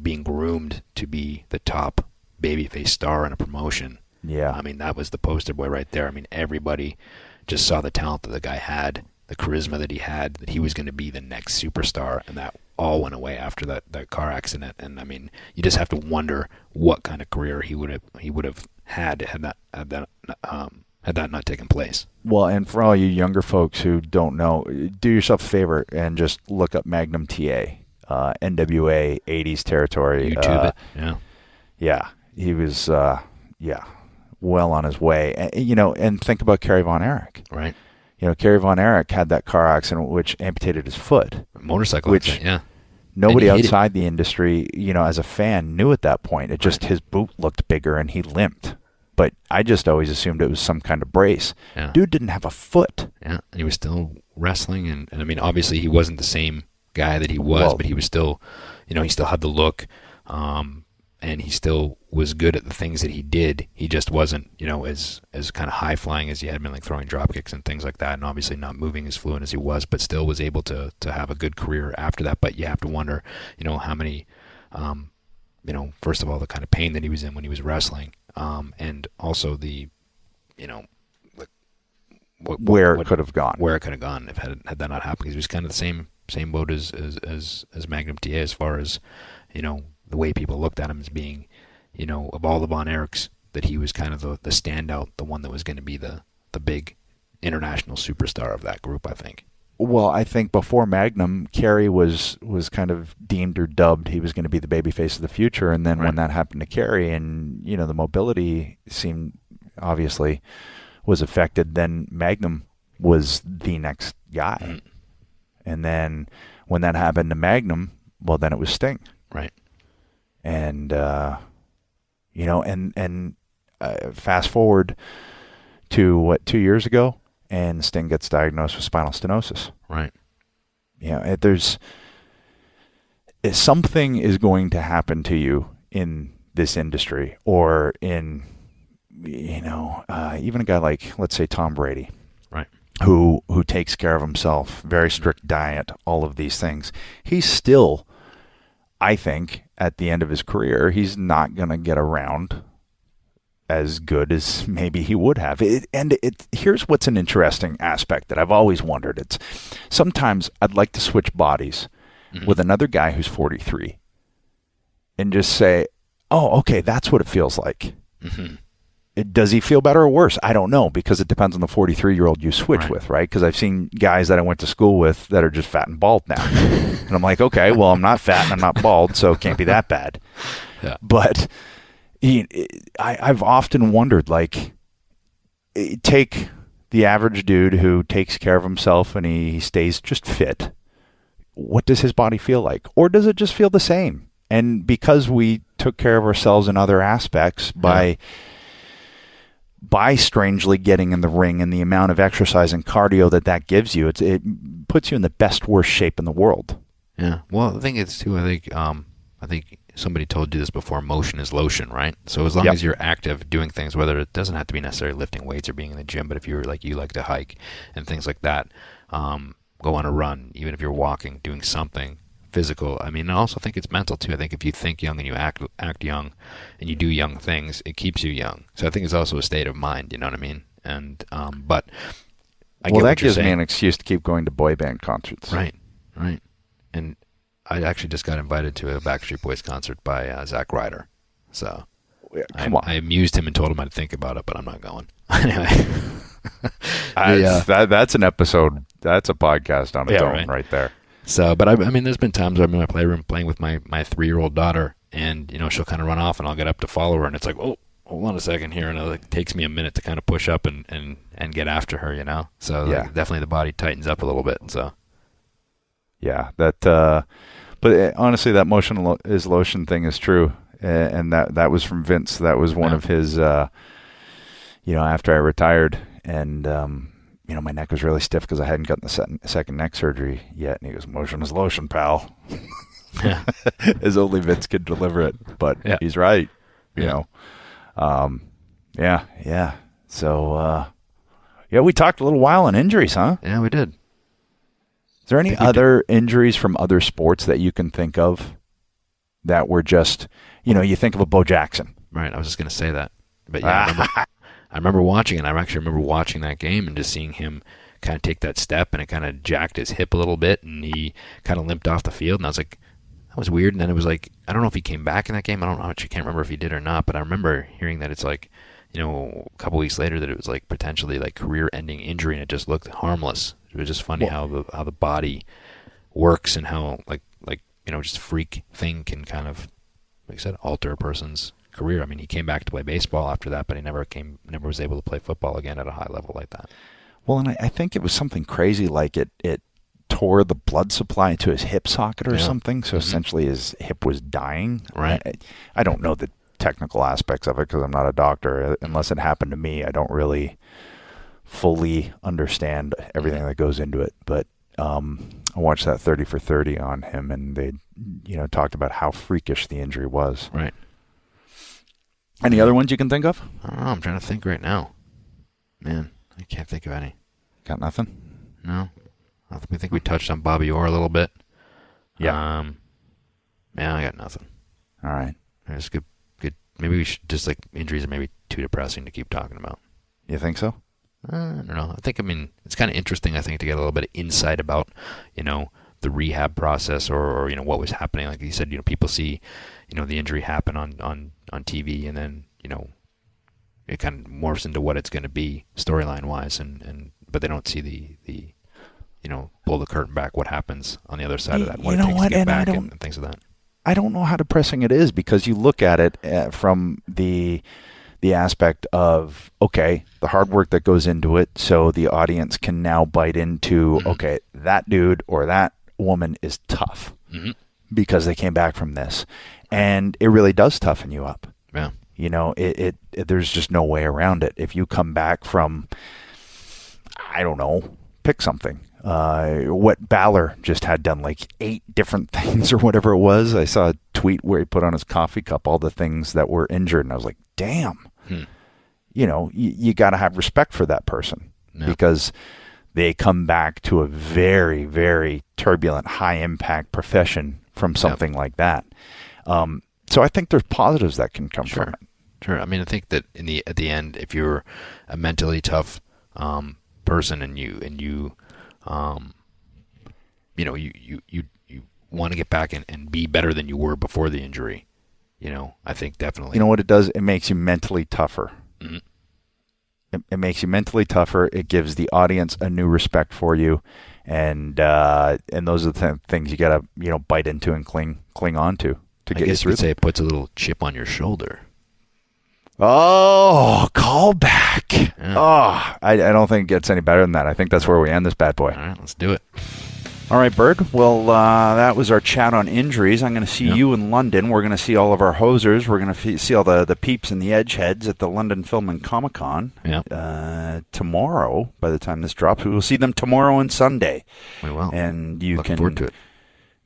C: being groomed to be the top babyface star in a promotion.
B: Yeah.
C: I mean, that was the poster boy right there. I mean, everybody just saw the talent that the guy had, the charisma that he had, that he was going to be the next superstar, and that all went away after that car accident. And I mean, you just have to wonder what kind of career he would have had that not taken place.
B: Well, and for all you younger folks who don't know, do yourself a favor and just look up Magnum TA, NWA 80s territory.
C: YouTube it. Yeah.
B: Yeah. He was, well on his way. And think about Kerry Von Erich.
C: Right.
B: Kerry Von Erich had that car accident which amputated his foot.
C: Motorcycle
B: which
C: accident, yeah.
B: Nobody outside the industry, as a fan, knew at that point. It just, his boot looked bigger and he limped. But I just always assumed it was some kind of brace.
C: Yeah.
B: Dude didn't have a foot.
C: Yeah, and he was still wrestling. And I mean, obviously he wasn't the same guy that he was, but he was still, he still had the look. And he still was good at the things that he did. He just wasn't, as kind of high flying as he had been, like throwing drop kicks and things like that, and obviously not moving as fluent as he was, but still was able to have a good career after that. But you have to wonder, how many, first of all, the kind of pain that he was in when he was wrestling, and also the,
B: where it could have gone.
C: Where it could have gone if had that not happened, because he was kind of the same boat as Magnum TA as far as, the way people looked at him as being, of all the Von Erichs, that he was kind of the standout, the one that was going to be the big international superstar of that group, I think.
B: Well, I think before Magnum, Kerry was kind of deemed or dubbed he was going to be the babyface of the future, and then when that happened to Kerry and, the mobility seemed, obviously, was affected, then Magnum was the next guy. Mm. And then when that happened to Magnum, well, then it was Sting.
C: Right.
B: And, fast forward to 2 years ago, and Sting gets diagnosed with spinal stenosis.
C: Right.
B: Something is going to happen to you in this industry, or in, even a guy like, let's say, Tom Brady.
C: Right.
B: Who takes care of himself, very strict diet, all of these things. He's still, I think, at the end of his career, he's not going to get around as good as maybe he would have. Here's what's an interesting aspect that I've always wondered. It's sometimes I'd like to switch bodies with another guy who's 43 and just say, oh, okay, that's what it feels like. Mm-hmm. Does he feel better or worse? I don't know, because it depends on the 43-year-old you switch with, right? Because I've seen guys that I went to school with that are just fat and bald now. And I'm like, okay, well, I'm not fat and I'm not bald, so it can't be that bad. Yeah. But I've often wondered, like, take the average dude who takes care of himself and he stays just fit. What does his body feel like? Or does it just feel the same? And because we took care of ourselves in other aspects by strangely getting in the ring and the amount of exercise and cardio that gives you, it puts you in the best, worst shape in the world.
C: Yeah. Well, the thing is, too, I think somebody told you this before, motion is lotion, right? So as long as you're active doing things, whether it doesn't have to be necessarily lifting weights or being in the gym, but if you're like, you like to hike and things like that, go on a run, even if you're walking, doing something physical. I mean, I also think it's mental too. I think if you think young and you act young and you do young things, it keeps you young. So I think it's also a state of mind, you know what I mean? And but I get
B: that
C: what you're
B: gives
C: saying.
B: me an excuse to keep going to boy band concerts.
C: Right. And I actually just got invited to a Backstreet Boys concert by Zack Ryder. So
B: come on.
C: I amused him and told him I'd think about it, but I'm not going. Anyway.
B: That's an episode. That's a podcast on its own right there.
C: So, but I mean, there's been times where I'm in my playroom playing with my 3-year-old daughter, and she'll kind of run off, and I'll get up to follow her, and it's like, oh, hold on a second here, and it takes me a minute to kind of push up and get after her, So like, definitely the body tightens up a little bit. So
B: yeah, that. But honestly, that motion is lotion thing is true, and that was from Vince. That was one of his. After I retired, and my neck was really stiff because I hadn't gotten the second neck surgery yet. And he goes, "Motion is lotion, pal."
C: Yeah.
B: As only Vince could deliver it, but he's right. You know. Yeah. So, we talked a little while on injuries, huh?
C: Yeah, we did.
B: Is there any other injuries from other sports that you can think of that were just, you think of a Bo Jackson?
C: Right. I was just going to say that. But yeah, I remember watching it. I actually remember watching that game and just seeing him kind of take that step, and it kind of jacked his hip a little bit, and he kind of limped off the field. And I was like, that was weird. And then it was like, I don't know if he came back in that game. I can't remember if he did or not. But I remember hearing that it's like, a couple weeks later that it was like potentially like career-ending injury, and it just looked harmless. It was just funny how the body works and how like just a freak thing can kind of, like I said, alter a person's career. I mean, he came back to play baseball after that, but he never was able to play football again at a high level like that.
B: Well, and I think it was something crazy, like it tore the blood supply to his hip socket or something. So essentially, his hip was dying.
C: Right.
B: I don't know the technical aspects of it because I'm not a doctor. Unless it happened to me, I don't really fully understand everything that goes into it. But I watched that 30 for 30 on him, and they, talked about how freakish the injury was.
C: Right.
B: Any other ones you can think of?
C: I don't know. I'm trying to think right now. Man, I can't think of any.
B: Got nothing?
C: No. I think we touched on Bobby Orr a little bit.
B: Yeah.
C: Yeah, I got nothing.
B: All right.
C: It's good. Maybe we should just, injuries are maybe too depressing to keep talking about.
B: You think so?
C: I don't know. It's kind of interesting, I think, to get a little bit of insight about, the rehab process or what was happening. Like you said, people see, the injury happen on TV, and then, it kind of morphs into what it's going to be storyline-wise, but they don't see the pull the curtain back, what happens on the other side of that, what it takes to get back and things of that.
B: I don't know how depressing it is, because you look at it from the aspect of, okay, the hard work that goes into it, so the audience can now bite into, okay, that dude or that woman is tough because they came back from this. And it really does toughen you up.
C: Yeah.
B: It there's just no way around it. If you come back from, I don't know, pick something. What Balor just had done, like 8 different things or whatever it was. I saw a tweet where he put on his coffee cup all the things that were injured, and I was like, damn. You got to have respect for that person because they come back to a very, very turbulent, high-impact profession from something like that. So I think there's positives that can come from it.
C: Sure. I mean, I think that at the end, if you're a mentally tough person and you want to get back and be better than you were before the injury, I think definitely.
B: You know what it does? It makes you mentally tougher. Mm-hmm. It makes you mentally tougher. It gives the audience a new respect for you, and those are the things you gotta bite into and cling on to get you through.
C: I guess you could say it puts a little chip on your shoulder.
B: Oh, callback.
C: Yeah.
B: Oh, I don't think it gets any better than that. I think that's where we end this bad boy.
C: All right, let's do it.
B: All right, Bird. Well, that was our chat on injuries. I'm going to see you in London. We're going to see all of our hosers. We're going to see all the peeps and the edgeheads at the London Film and Comic Con tomorrow. By the time this drops, we will see them tomorrow and Sunday.
C: We will.
B: And you
C: Looking
B: can
C: forward to it.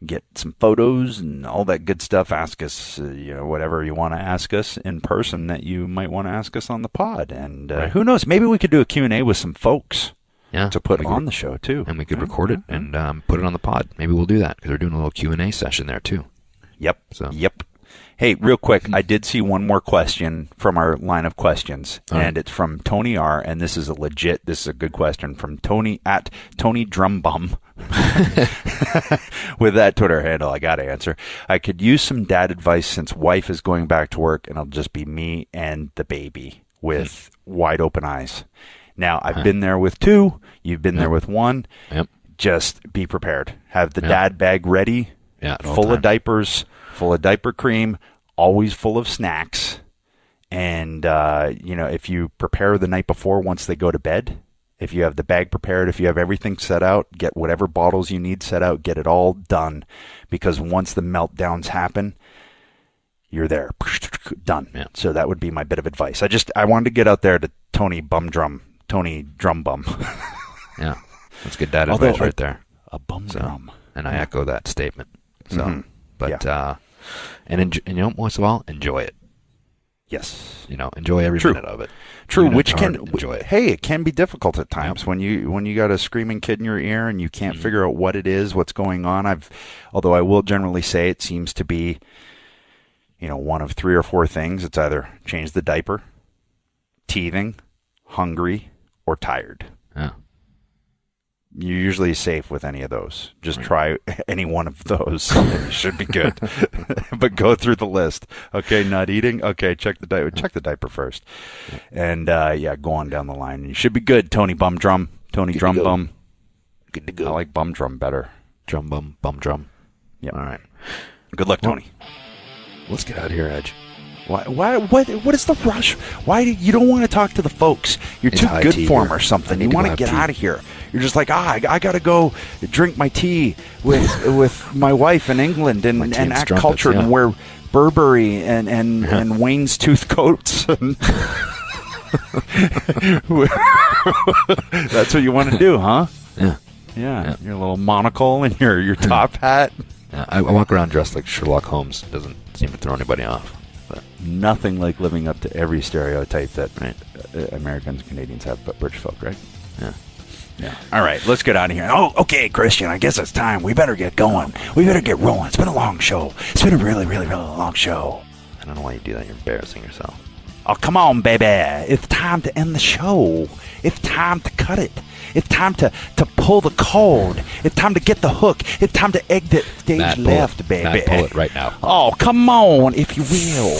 B: Get some photos and all that good stuff. Ask us, whatever you want to ask us in person that you might want to ask us on the pod. And who knows? Maybe we could do a Q&A with some folks.
C: Yeah,
B: to put on the show too,
C: and we could record it and put it on the pod. Maybe we'll do that because we're doing a little Q&A session there too.
B: Yep. Hey, real quick, I did see one more question from our line of questions, and it's from Tony R. And this is a good question from Tony at Tony Drumbum. With that Twitter handle, I got to answer. I could use some dad advice since wife is going back to work, and it'll just be me and the baby with wide open eyes. Now, I've been there with 2. You've been there with 1.
C: Yep.
B: Just be prepared. Have the dad bag ready, full of diapers, full of diaper cream, always full of snacks. And, if you prepare the night before once they go to bed, if you have the bag prepared, if you have everything set out, get whatever bottles you need set out, get it all done. Because once the meltdowns happen, you're there. Done. Yeah. So that would be my bit of advice. I wanted to get out there to Tony Drumbum.
C: Yeah, that's good dad advice right there.
B: A bum drum.
C: And I echo that statement. So, but and once in a while, enjoy it.
B: Yes.
C: Enjoy every minute of it.
B: True,
C: Even if
B: which
C: it's
B: can
C: hard, enjoy it.
B: Hey, it can be difficult at times when you got a screaming kid in your ear and you can't figure out what it is, what's going on. Although I will generally say it seems to be, one of 3 or 4 things. It's either change the diaper, teething, hungry, or tired.
C: Yeah.
B: You're usually safe with any of those. Just try any one of those. You should be good. But go through the list. Okay, not eating. Okay, check the diaper first. And go on down the line. You should be good, Tony Bum Drum. Tony Drum Bum.
C: Good to go.
B: I like Bum Drum better.
C: Drum bum, bum drum.
B: Yep.
C: All right.
B: Good luck, Tony.
C: Let's get out of here, Edge.
B: What is the rush? Why you don't want to talk to the folks? You're too good for them or something. You want to get out of here. You're just like, I got to go drink my tea with my wife in England and act cultured and wear Burberry and Wayne's tooth coats. That's what you want to do, huh? Yeah. Your little monocle and your top hat.
C: Yeah, I walk around dressed like Sherlock Holmes. It doesn't seem to throw anybody off. But
B: nothing like living up to every stereotype that Americans and Canadians have, but British folk, right? Yeah. All right, let's get out of here. Oh, okay, Christian, I guess it's time. We better get going. We better get rolling. It's been a long show. It's been a really, really, really long show.
C: I don't know why you do that. You're embarrassing yourself.
B: Oh, come on, baby. It's time to end the show. It's time to cut it. It's time to pull the cord. It's time to get the hook. It's time to exit stage left, baby.
C: Matt, pull it right now.
B: Oh, come on, if you will.